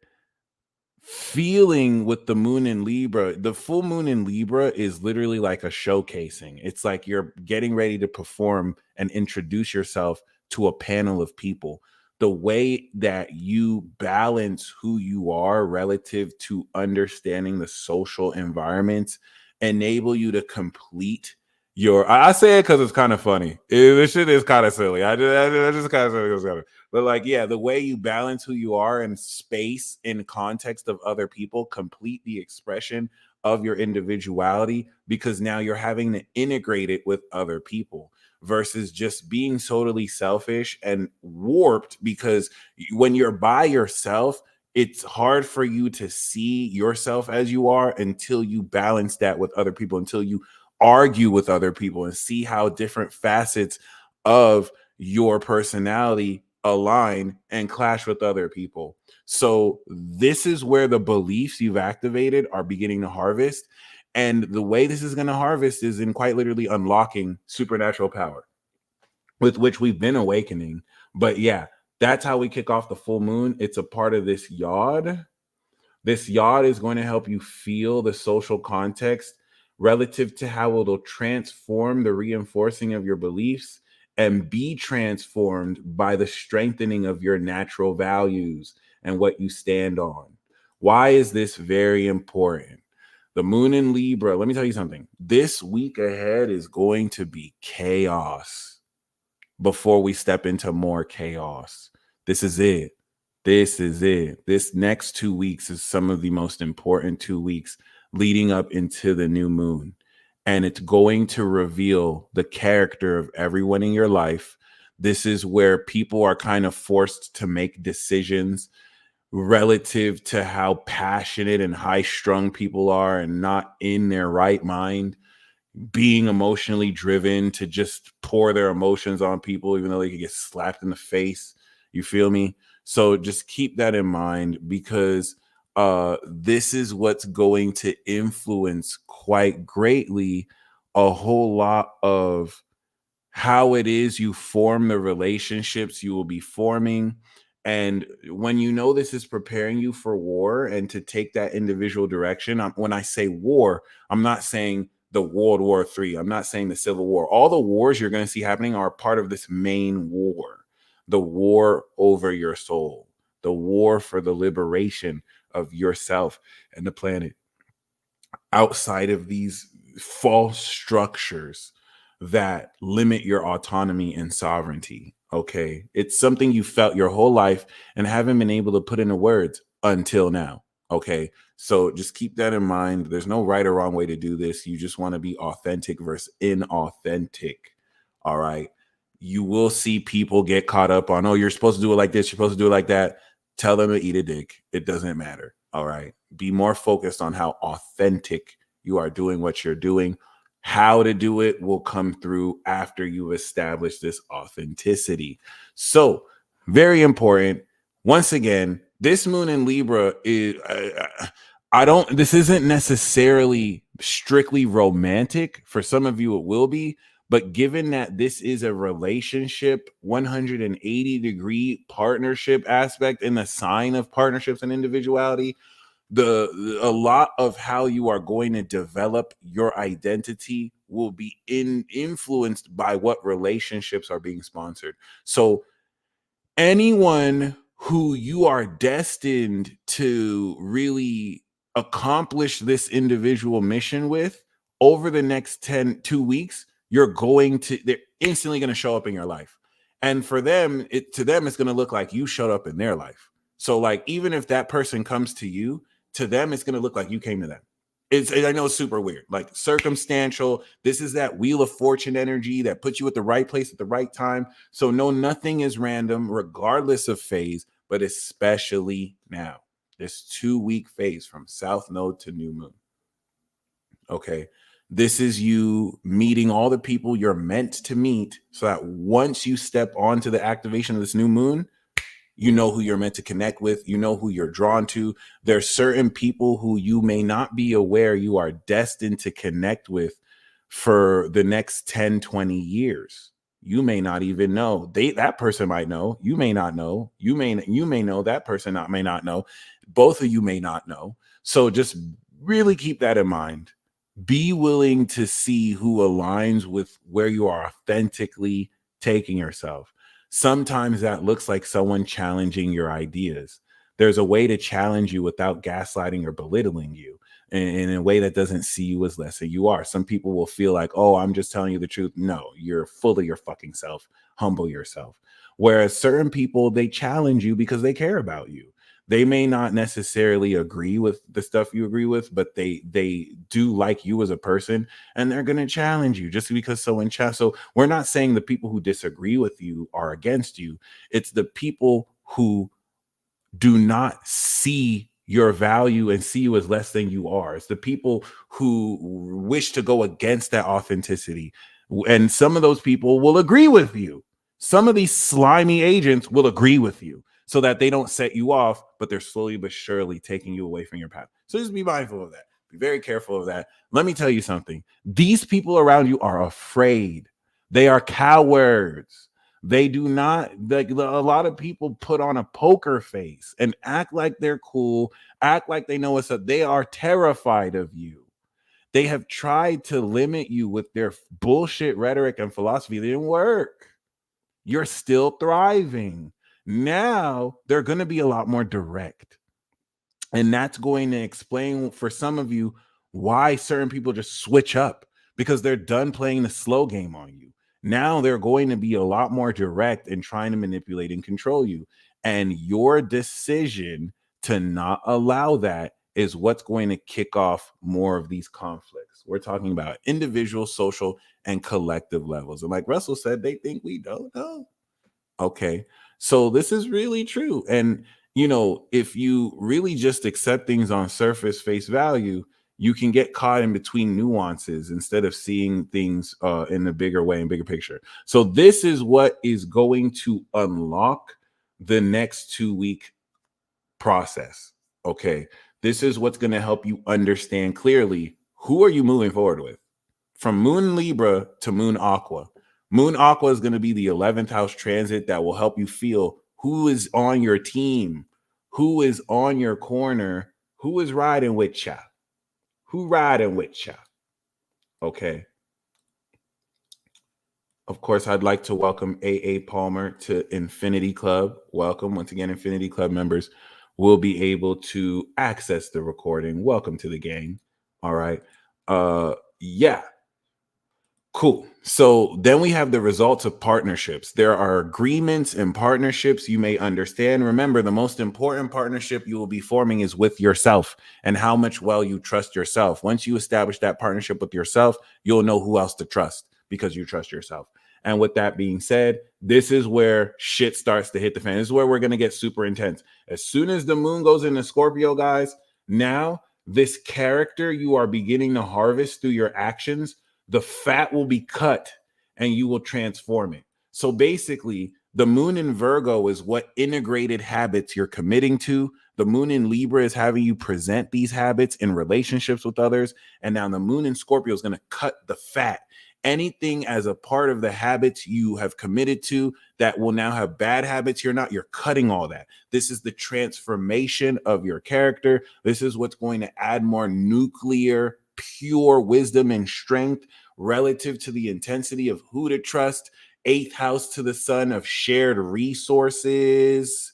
feeling with the moon in Libra, the full moon in Libra is literally like a showcasing. It's like you're getting ready to perform and introduce yourself to a panel of people. The way that you balance who you are relative to understanding the social environments enable you to complete your, I say it because it's kind of funny. This shit is kind of silly. I just kind of silly. But like, yeah, the way you balance who you are in space, in context of other people, complete the expression of your individuality, because now you're having to integrate it with other people versus just being totally selfish and warped. Because when you're by yourself, it's hard for you to see yourself as you are until you balance that with other people, until you argue with other people and see how different facets of your personality align and clash with other people. So this is where the beliefs you've activated are beginning to harvest. And the way this is going to harvest is in quite literally unlocking supernatural power with which we've been awakening. But yeah, that's how we kick off the full moon. It's a part of this yod. This yod is going to help you feel the social context relative to how it'll transform the reinforcing of your beliefs and be transformed by the strengthening of your natural values and what you stand on. Why is this very important? The moon in Libra, let me tell you something. This week ahead is going to be chaos before we step into more chaos. This is it. This is it. This next 2 weeks is some of the most important 2 weeks leading up into the new moon. And it's going to reveal the character of everyone in your life. This is where people are kind of forced to make decisions relative to how passionate and high strung people are and not in their right mind. being emotionally driven to just pour their emotions on people, even though they could get slapped in the face. You feel me? So just keep that in mind, because this is what's going to influence quite greatly a whole lot of how it is you form the relationships you will be forming. And when you know this is preparing you for war and to take that individual direction, when I say war, I'm not saying the World War III. I'm not saying the Civil War. All the wars you're going to see happening are part of this main war, the war over your soul, the war for the liberation of yourself and the planet outside of these false structures that limit your autonomy and sovereignty. Okay. It's something you felt your whole life and haven't been able to put into words until now. Okay. So just keep that in mind. There's no right or wrong way to do this. You just want to be authentic versus inauthentic. All right. You will see people get caught up on, oh, you're supposed to do it like this, you're supposed to do it like that. Tell them to eat a dick. It doesn't matter. All right. Be more focused on how authentic you are doing what you're doing. How to do it will come through after you establish this authenticity. So, very important. Once again, this moon in Libra is, this isn't necessarily strictly romantic. For some of you, it will be. But given that this is a relationship, 180-degree partnership aspect in the sign of partnerships and individuality, a lot of how you are going to develop your identity will be influenced by what relationships are being sponsored. So anyone who you are destined to really accomplish this individual mission with over the next 2 weeks, they're instantly going to show up in your life. And for them, to them, it's going to look like you showed up in their life. So like, even if that person comes to you, to them, it's going to look like you came to them. I know it's super weird, like circumstantial. This is that wheel of fortune energy that puts you at the right place at the right time. So no, nothing is random, regardless of phase, but especially now, this 2-week phase from South Node to New Moon. Okay. This is you meeting all the people you're meant to meet, so that once you step onto the activation of this new moon, you know who you're meant to connect with. You know who you're drawn to. There's certain people who you may not be aware you are destined to connect with for the next 10, 20 years. You may not even know. That person might know. You may not know. You may know. That person may not know. Both of you may not know. So just really keep that in mind. Be willing to see who aligns with where you are authentically taking yourself. Sometimes that looks like someone challenging your ideas. There's a way to challenge you without gaslighting or belittling you in a way that doesn't see you as less than you are. Some people will feel like, oh, I'm just telling you the truth. No, you're full of your fucking self. Humble yourself. Whereas certain people, they challenge you because they care about you. They may not necessarily agree with the stuff you agree with, but they do like you as a person, and they're going to challenge you just because someone So we're not saying the people who disagree with you are against you. It's the people who do not see your value and see you as less than you are. It's the people who wish to go against that authenticity. And some of those people will agree with you. Some of these slimy agents will agree with you so that they don't set you off, but they're slowly but surely taking you away from your path. So just be mindful of that. Be very careful of that. Let me tell you something. These people around you are afraid. They are cowards. They do not, like, a lot of people put on a poker face and act like they're cool, act like they know what's up. They are terrified of you. They have tried to limit you with their bullshit rhetoric and philosophy. They didn't work. You're still thriving. Now they're going to be a lot more direct. And that's going to explain for some of you why certain people just switch up, because they're done playing the slow game on you. Now they're going to be a lot more direct and trying to manipulate and control you. And your decision to not allow that is what's going to kick off more of these conflicts. We're talking about individual, social, and collective levels. And like Russell said, they think we don't know. Okay. So this is really true. And, if you really just accept things on surface face value, you can get caught in between nuances instead of seeing things in a bigger way and bigger picture. So this is what is going to unlock the next 2-week process. Okay. This is what's going to help you understand clearly, who are you moving forward with? From Moon Libra to Moon Aqua. Moon Aqua is going to be the 11th house transit that will help you feel who is on your team, who is on your corner, who is riding with ya, who riding with ya. Okay. Of course, I'd like to welcome AA Palmer to Infinity Club. Welcome. Once again, Infinity Club members will be able to access the recording. Welcome to the gang. All right. Yeah. Cool. So then we have the results of partnerships. There are agreements and partnerships you may understand. Remember, the most important partnership you will be forming is with yourself and how much well you trust yourself. Once you establish that partnership with yourself, you'll know who else to trust because you trust yourself. And with that being said, this is where shit starts to hit the fan. This is where we're going to get super intense. As soon as the moon goes into Scorpio, guys, now this character you are beginning to harvest through your actions, the fat will be cut and you will transform it. So basically, the moon in Virgo is what integrated habits you're committing to. The moon in Libra is having you present these habits in relationships with others. And now the moon in Scorpio is going to cut the fat. Anything as a part of the habits you have committed to that will now have bad habits, you're cutting all that. This is the transformation of your character. This is what's going to add more nuclear, pure wisdom and strength relative to the intensity of who to trust. 8th house to the sun of shared resources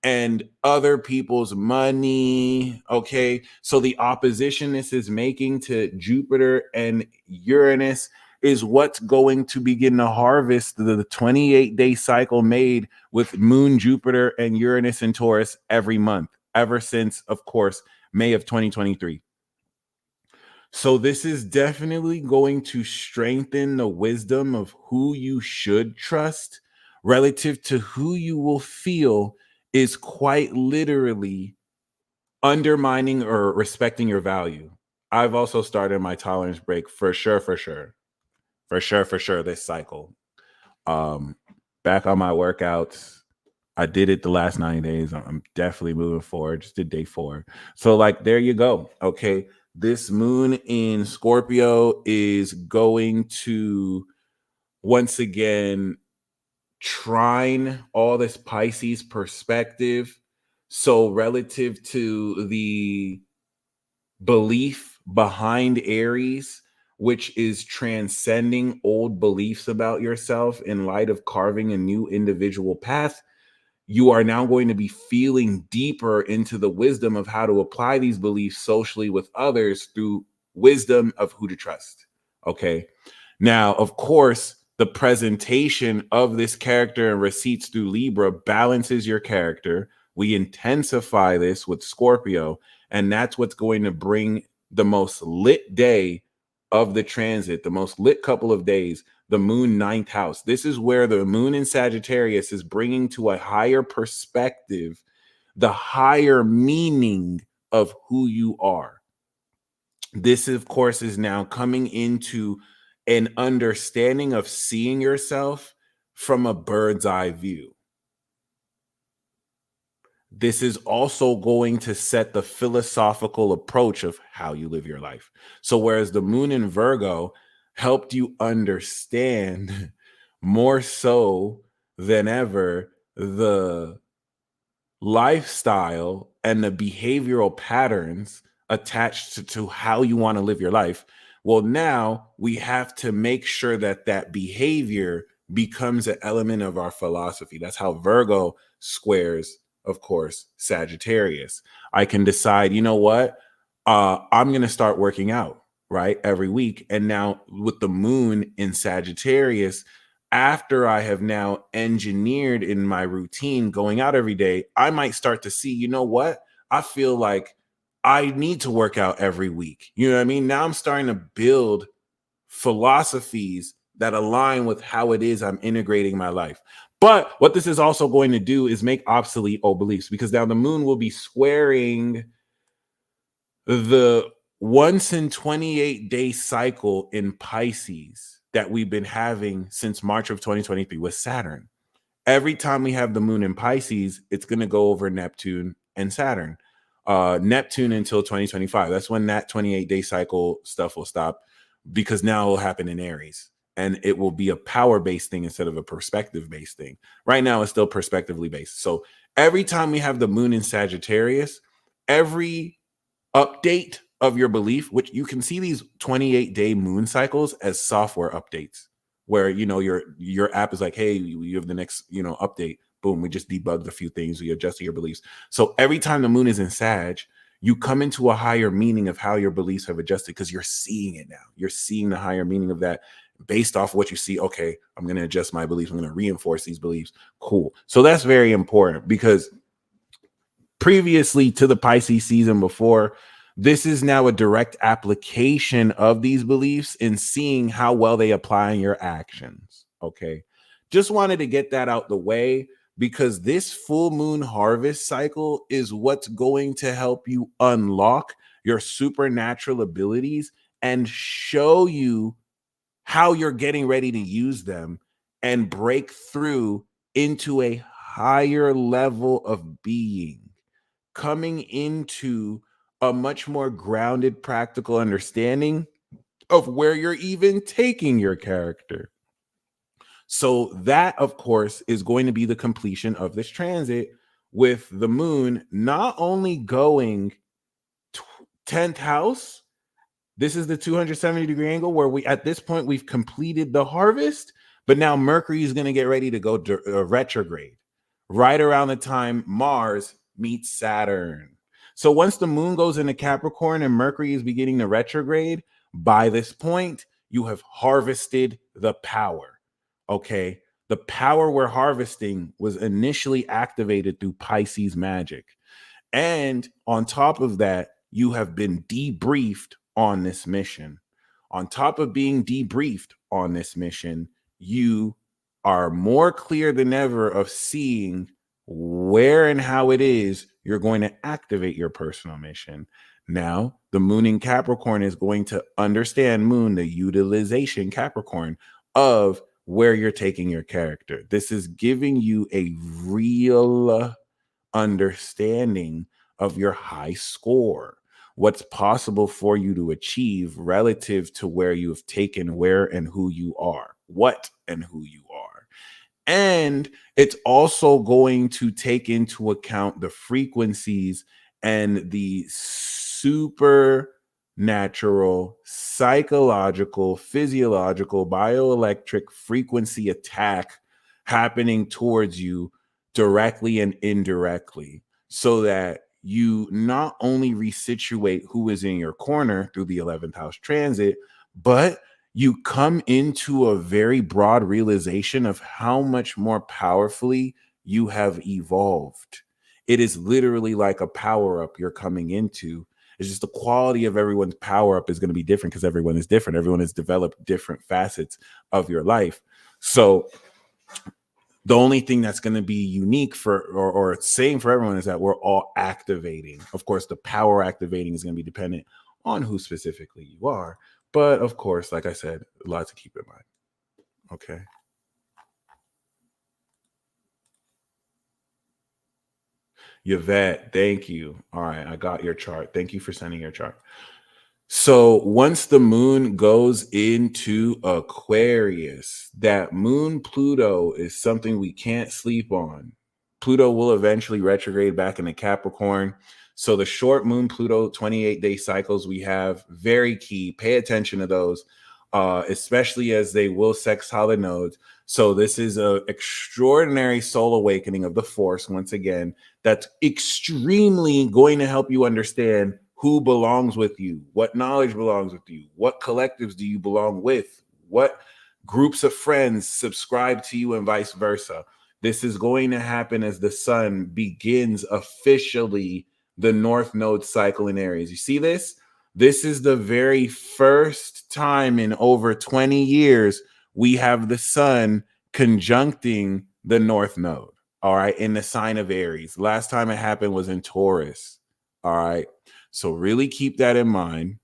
and other people's money. Okay. So the opposition this is making to Jupiter and Uranus is what's going to begin to harvest the 28-day cycle made with Moon, Jupiter, and Uranus in Taurus every month, ever since, of course, May of 2023. So this is definitely going to strengthen the wisdom of who you should trust relative to who you will feel is quite literally undermining or respecting your value. I've also started my tolerance break for sure this cycle. Back on my workouts. I did it the last 90 days. I'm definitely moving forward. Just did day 4. So like, there you go. Okay. This moon in Scorpio is going to once again trine all this Pisces perspective. So relative to the belief behind Aries, which is transcending old beliefs about yourself in light of carving a new individual path, you are now going to be feeling deeper into the wisdom of how to apply these beliefs socially with others through wisdom of who to trust. Okay. Now, of course, the presentation of this character and receipts through Libra balances your character. We intensify this with Scorpio, and that's what's going to bring the most lit day of the transit, the most lit couple of days, the moon 9th house. This is where the moon in Sagittarius is bringing to a higher perspective, the higher meaning of who you are. This, of course, is now coming into an understanding of seeing yourself from a bird's eye view. This is also going to set the philosophical approach of how you live your life. So whereas the moon in Virgo helped you understand more so than ever the lifestyle and the behavioral patterns attached to how you want to live your life, well, now we have to make sure that that behavior becomes an element of our philosophy. That's how Virgo squares, of course, Sagittarius. I can decide, you know what? I'm going to start working out, right? Every week. And now with the moon in Sagittarius, after I have now engineered in my routine going out every day, I might start to see, you know what? I feel like I need to work out every week. You know what I mean? Now I'm starting to build philosophies that align with how it is I'm integrating my life. But what this is also going to do is make obsolete old beliefs, because now the moon will be squaring the once in 28-day cycle in Pisces that we've been having since March of 2023 with Saturn. Every time we have the moon in Pisces, it's going to go over Neptune and Saturn. Neptune until 2025. That's when that 28-day cycle stuff will stop, because now it will happen in Aries. And it will be a power-based thing instead of a perspective-based thing. Right now, it's still perspectively based. So every time we have the moon in Sagittarius, every update of your belief, which you can see these 28-day moon cycles as software updates, where your app is like, hey, you have the next update. Boom, we just debugged a few things, we adjusted your beliefs. So every time the moon is in Sag, you come into a higher meaning of how your beliefs have adjusted, because you're seeing it now. You're seeing the higher meaning of that based off what you see. Okay, I'm going to adjust my beliefs. I'm going to reinforce these beliefs. Cool. So that's very important, because previously to the Pisces season before, this is now a direct application of these beliefs and seeing how well they apply in your actions. Okay. Just wanted to get that out the way, because this full moon harvest cycle is what's going to help you unlock your supernatural abilities and show you how you're getting ready to use them and break through into a higher level of being, coming into a much more grounded, practical understanding of where you're even taking your character. So that, of course, is going to be the completion of this transit, with the moon not only going 10th house. This is the 270-degree angle where at this point, we've completed the harvest, but now Mercury is going to get ready to go retrograde right around the time Mars meets Saturn. So once the moon goes into Capricorn and Mercury is beginning to retrograde, by this point, you have harvested the power. Okay. The power we're harvesting was initially activated through Pisces magic. And on top of that, you have been debriefed on this mission. On top of being debriefed on this mission, you are more clear than ever of seeing where and how it is you're going to activate your personal mission. Now, the moon in Capricorn is going to understand moon, the utilization Capricorn of where you're taking your character. This is giving you a real understanding of your high score, what's possible for you to achieve relative to where you have taken where and who you are, what and who you are. And it's also going to take into account the frequencies and the supernatural, psychological, physiological, bioelectric frequency attack happening towards you directly and indirectly, so that you not only resituate who is in your corner through the 11th house transit, but you come into a very broad realization of how much more powerfully you have evolved. It is literally like a power up you're coming into. It's just the quality of everyone's power up is going to be different, because everyone is different. Everyone has developed different facets of your life. So the only thing that's going to be unique for or same for everyone is that we're all activating. Of course, the power activating is going to be dependent on who specifically you are. But of course, like I said, a lot to keep in mind. Okay. Yvette, thank you. All right, I got your chart. Thank you for sending your chart. So once the moon goes into Aquarius, that moon Pluto is something we can't sleep on. Pluto will eventually retrograde back into Capricorn. So the short moon Pluto 28-day cycles we have, very key. Pay attention to those, especially as they will sextile the nodes. So this is an extraordinary soul awakening of the force, once again, that's extremely going to help you understand who belongs with you, what knowledge belongs with you, what collectives do you belong with, what groups of friends subscribe to you, and vice versa. This is going to happen as the sun begins officially the North Node cycle in Aries. You see this? This is the very first time in over 20 years we have the sun conjuncting the North Node, all right, in the sign of Aries. Last time it happened was in Taurus, all right? So really keep that in mind,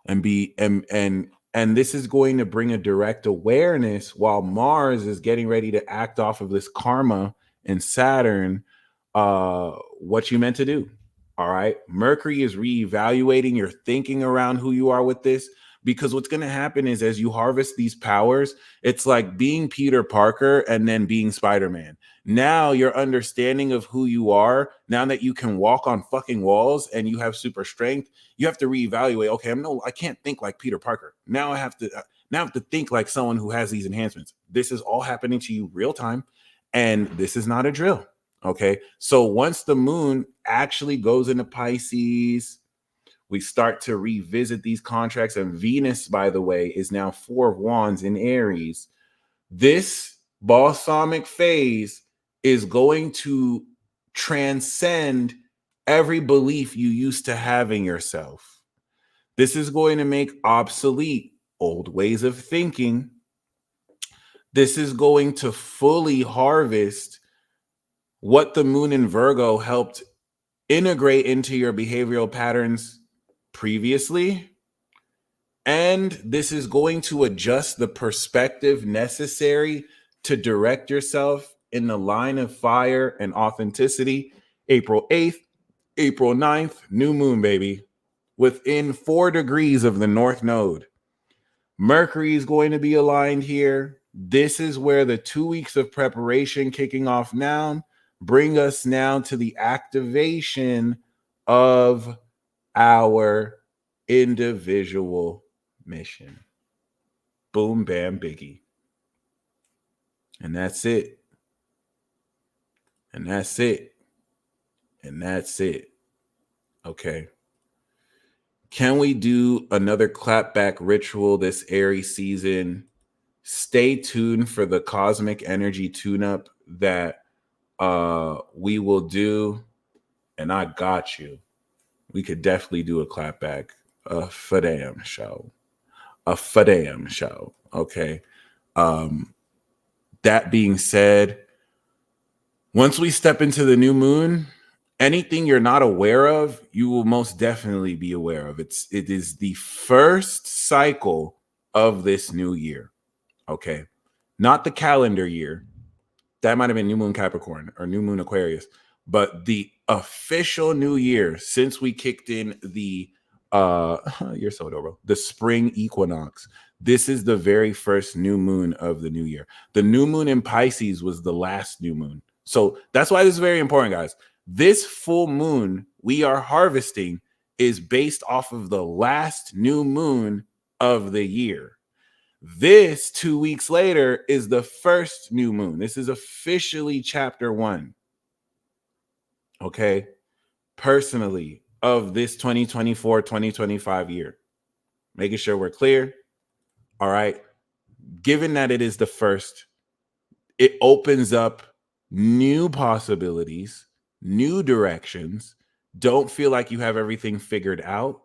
And this is going to bring a direct awareness while Mars is getting ready to act off of this karma and Saturn, what you meant to do. All right. Mercury is reevaluating your thinking around who you are with this, because what's going to happen is as you harvest these powers, it's like being Peter Parker and then being Spider-Man. Now your understanding of who you are, now that you can walk on fucking walls and you have super strength, you have to reevaluate. Okay, I can't think like Peter Parker. Now I have to think like someone who has these enhancements. This is all happening to you real time, and this is not a drill. Okay, so once the moon actually goes into Pisces, we start to revisit these contracts. And Venus, by the way, is now 4 of Wands in Aries. This balsamic phase is going to transcend every belief you used to have in yourself. This is going to make obsolete old ways of thinking. This is going to fully harvest what the moon in Virgo helped integrate into your behavioral patterns previously. And this is going to adjust the perspective necessary to direct yourself in the line of fire and authenticity. April 8th, April 9th, new moon, baby, within 4 degrees of the North Node. Mercury is going to be aligned here. This is where the 2 weeks of preparation kicking off now bring us now to the activation of our individual mission. Boom, bam, biggie. And that's it. And that's it. And that's it. Okay. Can we do another clapback ritual this Aries season? Stay tuned for the cosmic energy tune-up that we will do. And I got you. We could definitely do a clapback. A fadam show. A fadam show. Okay. That being said, once we step into the new moon, anything you're not aware of, you will most definitely be aware of. It is the first cycle of this new year. Okay. Not the calendar year. That might have been new moon Capricorn or new moon Aquarius, but the official new year since we kicked in the you're so adorable, the spring equinox. This is the very first new moon of the new year. The new moon in Pisces was the last new moon. So that's why this is very important, guys. This full moon we are harvesting is based off of the last new moon of the year. This 2 weeks later is the first new moon. This is officially chapter 1. Okay. Personally, of this 2024-2025 year. Making sure we're clear. All right. Given that it is the first, it opens up new possibilities, new directions. Don't feel like you have everything figured out,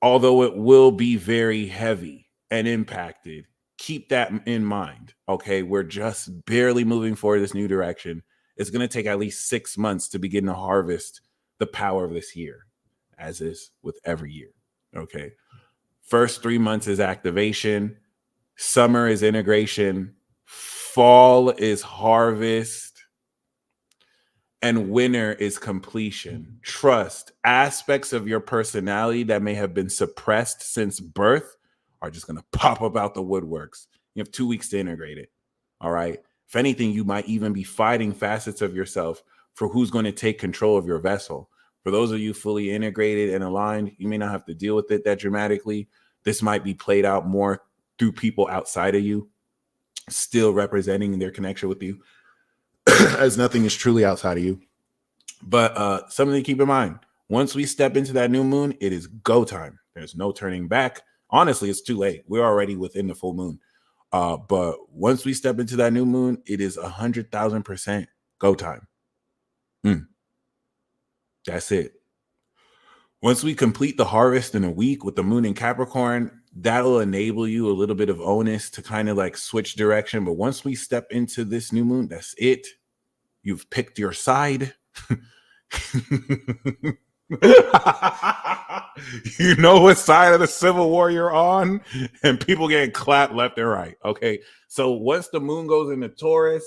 although it will be very heavy and impacted. Keep that in mind. Okay. We're just barely moving forward this new direction. It's going to take at least 6 months to begin to harvest the power of this year, as is with every year. Okay. First 3 months is activation. Summer is integration. Fall is harvest. And winter is completion. Trust. Aspects of your personality that may have been suppressed since birth are just going to pop up out the woodworks. You have 2 weeks to integrate it. All right. If anything, you might even be fighting facets of yourself for who's going to take control of your vessel. For those of you fully integrated and aligned, you may not have to deal with it that dramatically. This might be played out more through people outside of you, still representing their connection with you, as nothing is truly outside of you. But something to keep in mind, once we step into that new moon, it is go time. There's no turning back. Honestly, it's too late. We're already within the full moon. But once we step into that new moon, it is 100,000% go time. That's it. Once we complete the harvest in a week with the moon in Capricorn, that'll enable you a little bit of onus to kind of like switch direction. But once we step into this new moon, that's it. You've picked your side. You know what side of the Civil War you're on, and people getting clapped left and right. Okay, so once the moon goes into Taurus,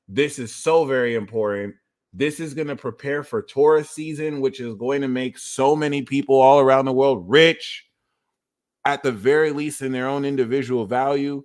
this is so very important. This is going to prepare for Taurus season, which is going to make so many people all around the world rich, at the very least in their own individual value.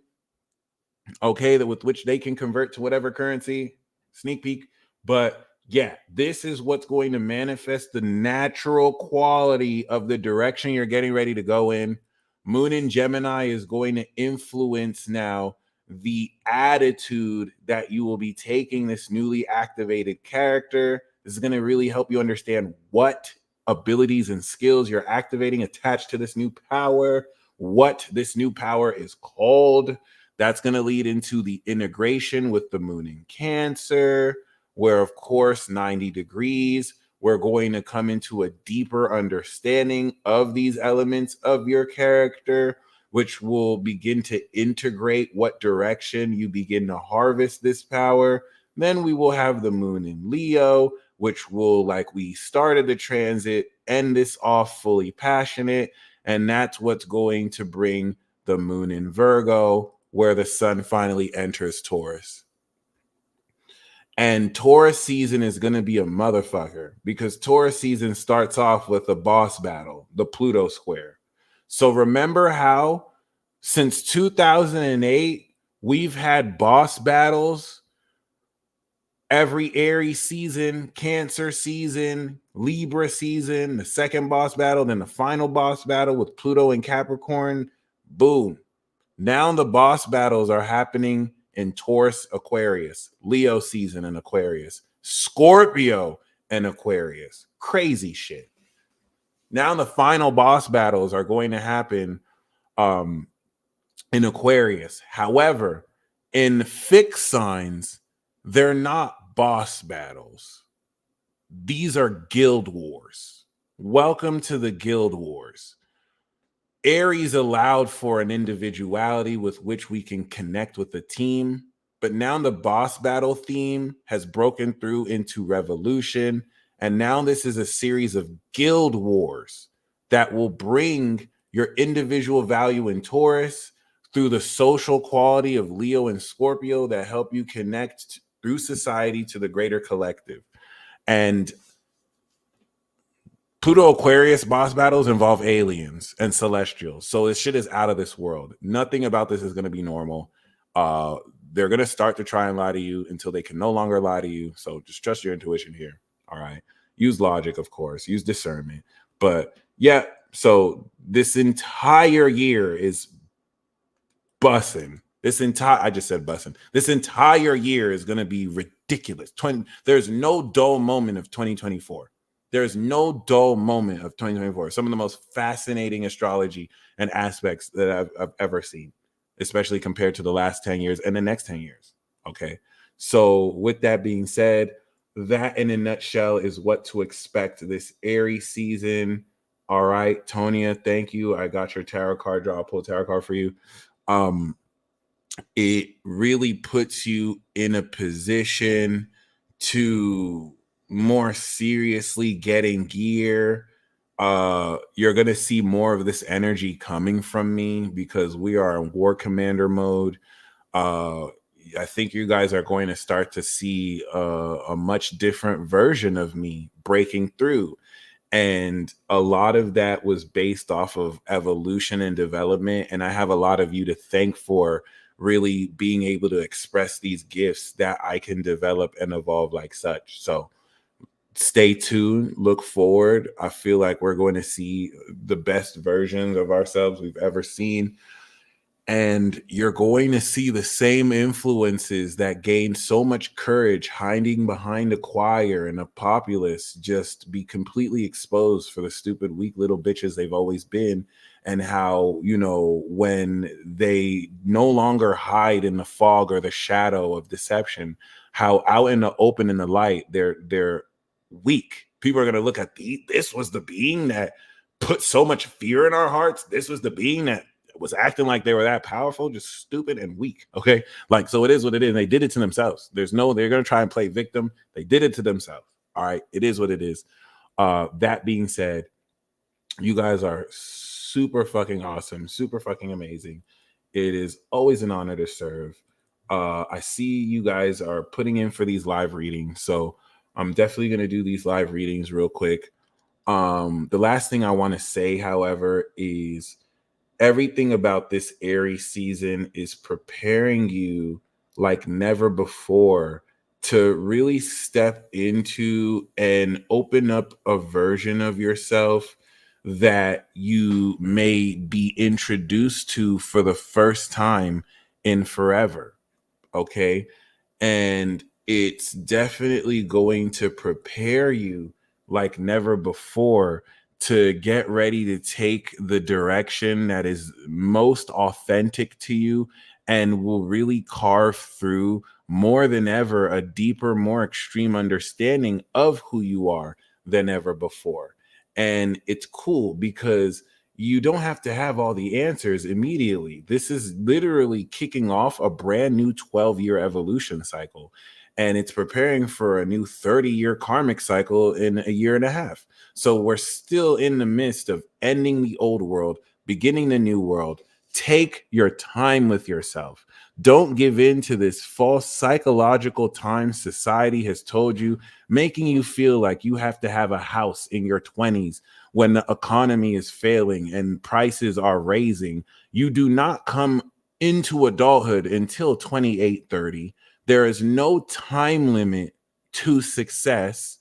Okay, that with which they can convert to whatever currency. Sneak peek. But yeah, this is what's going to manifest the natural quality of the direction you're getting ready to go in. Moon in Gemini is going to influence now the attitude that you will be taking this newly activated character. This is going to really help you understand what abilities and skills you're activating attached to this new power, what this new power is called. That's going to lead into the integration with the moon in Cancer, where, of course, 90 degrees, we're going to come into a deeper understanding of these elements of your character, which will begin to integrate what direction you begin to harvest this power. Then we will have the moon in Leo, which will, like we started the transit, end this off fully passionate. And that's what's going to bring the moon in Virgo, where the sun finally enters Taurus. And Taurus season is going to be a motherfucker, because Taurus season starts off with a boss battle, the Pluto square. So remember how since 2008, we've had boss battles every Aries season, Cancer season, Libra season, the second boss battle, then the final boss battle with Pluto and Capricorn. Boom. Now the boss battles are happening in Taurus, Aquarius, Leo season in Aquarius, Scorpio and Aquarius. Crazy shit. Now the final boss battles are going to happen in Aquarius. However, in fixed signs, they're not boss battles. These are guild wars. Welcome to the guild wars. Aries allowed for an individuality with which we can connect with the team, but now the boss battle theme has broken through into revolution, and now this is a series of guild wars that will bring your individual value in Taurus through the social quality of Leo and Scorpio that help you connect through society to the greater collective. And Pluto Aquarius boss battles involve aliens and celestials. So this shit is out of this world. Nothing about this is going to be normal. They're going to start to try and lie to you until they can no longer lie to you. So just trust your intuition here. All right. Use logic, of course. Use discernment. But yeah, so this entire year is bussing. I just said bussing. This entire year is going to be ridiculous. There's no dull moment of 2024. There's no dull moment of 2024. Some of the most fascinating astrology and aspects that I've ever seen, especially compared to the last 10 years and the next 10 years. Okay. So with that being said, that in a nutshell is what to expect this Aries season. All right, Tonya, thank you. I got your tarot card draw. I'll pull a tarot card for you. It really puts you in a position to more seriously get in gear. You're going to see more of this energy coming from me because we are in war commander mode. I think you guys are going to start to see a much different version of me breaking through. And a lot of that was based off of evolution and development. And I have a lot of you to thank for really being able to express these gifts that I can develop and evolve like such. So stay tuned, look forward. I feel like we're going to see the best versions of ourselves we've ever seen. And you're going to see the same influences that gained so much courage hiding behind a choir and a populace just be completely exposed for the stupid, weak little bitches they've always been. And how, you know, when they no longer hide in the fog or the shadow of deception, how out in the open, in the light, they're weak. People are going to look at this was the being that put so much fear in our hearts. This was the being that was acting like they were that powerful, just stupid and weak. Okay. Like, so it is what it is. They did it to themselves. They're going to try and play victim. They did it to themselves. All right. It is what it is. That being said, you guys are super fucking awesome, super fucking amazing. It is always an honor to serve. I see you guys are putting in for these live readings, so I'm definitely going to do these live readings real quick. The last thing I want to say, however, is everything about this Aries season is preparing you like never before to really step into and open up a version of yourself that you may be introduced to for the first time in forever. Okay. And it's definitely going to prepare you like never before to get ready to take the direction that is most authentic to you and will really carve through more than ever a deeper, more extreme understanding of who you are than ever before. And it's cool because you don't have to have all the answers immediately. This is literally kicking off a brand new 12-year evolution cycle. And it's preparing for a new 30-year karmic cycle in a year and a half. So we're still in the midst of ending the old world, beginning the new world. Take your time with yourself. Don't give in to this false psychological time society has told you, making you feel like you have to have a house in your 20s when the economy is failing and prices are raising. You do not come into adulthood until 28, 30. There is no time limit to success.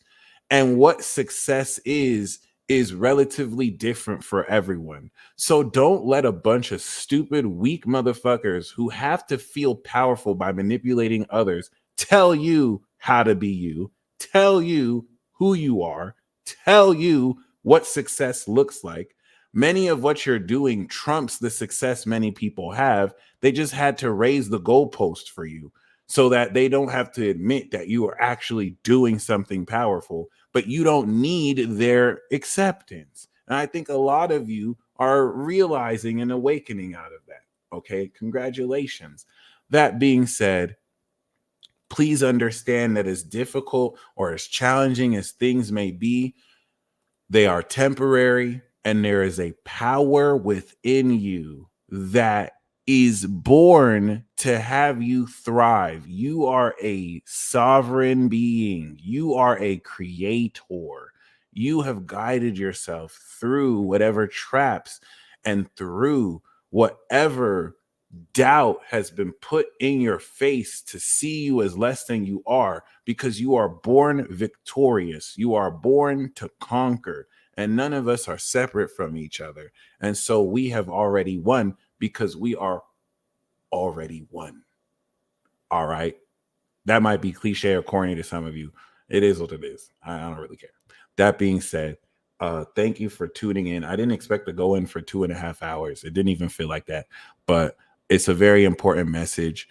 And what success is relatively different for everyone. So don't let a bunch of stupid, weak motherfuckers who have to feel powerful by manipulating others tell you how to be you, tell you who you are, tell you what success looks like. Many of what you're doing trumps the success many people have. They just had to raise the goalpost for you so that they don't have to admit that you are actually doing something powerful, but you don't need their acceptance. And I think a lot of you are realizing and awakening out of that. Okay, congratulations. That being said, please understand that as difficult or as challenging as things may be, they are temporary, and there is a power within you that is born to have you thrive. You are a sovereign being. You are a creator. You have guided yourself through whatever traps and through whatever doubt has been put in your face to see you as less than you are, because you are born victorious. You are born to conquer, and none of us are separate from each other. And so we have already won because we are already won. All right. That might be cliche or corny to some of you. It is what it is. I don't really care. That being said, thank you for tuning in. I didn't expect to go in for 2.5 hours. It didn't even feel like that, but it's a very important message.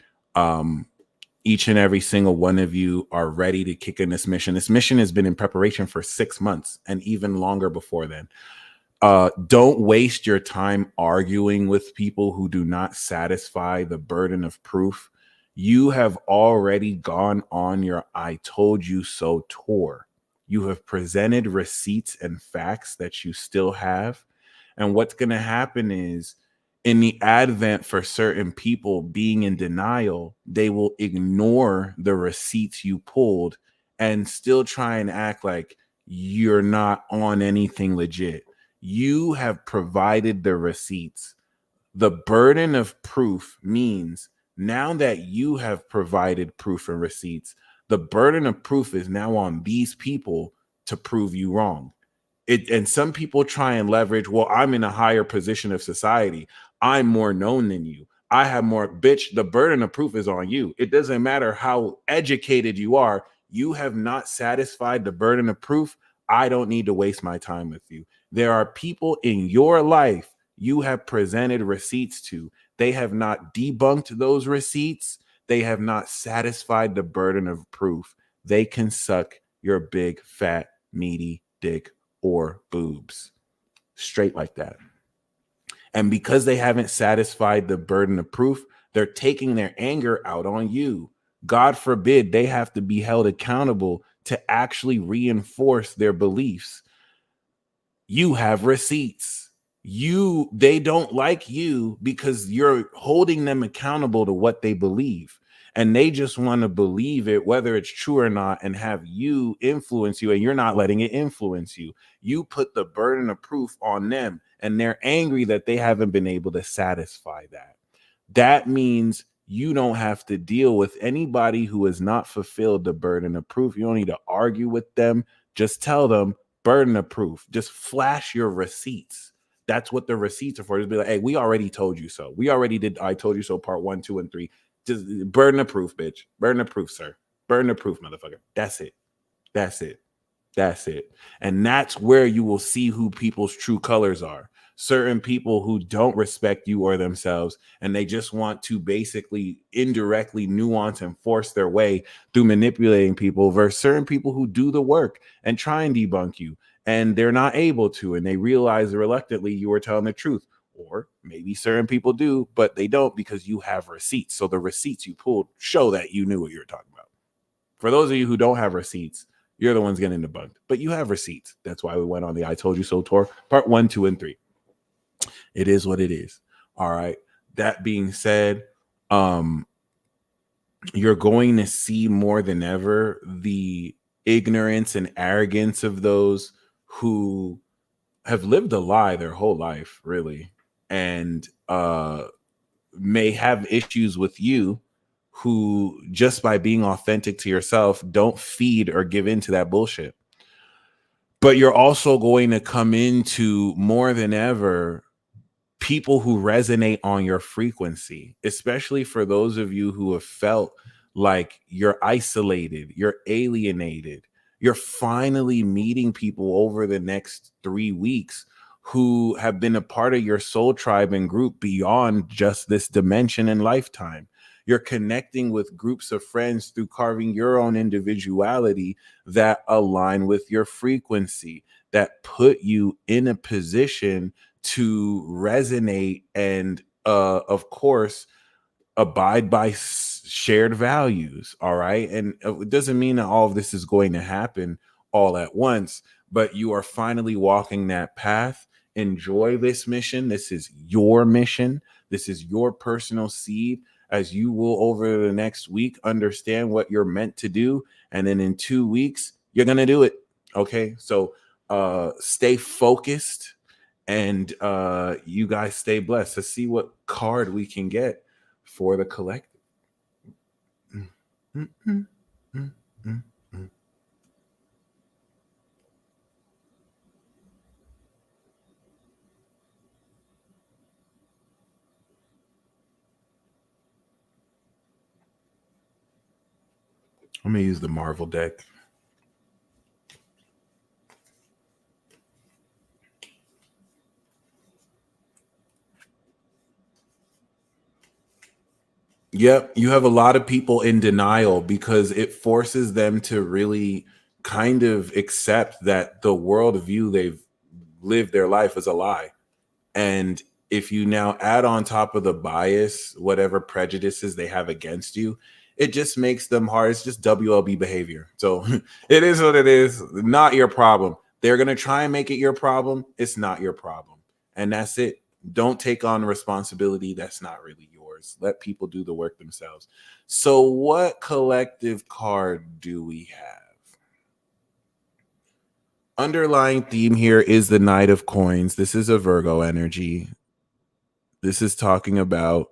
Each and every single one of you are ready to kick in this mission. This mission has been in preparation for 6 months and even longer before then. Don't waste your time arguing with people who do not satisfy the burden of proof. You have already gone on your I told you so tour. You have presented receipts and facts that you still have. And what's going to happen is, in the advent for certain people being in denial, they will ignore the receipts you pulled and still try and act like you're not on anything legit. You have provided the receipts. The burden of proof means now that you have provided proof and receipts, the burden of proof is now on these people to prove you wrong. And some people try and leverage, well, I'm in a higher position of society. I'm more known than you. I have more. Bitch, the burden of proof is on you. It doesn't matter how educated you are. You have not satisfied the burden of proof. I don't need to waste my time with you. There are people in your life you have presented receipts to. They have not debunked those receipts. They have not satisfied the burden of proof. They can suck your big, fat, meaty dick or boobs. Straight like that. And because they haven't satisfied the burden of proof, they're taking their anger out on you. God forbid they have to be held accountable to actually reinforce their beliefs. You have receipts. They don't like you because you're holding them accountable to what they believe. And they just want to believe it, whether it's true or not, and have you influence you, and you're not letting it influence you. You put the burden of proof on them, and they're angry that they haven't been able to satisfy that. That means you don't have to deal with anybody who has not fulfilled the burden of proof. You don't need to argue with them. Just tell them burden of proof. Just flash your receipts. That's what the receipts are for. Just be like, hey, we already told you so. We already did. I told you so. Part 1, 2, and 3. Just burden of proof, bitch. Burden of proof, sir. Burden of proof, motherfucker. That's it. That's it. That's it. And that's where you will see who people's true colors are. Certain people who don't respect you or themselves, and they just want to basically indirectly nuance and force their way through manipulating people, versus certain people who do the work and try and debunk you, and they're not able to, and they realize reluctantly you are telling the truth. Or maybe certain people do, but they don't because you have receipts. So the receipts you pulled show that you knew what you were talking about. For those of you who don't have receipts, you're the ones getting debunked, but you have receipts. That's why we went on the I Told You So tour, part 1, 2, and 3. It is what it is. All right. That being said, you're going to see more than ever the ignorance and arrogance of those who have lived a lie their whole life, really, and may have issues with you, who just by being authentic to yourself don't feed or give into that bullshit. But you're also going to come into more than ever people who resonate on your frequency, especially for those of you who have felt like you're isolated, you're alienated. You're finally meeting people over the next 3 weeks who have been a part of your soul tribe and group beyond just this dimension and lifetime. You're connecting with groups of friends through carving your own individuality that align with your frequency, that put you in a position to resonate and, of course, abide by shared values. All right. And it doesn't mean that all of this is going to happen all at once, but you are finally walking that path. Enjoy this mission. This is your mission. This is your personal seed, as you will over the next week understand what you're meant to do. And then in 2 weeks, you're going to do it. Okay. So stay focused, and you guys stay blessed. Let's see what card we can get for the collective. I'm going to use the Marvel deck. Yep, you have a lot of people in denial because it forces them to really kind of accept that the worldview they've lived their life is a lie. And if you now add on top of the bias, whatever prejudices they have against you, it just makes them hard. It's just WLB behavior. So it is what it is. Not your problem. They're going to try and make it your problem. It's not your problem. And that's it. Don't take on responsibility that's not really yours. Let people do the work themselves. So what collective card do we have? Underlying theme here is the Knight of Coins. This is a Virgo energy. This is talking about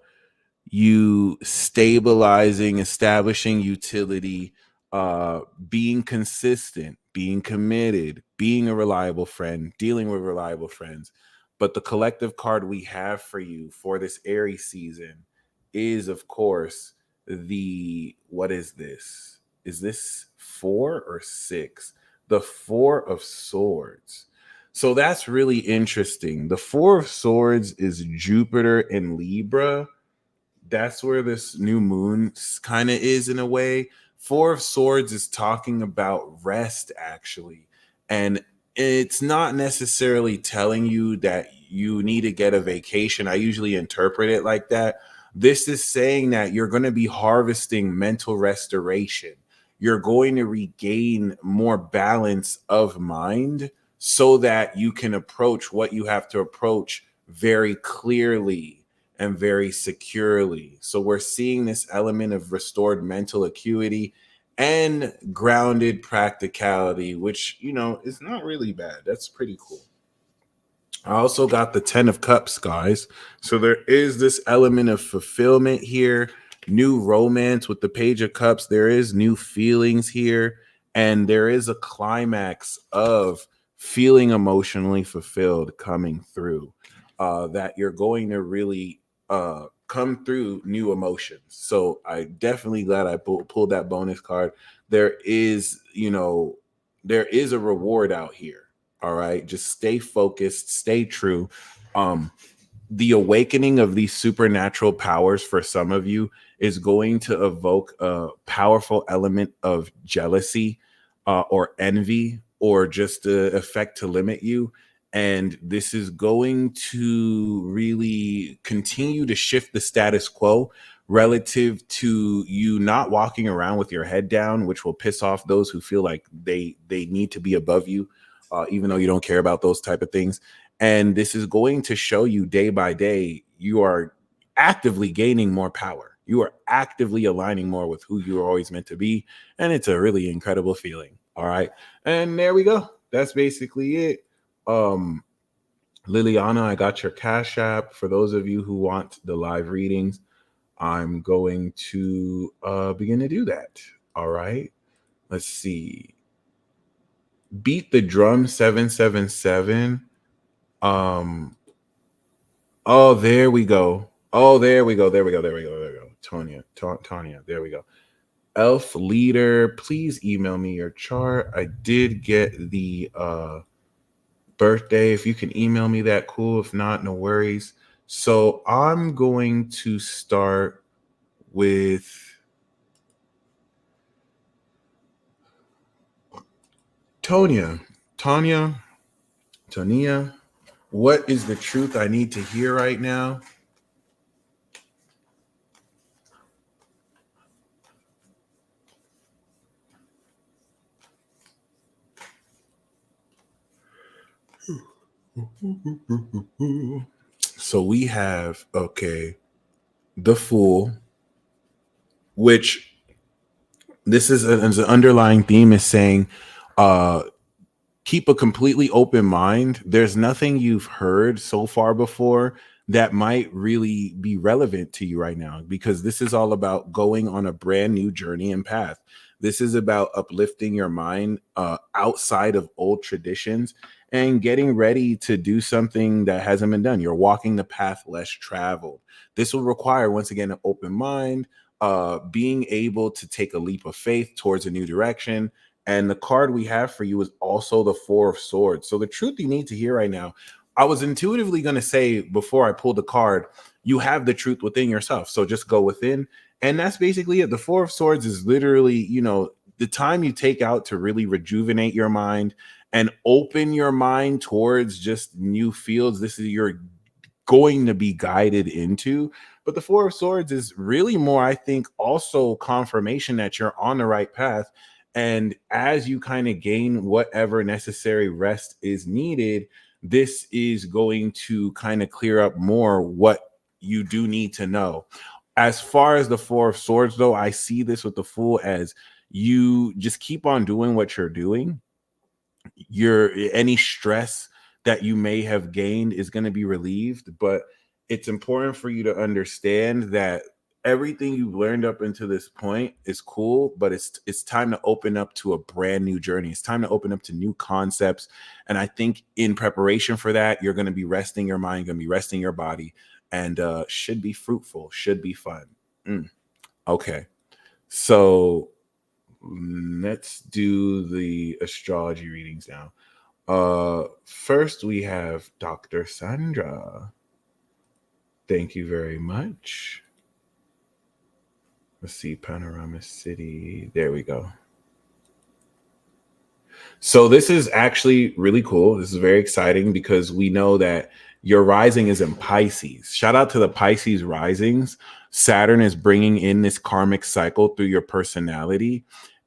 you stabilizing, establishing utility, being consistent, being committed, being a reliable friend, dealing with reliable friends. But the collective card we have for you for this Aries season is, of course, what is this? Is this 4 or 6? The 4 of Swords. So that's really interesting. The 4 of Swords is Jupiter in Libra. That's where this new moon kind of is in a way. 4 of Swords is talking about rest, actually. And it's not necessarily telling you that you need to get a vacation. I usually interpret it like that. This is saying that you're going to be harvesting mental restoration. You're going to regain more balance of mind so that you can approach what you have to approach very clearly and very securely. So we're seeing this element of restored mental acuity and grounded practicality, which, you know, is not really bad. That's pretty cool. I also got the 10 of Cups, guys. So there is this element of fulfillment here, new romance with the Page of Cups. There is new feelings here, and there is a climax of feeling emotionally fulfilled coming through, that you're going to really come through new emotions. So I definitely glad I pulled that bonus card. There is, you know, there is a reward out here. All right, just stay focused, stay true. The awakening of these supernatural powers for some of you is going to evoke a powerful element of jealousy, or envy, or just the effect to limit you. And this is going to really continue to shift the status quo relative to you not walking around with your head down, which will piss off those who feel like they need to be above you, even though you don't care about those type of things. And this is going to show you day by day, you are actively gaining more power. You are actively aligning more with who you are always meant to be. And it's a really incredible feeling. All right. And there we go. That's basically it. Liliana, I got your Cash App. For those of you who want the live readings, I'm going to begin to do that. All right. Let's see. Beat the Drum 777. Oh, there we go. Oh, there we go. There we go. There we go. There we go. Tanya. There we go. Elf Leader, please email me your chart. I did get the birthday. If you can email me that, cool. If not, no worries. So I'm going to start with Tanya. What is the truth I need to hear right now? So we have, okay, the Fool, which this is an underlying theme is saying, keep a completely open mind. There's nothing you've heard so far before that might really be relevant to you right now, because this is all about going on a brand new journey and path. This is about uplifting your mind outside of old traditions and getting ready to do something that hasn't been done. You're walking the path less traveled. This will require, once again, an open mind, being able to take a leap of faith towards a new direction. And the card we have for you is also the Four of Swords. So the truth you need to hear right now, I was intuitively going to say before I pulled the card, you have the truth within yourself. So just go within. And that's basically it. The Four of Swords is literally, you know, the time you take out to really rejuvenate your mind and open your mind towards just new fields. This is you're going to be guided into. But the Four of Swords is really more, I think, also confirmation that you're on the right path. And as you kind of gain whatever necessary rest is needed, this is going to kind of clear up more what you do need to know. As far as the Four of Swords, though, I see this with the Fool as you just keep on doing what you're doing. Any stress that you may have gained is going to be relieved, but it's important for you to understand that everything you've learned up until this point is cool, but it's time to open up to a brand new journey. It's time to open up to new concepts. And I think in preparation for that, you're going to be resting your mind, going to be resting your body, and should be fruitful, should be fun. Okay. So let's do the astrology readings now. First we have Dr. Sandra. Thank you very much. Let's see, Panorama City. There we go. So this is actually really cool. This is very exciting because we know that your rising is in Pisces. Shout out to the Pisces risings. Saturn is bringing in this karmic cycle through your personality.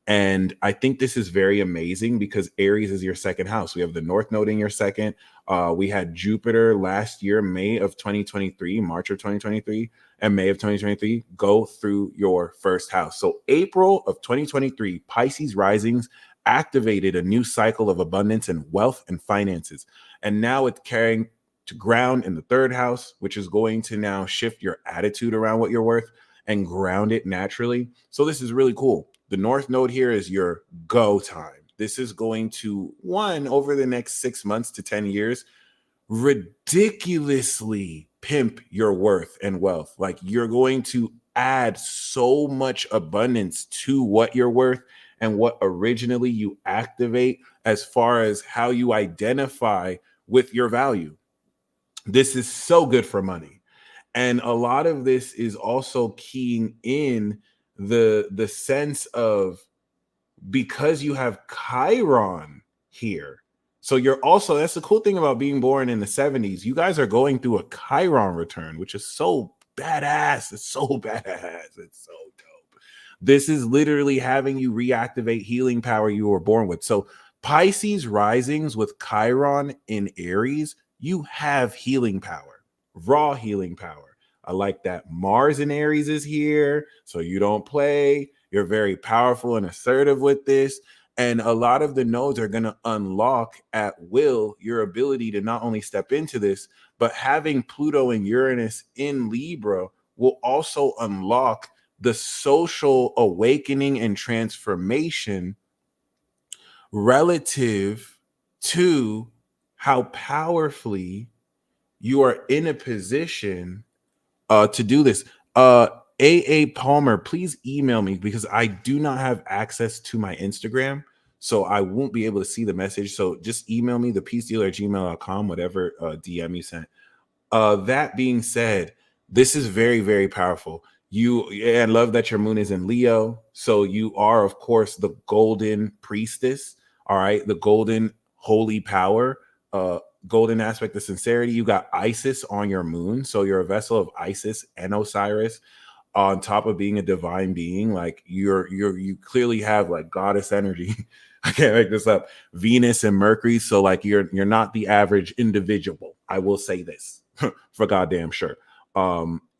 And I think this is very amazing because Aries is your second house. We have the North Node in your second. We had Jupiter last year, May of 2023, March of 2023, and May of 2023 go through your first house. So April of 2023, Pisces risings activated a new cycle of abundance and wealth and finances. And now it's carrying to ground in the third house, which is going to now shift your attitude around what you're worth and ground it naturally. So this is really cool. The North Node here is your go time. This is going to, one, over the next 6 months to 10 years, ridiculously pimp your worth and wealth. Like, you're going to add so much abundance to what you're worth and what originally you activate as far as how you identify with your value. This is so good for money. And a lot of this is also keying in the sense of, because you have Chiron here. So you're also, that's the cool thing about being born in the 70s. You guys are going through a Chiron return, which is so badass. It's so badass. It's so dope. This is literally having you reactivate healing power you were born with. So Pisces risings with Chiron in Aries, you have healing power, raw healing power. I like that. Mars in Aries is here, so you don't play. You're very powerful and assertive with this. And a lot of the nodes are going to unlock at will your ability to not only step into this, but having Pluto and Uranus in Libra will also unlock the social awakening and transformation relative to how powerfully you are in a position to do this. AA Palmer, please email me because I do not have access to my Instagram, so I won't be able to see the message. So just email me, thepeacedealer@gmail.com, whatever DM you sent. That being said, this is very, very powerful. I love that your moon is in Leo. So you are, of course, the golden priestess. All right. The golden holy power, golden aspect of sincerity. You got Isis on your moon. So you're a vessel of Isis and Osiris, on top of being a divine being. Like you clearly have like goddess energy. I can't make this up. Venus and Mercury. So like you're not the average individual. I will say this for goddamn sure.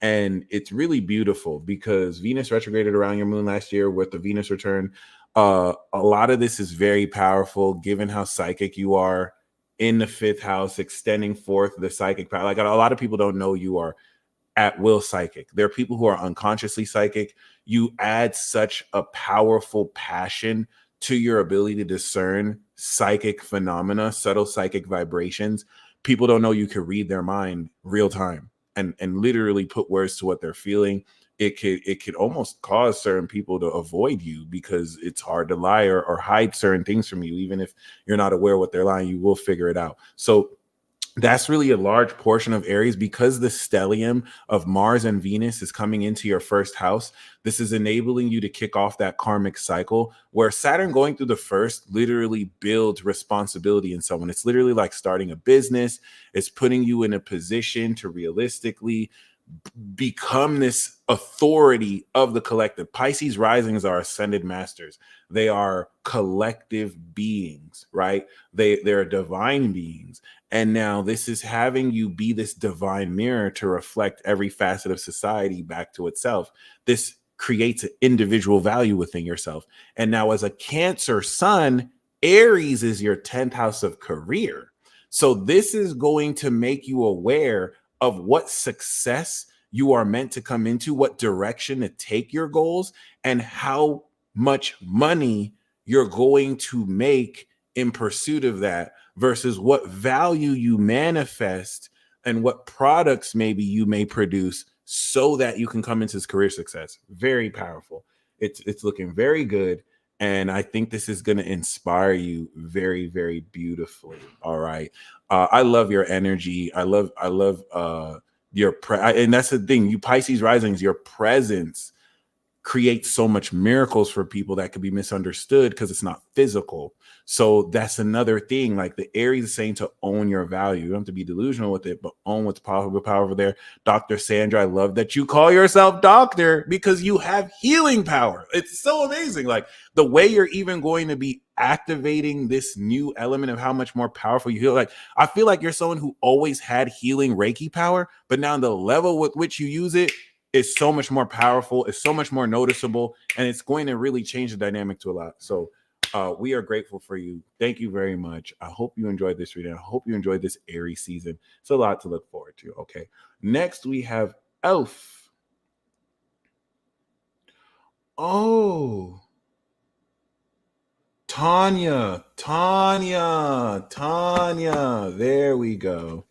And it's really beautiful because Venus retrograded around your moon last year with the Venus return. A lot of this is very powerful given how psychic you are in the fifth house, extending forth the psychic power. Like, a lot of people don't know you are at will psychic. There are people who are unconsciously psychic. You add such a powerful passion to your ability to discern psychic phenomena, subtle psychic vibrations. People don't know you can read their mind real time and literally put words to what they're feeling. It could almost cause certain people to avoid you because it's hard to lie or hide certain things from you. Even if you're not aware what they're lying, you will figure it out. So that's really a large portion of Aries because the stellium of Mars and Venus is coming into your first house. This is enabling you to kick off that karmic cycle where Saturn going through the first literally builds responsibility in someone. It's literally like starting a business. It's putting you in a position to realistically become this authority of the collective. Pisces risings are ascended masters. They are collective beings, right? They're divine beings. And now this is having you be this divine mirror to reflect every facet of society back to itself. This creates an individual value within yourself. And now as a Cancer sun, Aries is your 10th house of career. So this is going to make you aware of what success you are meant to come into, what direction to take your goals, and how much money you're going to make in pursuit of that versus what value you manifest and what products maybe you may produce so that you can come into this career success. Very powerful. It's looking very good. And I think this is going to inspire you very, very beautifully. All right. I love your energy. I love your and that's the thing. You Pisces risings, your presence creates so much miracles for people that could be misunderstood because it's not physical. So that's another thing. Like the Aries is saying to own your value. You don't have to be delusional with it, but own what's power over there. Dr. Sandra, I love that you call yourself doctor because you have healing power. It's so amazing. Like the way you're even going to be activating this new element of how much more powerful you feel. Like I feel like you're someone who always had healing Reiki power, but now the level with which you use it is so much more powerful. It's so much more noticeable, and it's going to really change the dynamic to a lot. So we are grateful for you. Thank you very much. I hope you enjoyed this reading. I hope you enjoyed this Aries season. It's a lot to look forward to. Okay. Next, we have Elf. Oh, Tanya. There we go.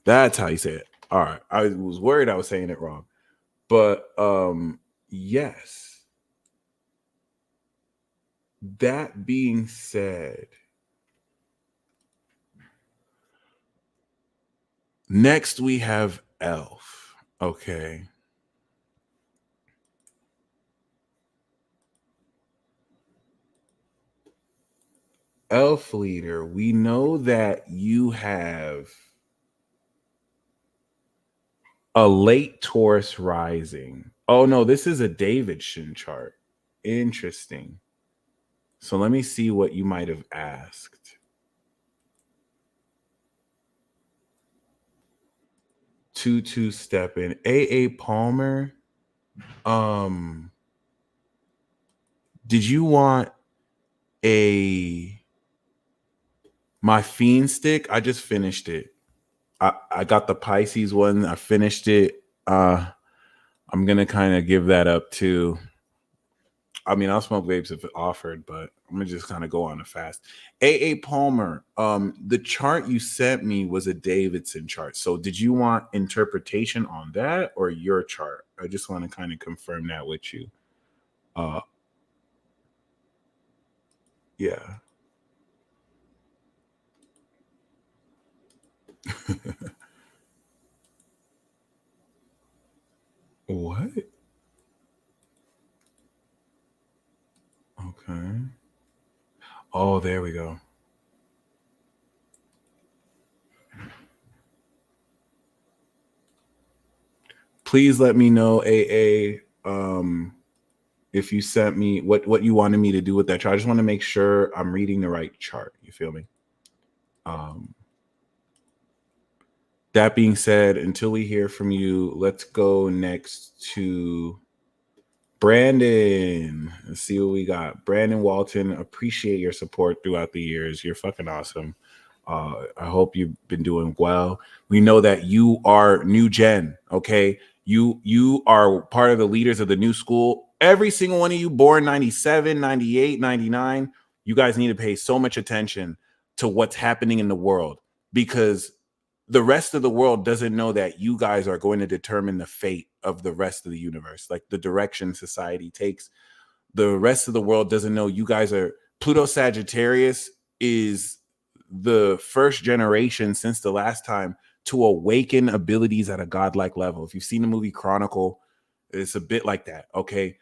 That's how you say it. All right. I was worried I was saying it wrong. But yes. That being said, next we have Elf. Okay. Elf leader, we know that you have a late Taurus rising. Oh no, this is a Davidson chart. Interesting. So let me see what you might have asked. 2-2 step in. A.A. Palmer. Did you want my fiend stick? I just finished it. I got the Pisces one. I finished it. I'm gonna kind of give that up too. I mean, I'll smoke vapes if it offered, but I'm gonna just kind of go on a fast. A.A. Palmer, the chart you sent me was a Davidson chart. So did you want interpretation on that or your chart? I just want to kind of confirm that with you. Yeah. What? Okay. Oh, there we go. Please let me know, AA, if you sent me what you wanted me to do with that chart. I just want to make sure I'm reading the right chart. You feel me? That being said, until we hear from you, let's go next to Brandon. Let's see what we got. Brandon Walton, appreciate your support throughout the years. You're fucking awesome. I hope you've been doing well. We know that you are new gen, okay? You are part of the leaders of the new school. Every single one of you born 97, 98, 99, you guys need to pay so much attention to what's happening in the world because the rest of the world doesn't know that you guys are going to determine the fate of the rest of the universe, like the direction society takes. The rest of the world doesn't know you guys are Pluto Sagittarius is the first generation since the last time to awaken abilities at a godlike level. If you've seen the movie Chronicle, it's a bit like that, okay?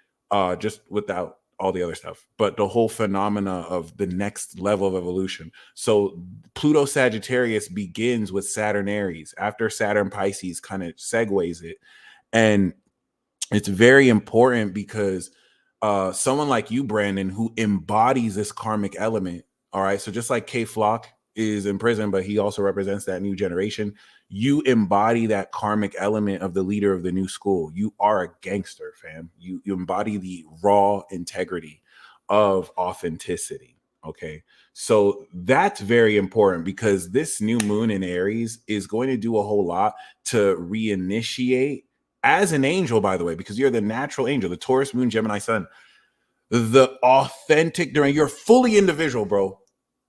Just without all the other stuff, but the whole phenomena of the next level of evolution. So Pluto Sagittarius begins with Saturn Aries. After Saturn Pisces kind of segues it. And it's very important because someone like you, Brandon, who embodies this karmic element, all right? So just like K Flock is in prison, but he also represents that new generation. You embody that karmic element of the leader of the new school. You are a gangster, fam. You embody the raw integrity of authenticity. Okay. So that's very important because this new moon in Aries is going to do a whole lot to reinitiate as an angel, by the way, because you're the natural angel, the Taurus moon, Gemini sun, the authentic during you're fully individual, bro.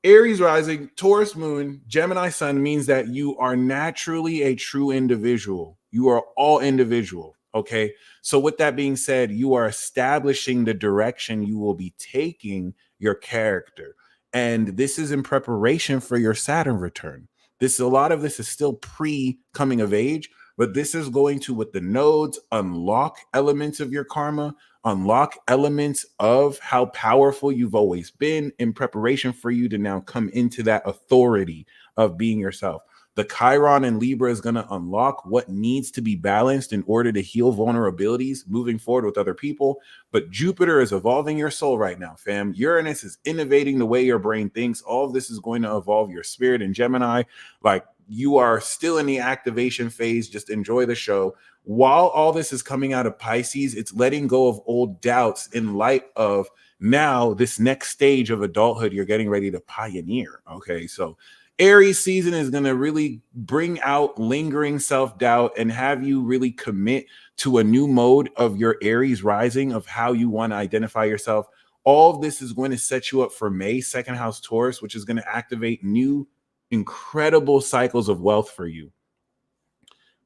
Aries rising, Taurus moon, Gemini sun means that you are naturally a true individual. You are all individual. Okay. So with that being said, you are establishing the direction you will be taking your character. And this is in preparation for your Saturn return. A lot of this is still pre coming of age, but this is going to, with the nodes, unlock elements of your karma, unlock elements of how powerful you've always been in preparation for you to now come into that authority of being yourself. The Chiron in Libra is going to unlock what needs to be balanced in order to heal vulnerabilities moving forward with other people. But Jupiter is evolving your soul right now, fam. Uranus is innovating the way your brain thinks. All of this is going to evolve your spirit in Gemini. Like, you are still in the activation phase. Just enjoy the show. While all this is coming out of Pisces, it's letting go of old doubts in light of now this next stage of adulthood you're getting ready to pioneer. Okay, so Aries season is going to really bring out lingering self-doubt and have you really commit to a new mode of your Aries rising, of how you want to identify yourself. All of this is going to set you up for May, second house Taurus, which is going to activate new incredible cycles of wealth for you.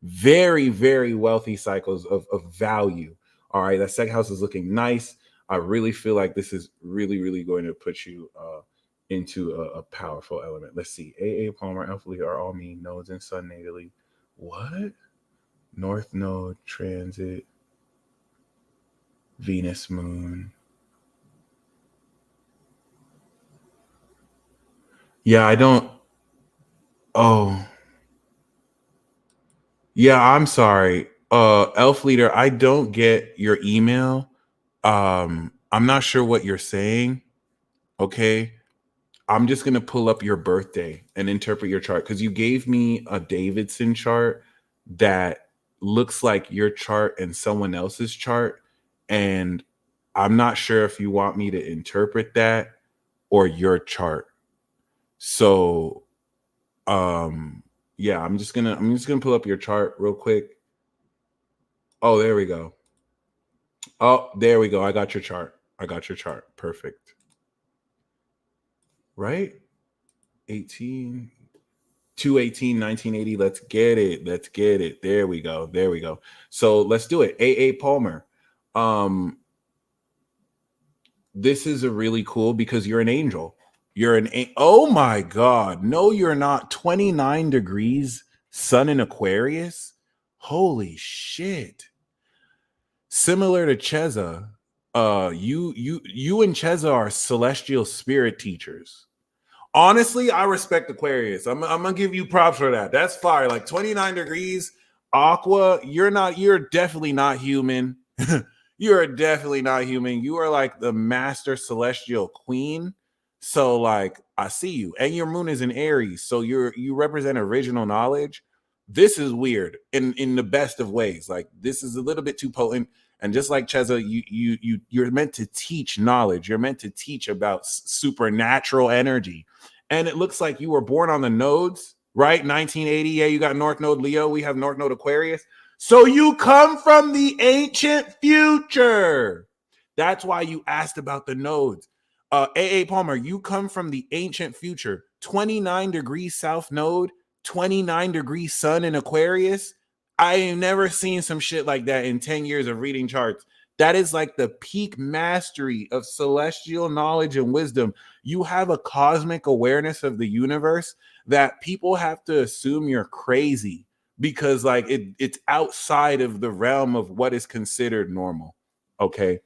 Very, very wealthy cycles of value. All right, that second house is looking nice. I really feel like this is really, really going to put you into a powerful element. Let's see. AA, Palmer, Alpha Leo are all mean nodes and sun natally. What? North node transit, Venus moon. Yeah, I don't. Oh. Yeah, I'm sorry. Elf Leader, I don't get your email. I'm not sure what you're saying. Okay. I'm just going to pull up your birthday and interpret your chart, because you gave me a Davidson chart that looks like your chart and someone else's chart. And I'm not sure if you want me to interpret that or your chart. So, yeah, I'm just gonna pull up your chart real quick. Oh, there we go. Oh, there we go. I got your chart. Perfect. Right? 18, 218, 1980. Let's get it. There we go. So let's do it. AA Palmer. This is a really cool, because you're an angel. Oh my God. No, you're not. 29 degrees, sun in Aquarius. Holy shit. Similar to Cheza, you and Cheza are celestial spirit teachers. Honestly, I respect Aquarius. I'm gonna give you props for that. That's fire. Like 29 degrees, Aqua. You're definitely not human. You're definitely not human. You are like the master celestial queen. So like, I see you. And your moon is in Aries. So you represent original knowledge. This is weird in the best of ways. Like, this is a little bit too potent. And just like Cheza, you're meant to teach knowledge. You're meant to teach about supernatural energy. And it looks like you were born on the nodes, right? 1980. Yeah, you got North Node Leo. We have North Node Aquarius. So you come from the ancient future. That's why you asked about the nodes. AA Palmer, you come from the ancient future. 29 degrees south node, 29 degrees sun in Aquarius. I ain't never seen some shit like that in 10 years of reading charts. That is like the peak mastery of celestial knowledge and wisdom. You have a cosmic awareness of the universe that people have to assume you're crazy, because like it's outside of the realm of what is considered normal. Okay.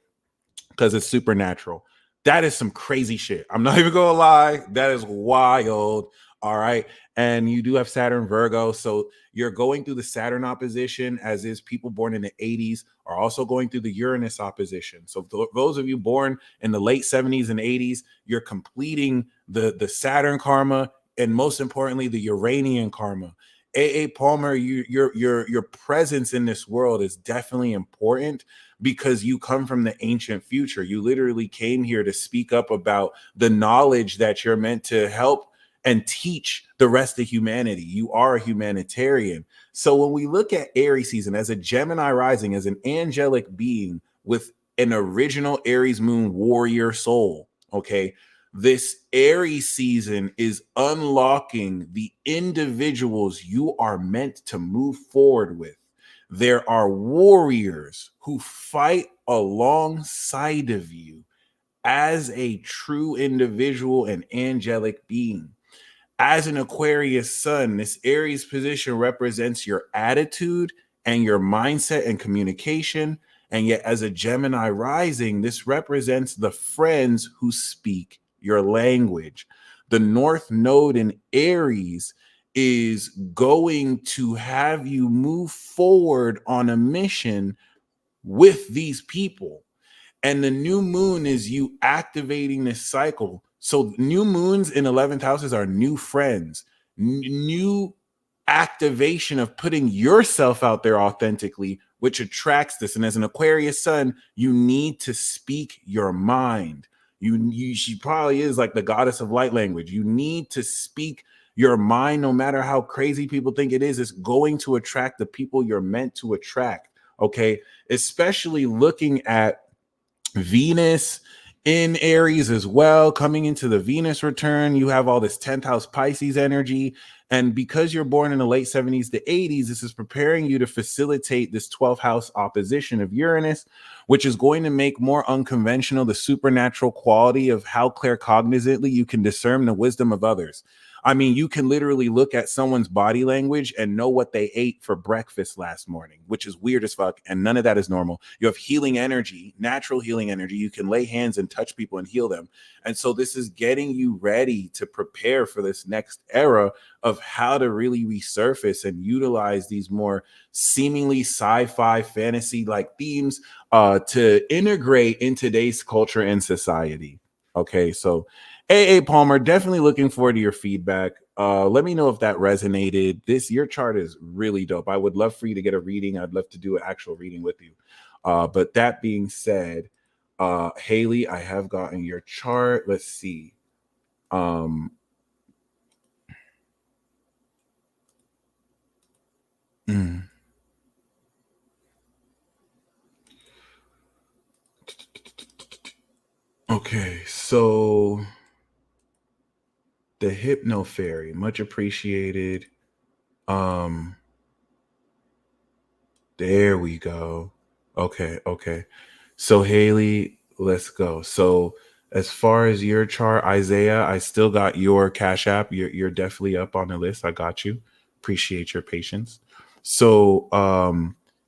Because it's supernatural. That is some crazy shit. I'm not even gonna lie. That is wild. All right. And you do have Saturn Virgo. So you're going through the Saturn opposition, as is people born in the 80s are also going through the Uranus opposition. So those of you born in the late 70s and 80s, you're completing the Saturn karma, and most importantly, the Uranian karma. AA Palmer, your presence in this world is definitely important, because you come from the ancient future. You literally came here to speak up about the knowledge that you're meant to help and teach the rest of humanity. You are a humanitarian. So when we look at Aries season as a Gemini rising, as an angelic being with an original Aries moon warrior soul, okay, this Aries season is unlocking the individuals you are meant to move forward with. There are warriors who fight alongside of you as a true individual and angelic being. As an Aquarius sun, this Aries position represents your attitude and your mindset and communication. And yet, as a Gemini rising, this represents the friends who speak your language. The North Node in Aries is going to have you move forward on a mission with these people. And the new moon is you activating this cycle. So new moons in 11th houses are new friends, new activation of putting yourself out there authentically, which attracts this. And as an Aquarius sun, you need to speak your mind. She probably is like the goddess of light language. You need to speak your mind, no matter how crazy people think it is. It's going to attract the people you're meant to attract. Okay, especially looking at Venus in Aries as well, coming into the Venus return. You have all this 10th house Pisces energy. And because you're born in the late 70s to 80s, this is preparing you to facilitate this 12th house opposition of Uranus, which is going to make more unconventional the supernatural quality of how claircognizantly you can discern the wisdom of others. I mean, you can literally look at someone's body language and know what they ate for breakfast last morning, which is weird as fuck. And none of that is normal. You have healing energy, natural healing energy. You can lay hands and touch people and heal them. And so this is getting you ready to prepare for this next era of how to really resurface and utilize these more seemingly sci-fi fantasy like themes to integrate in today's culture and society. Okay, so AA Palmer, definitely looking forward to your feedback. Let me know if that resonated. Your chart is really dope. I would love for you to get a reading. I'd love to do an actual reading with you. But that being said, Haley, I have gotten your chart. Let's see. Okay, so the Hypno Fairy, much appreciated. There we go. Okay. So Haley, let's go. So as far as your chart, Isaiah, I still got your Cash App. You're definitely up on the list. I got you. Appreciate your patience. So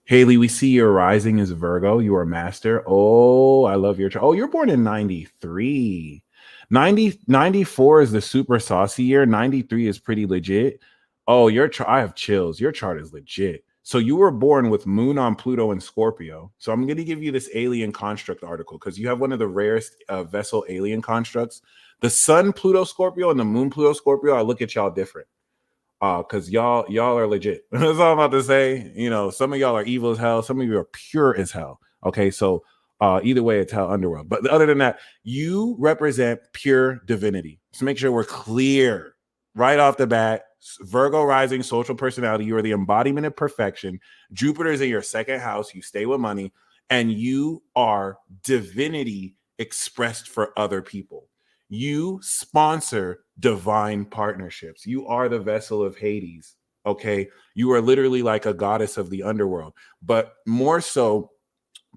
Haley, we see your rising is Virgo. You are master. Oh, I love your chart. Oh, you're born in 93. 94 is the super saucy year. 93 is pretty legit. Oh, your chart, I have chills. Your chart is legit. So you were born with Moon on Pluto and Scorpio. So I'm going to give you this alien construct article because you have one of the rarest vessel alien constructs. The Sun Pluto Scorpio and the Moon Pluto Scorpio, I look at y'all different. Because y'all are legit. That's all I'm about to say. You know, some of y'all are evil as hell. Some of you are pure as hell. Okay, so either way, it's hell underworld. But other than that, you represent pure divinity. So make sure we're clear right off the bat. Virgo rising, social personality. You are the embodiment of perfection. Jupiter is in your second house. You stay with money, and you are divinity expressed for other people. You sponsor divine partnerships. You are the vessel of Hades. Okay. You are literally like a goddess of the underworld, but more so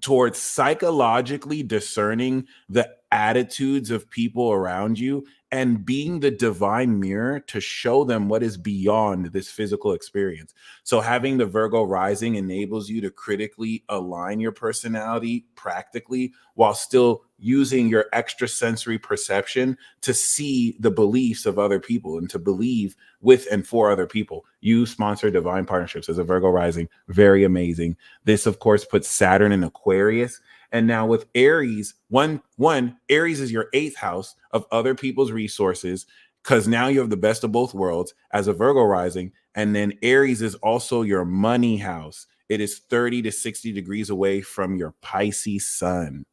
towards psychologically discerning the attitudes of people around you and being the divine mirror to show them what is beyond this physical experience. So having the Virgo rising enables you to critically align your personality practically while still using your extrasensory perception to see the beliefs of other people and to believe with and for other people. You sponsor divine partnerships as a Virgo rising. Very amazing. This, of course, puts Saturn in Aquarius. And now with Aries, one Aries is your 8th house of other people's resources, because now you have the best of both worlds as a Virgo rising. And then Aries is also your money house. It is 30 to 60 degrees away from your Pisces sun.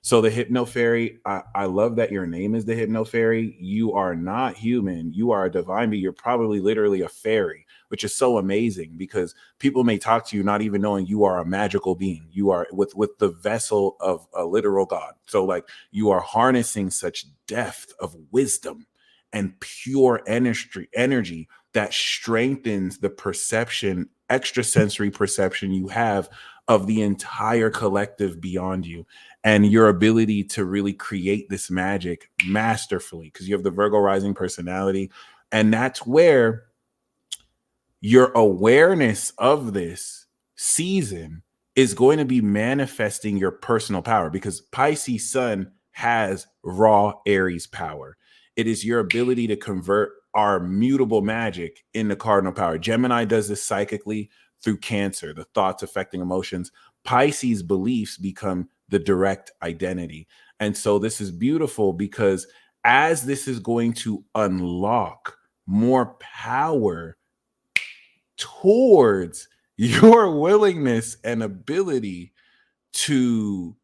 So the Hypno Fairy, I love that your name is the Hypno Fairy. You are not human. You are a divine being. You're probably literally a fairy, which is so amazing because people may talk to you not even knowing you are a magical being. You are with the vessel of a literal God. So like you are harnessing such depth of wisdom and pure energy that strengthens the perception, extrasensory perception you have of the entire collective beyond you. and your ability to really create this magic masterfully, because you have the Virgo rising personality. And that's where your awareness of this season is going to be manifesting your personal power, because Pisces sun has raw Aries power. It is your ability to convert our mutable magic into cardinal power. Gemini does this psychically through Cancer, the thoughts affecting emotions. Pisces beliefs become the direct identity. And so this is beautiful, because as this is going to unlock more power towards your willingness and ability to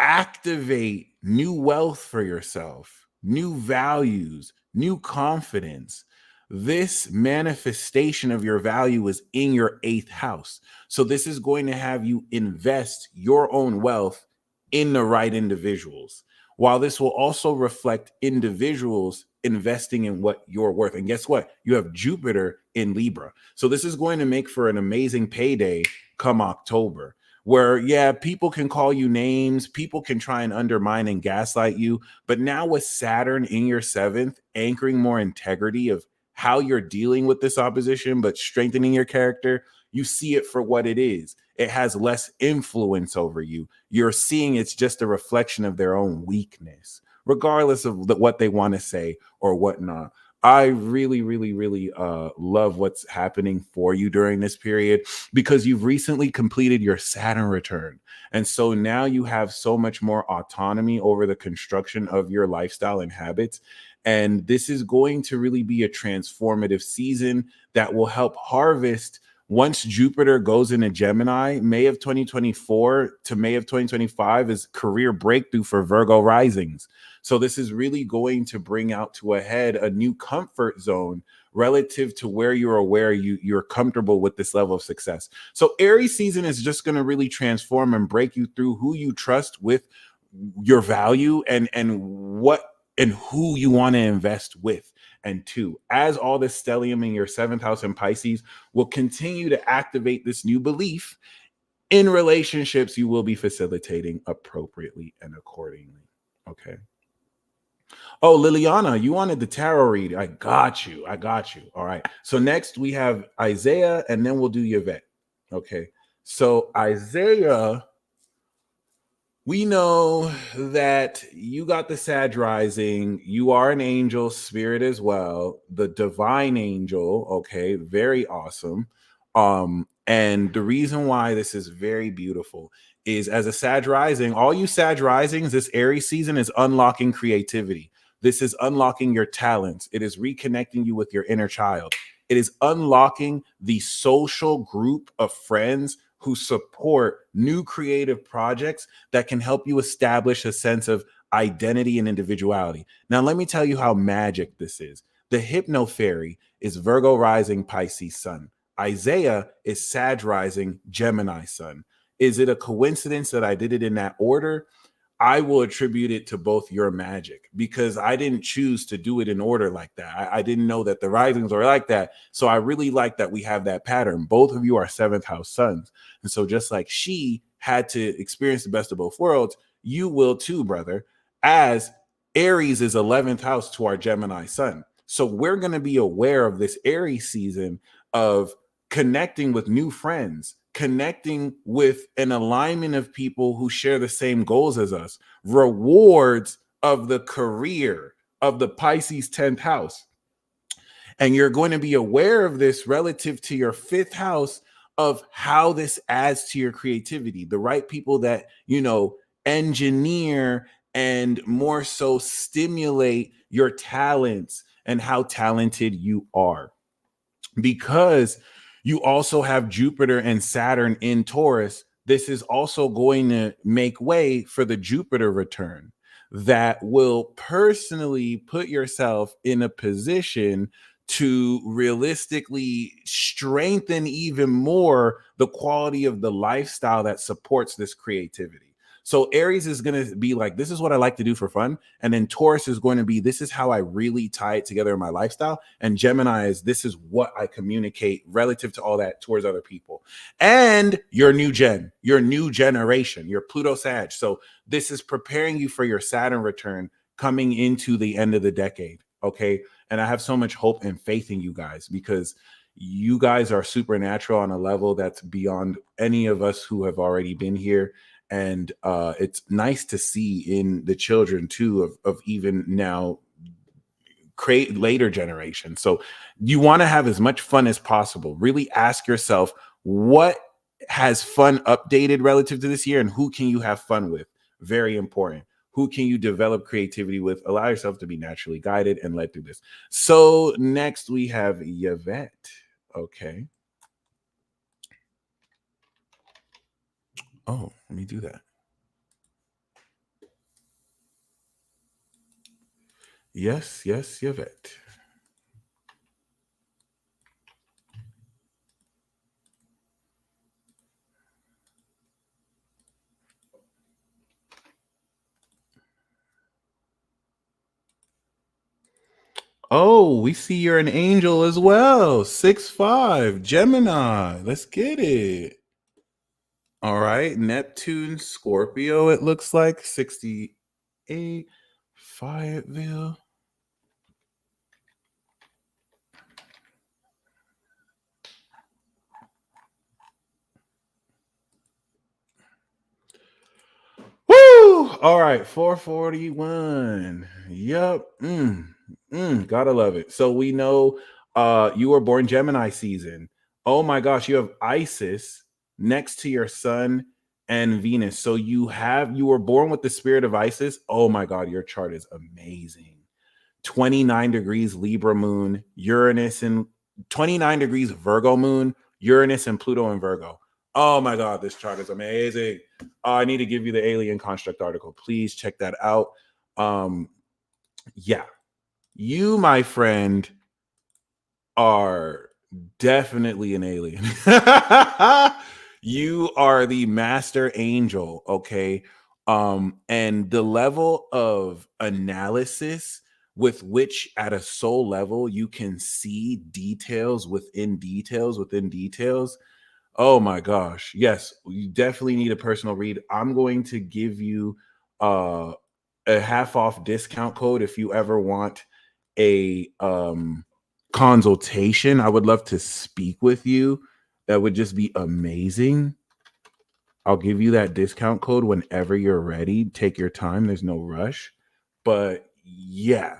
activate new wealth for yourself, new values, new confidence. This manifestation of your value is in your 8th house. So this is going to have you invest your own wealth in the right individuals, while this will also reflect individuals investing in what you're worth. And guess what? You have Jupiter in Libra. So this is going to make for an amazing payday come October, where, yeah, people can call you names, people can try and undermine and gaslight you. But now with Saturn in your 7th, anchoring more integrity of how you're dealing with this opposition, but strengthening your character, you see it for what it is. It has less influence over you. You're seeing it's just a reflection of their own weakness, regardless of what they want to say or whatnot. I really, really, really love what's happening for you during this period, because you've recently completed your Saturn return. And so now you have so much more autonomy over the construction of your lifestyle and habits. And this is going to really be a transformative season that will help harvest. Once Jupiter goes into Gemini, May of 2024 to May of 2025 is career breakthrough for Virgo risings. So this is really going to bring out to a head a new comfort zone relative to where you're aware you're comfortable with this level of success. So Aries season is just going to really transform and break you through who you trust with your value, and what and who you want to invest with. And 2, as all this stellium in your 7th house in Pisces will continue to activate this new belief in relationships, you will be facilitating appropriately and accordingly. Okay. Oh, Liliana, you wanted the tarot read. I got you. All right. So next we have Isaiah, and then we'll do Yvette. Okay. So Isaiah, we know that you got the Sag rising. You are an angel spirit as well, the divine angel. Okay, very awesome. And the reason why this is very beautiful is, as a Sag rising, all you Sag risings, this Aries season is unlocking creativity. This is unlocking your talents. It is reconnecting you with your inner child. It is unlocking the social group of friends who support new creative projects that can help you establish a sense of identity and individuality. Now, let me tell you how magic this is. The Hypno Fairy is Virgo rising Pisces sun. Isaiah is Sag rising Gemini sun. Is it a coincidence that I did it in that order? I will attribute it to both your magic, because I didn't choose to do it in order like that. I didn't know that the risings are like that. So I really like that we have that pattern. Both of you are 7th house suns. And so just like she had to experience the best of both worlds, you will too, brother, as Aries is 11th house to our Gemini sun. So we're going to be aware of this Aries season of connecting with new friends, connecting with an alignment of people who share the same goals as us, rewards of the career of the Pisces 10th house. And you're going to be aware of this relative to your 5th house, of how this adds to your creativity, the right people that, engineer and more so stimulate your talents and how talented you are. Because you also have Jupiter and Saturn in Taurus, this is also going to make way for the Jupiter return that will personally put yourself in a position to realistically strengthen even more the quality of the lifestyle that supports this creativity. So Aries is going to be like, this is what I like to do for fun. And then Taurus is going to be, this is how I really tie it together in my lifestyle. And Gemini is, this is what I communicate relative to all that towards other people. And your new generation, your Pluto Sag. So this is preparing you for your Saturn return coming into the end of the decade. Okay. And I have so much hope and faith in you guys, because you guys are supernatural on a level that's beyond any of us who have already been here. And it's nice to see in the children too of even now create later generations. So you want to have as much fun as possible. Really ask yourself, what has fun updated relative to this year, and who can you have fun with? Very important. Who can you develop creativity with? Allow yourself to be naturally guided and led through this. So next we have Yvette. Okay. Oh, let me do that. Yes, Yvette. Oh, we see you're an angel as well. 6'5", Gemini. Let's get it. All right. Neptune, Scorpio, it looks like. 68, Fayetteville. Woo! All right, 441. Yep. Gotta love it. So we know you were born Gemini season. Oh my gosh, you have Isis next to your sun and Venus. So you were born with the spirit of Isis. Oh my God, your chart is amazing. 29 degrees Libra moon, Uranus and 29 degrees Virgo moon, Uranus and Pluto in Virgo. Oh my God, this chart is amazing. I need to give you the alien construct article. Please check that out. Yeah, you, my friend, are definitely an alien. You are the master angel, okay? And the level of analysis with which at a soul level you can see details within details within details. Oh my gosh. Yes, you definitely need a personal read. I'm going to give you a half off discount code if you ever want a consultation. I would love to speak with you. That would just be amazing. I'll give you that discount code whenever you're ready. Take your time. There's no rush. But yeah,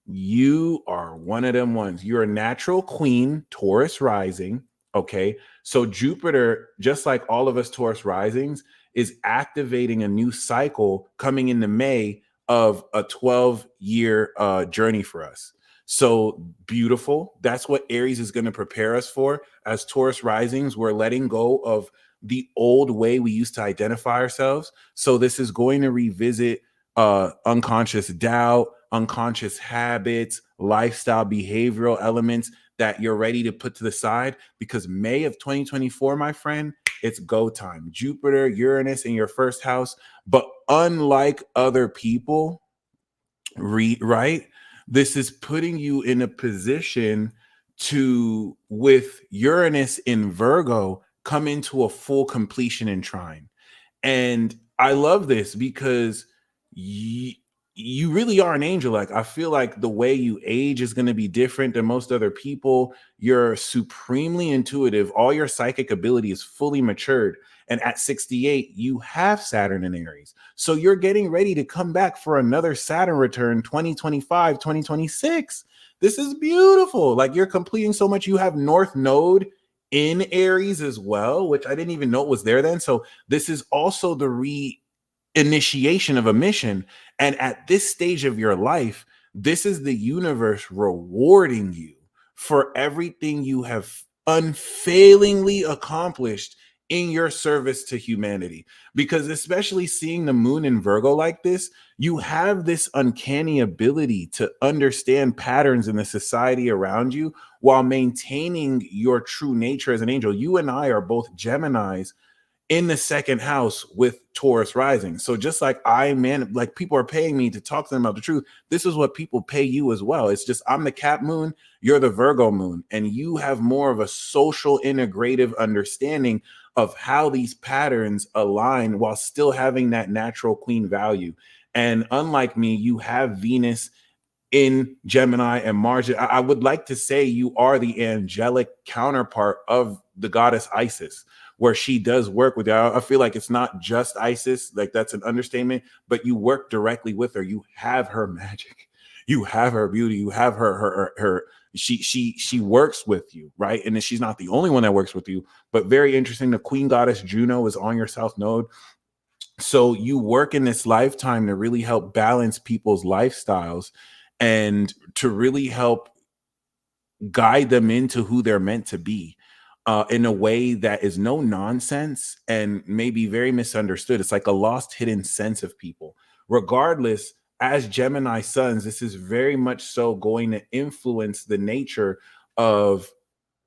you are one of them ones. You're a natural queen, Taurus rising. Okay. So Jupiter, just like all of us Taurus risings, is activating a new cycle coming into May of a 12-year journey for us. So beautiful. That's what Aries is going to prepare us for. As Taurus risings, we're letting go of the old way we used to identify ourselves. So this is going to revisit unconscious doubt, unconscious habits, lifestyle, behavioral elements that you're ready to put to the side, because May of 2024, my friend, it's go time. Jupiter, Uranus in your first house. But unlike other people, right? This is putting you in a position to, with Uranus in Virgo, come into a full completion in trine. And I love this because you really are an angel. Like, I feel like the way you age is going to be different than most other people. You're supremely intuitive. All your psychic ability is fully matured. And at 68, you have Saturn in Aries. So you're getting ready to come back for another Saturn return, 2025, 2026. This is beautiful. Like, you're completing so much. You have North Node in Aries as well, which I didn't even know it was there then. So this is also the initiation of a mission. And at this stage of your life, this is the universe rewarding you for everything you have unfailingly accomplished in your service to humanity. Because especially seeing the moon in Virgo like this, you have this uncanny ability to understand patterns in the society around you while maintaining your true nature as an angel. You and I are both Geminis in the second house with Taurus rising. So just like like people are paying me to talk to them about the truth, this is what people pay you as well. It's just I'm the Cap moon, you're the Virgo moon, and you have more of a social integrative understanding of how these patterns align while still having that natural queen value. And unlike me, you have Venus in Gemini and Mars. I would like to say you are the angelic counterpart of the goddess Isis, where she does work with you. I feel like it's not just Isis, like that's an understatement, but you work directly with her. You have her magic, you have her beauty, you have her she works with you, right? And then she's not the only one that works with you, but very interesting. The queen goddess Juno is on your south node. So you work in this lifetime to really help balance people's lifestyles and to really help guide them into who they're meant to be in a way that is no nonsense and maybe very misunderstood. It's like a lost hidden sense of people. Regardless, as Gemini sons, this is very much so going to influence the nature of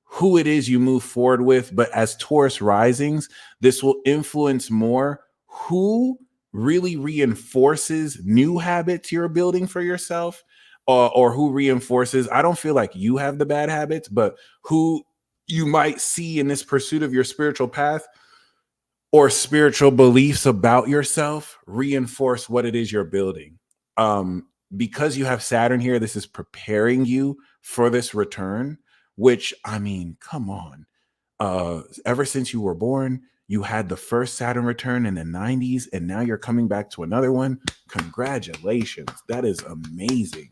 who it is you move forward with. But as Taurus risings, this will influence more who really reinforces new habits you're building for yourself, or who reinforces, I don't feel like you have the bad habits, but who you might see in this pursuit of your spiritual path or spiritual beliefs about yourself reinforce what it is you're building. Because you have Saturn here, this is preparing you for this return, which, I mean, come on. Ever since you were born, you had the first Saturn return in the 90s, and now you're coming back to another one. Congratulations. That is amazing.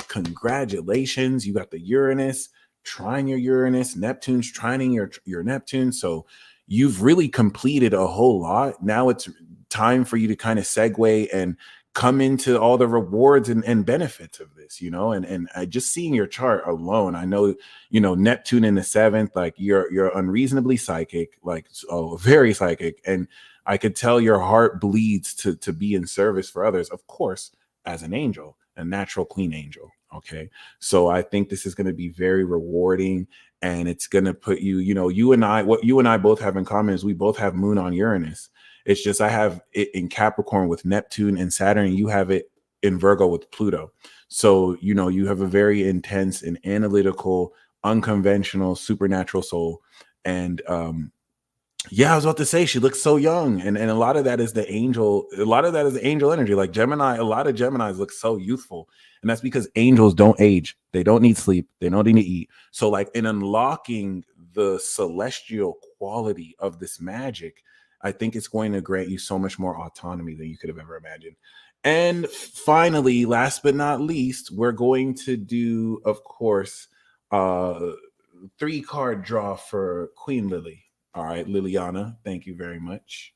Congratulations. You got the Uranus trine your Uranus, Neptune's trining your Neptune. So you've really completed a whole lot. Now it's time for you to kind of segue and come into all the rewards and benefits of this, you know, and just seeing your chart alone, I know, you know, Neptune in the seventh, like you're unreasonably psychic, like, oh, very psychic. And I could tell your heart bleeds to be in service for others, of course, as an angel, a natural queen angel. Okay. So I think this is going to be very rewarding, and it's going to put you, you know, what you and I both have in common is we both have moon on Uranus. It's just I have it in Capricorn with Neptune and Saturn, and you have it in Virgo with Pluto. So, you know, you have a very intense and analytical, unconventional, supernatural soul. And yeah, I was about to say she looks so young, and a lot of that is the angel. A lot of that is the angel energy. Like Gemini, a lot of Geminis look so youthful, and that's because angels don't age. They don't need sleep. They don't need to eat. So, like in unlocking the celestial quality of this magic, I think it's going to grant you so much more autonomy than you could have ever imagined. And finally, last but not least, we're going to do, of course, 3-card draw for Queen Lily. All right, Liliana, thank you very much.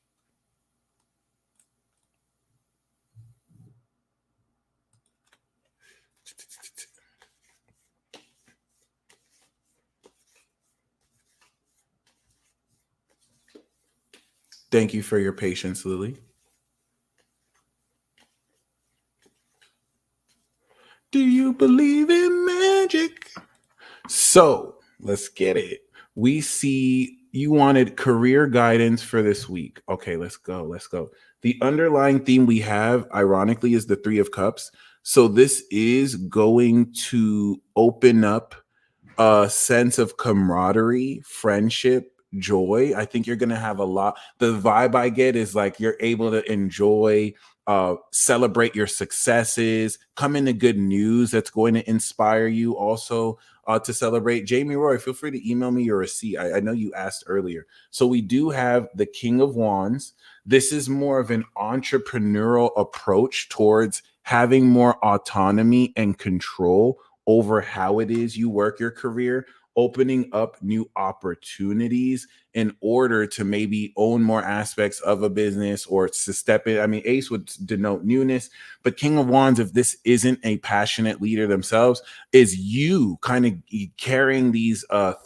Thank you for your patience, Lily. Do you believe in magic? So let's get it. We see you wanted career guidance for this week. Okay, let's go. Let's go. The underlying theme we have, ironically, is the 3 of Cups. So this is going to open up a sense of camaraderie, friendship, joy. I think you're going to have a lot. The vibe I get is like you're able to enjoy, celebrate your successes, come into good news that's going to inspire you also to celebrate. Jamie Roy, feel free to email me your receipt. I know you asked earlier. So we do have the King of Wands. This is more of an entrepreneurial approach towards having more autonomy and control over how it is you work your career, opening up new opportunities in order to maybe own more aspects of a business or to step in. I mean, Ace would denote newness, but King of Wands, if this isn't a passionate leader themselves, is you kind of carrying these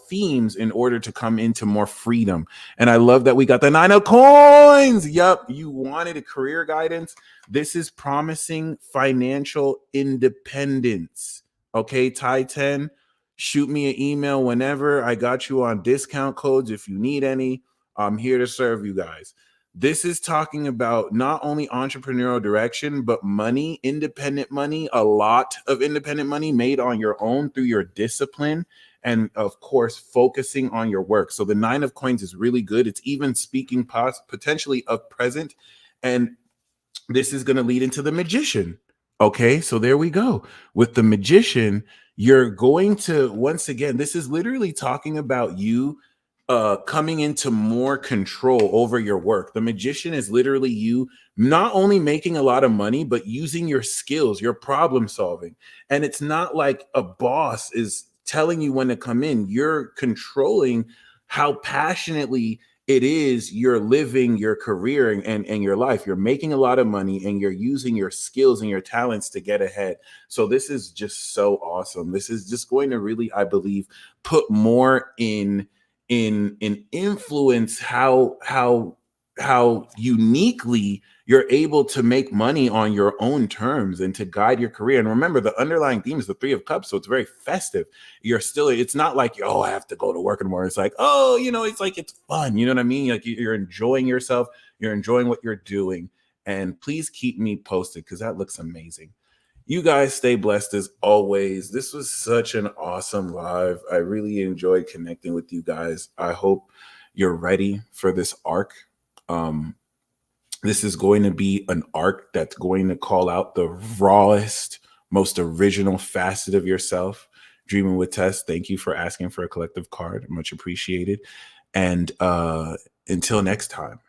themes in order to come into more freedom. And I love that we got the 9 of Coins. Yep, you wanted a career guidance. This is promising financial independence. Okay, Titan, shoot me an email whenever. I got you on discount codes if you need any. I'm here to serve you guys. This is talking about not only entrepreneurial direction, but money, independent money, a lot of independent money made on your own through your discipline. And of course, focusing on your work. So the 9 of coins is really good. It's even speaking potentially of present. And this is going to lead into the magician. Okay, so there we go. With the magician, you're going to, once again, this is literally talking about you coming into more control over your work. The magician is literally you not only making a lot of money, but using your skills, your problem solving. And it's not like a boss is telling you when to come in. You're controlling how passionately it is you're living your career and your life. You're making a lot of money and you're using your skills and your talents to get ahead. So this is just so awesome. This is just going to really, I believe, put more in influence how uniquely you're able to make money on your own terms and to guide your career. And remember, the underlying theme is the 3 of Cups, so it's very festive. You're still, it's not like, oh, I have to go to work in the morning. It's like, oh, it's like, it's fun. You know what I mean? Like you're enjoying yourself. You're enjoying what you're doing. And please keep me posted because that looks amazing. You guys stay blessed as always. This was such an awesome live. I really enjoyed connecting with you guys. I hope you're ready for this arc. This is going to be an arc that's going to call out the rawest, most original facet of yourself. Dreaming with Tess, thank you for asking for a collective card. Much appreciated. And until next time.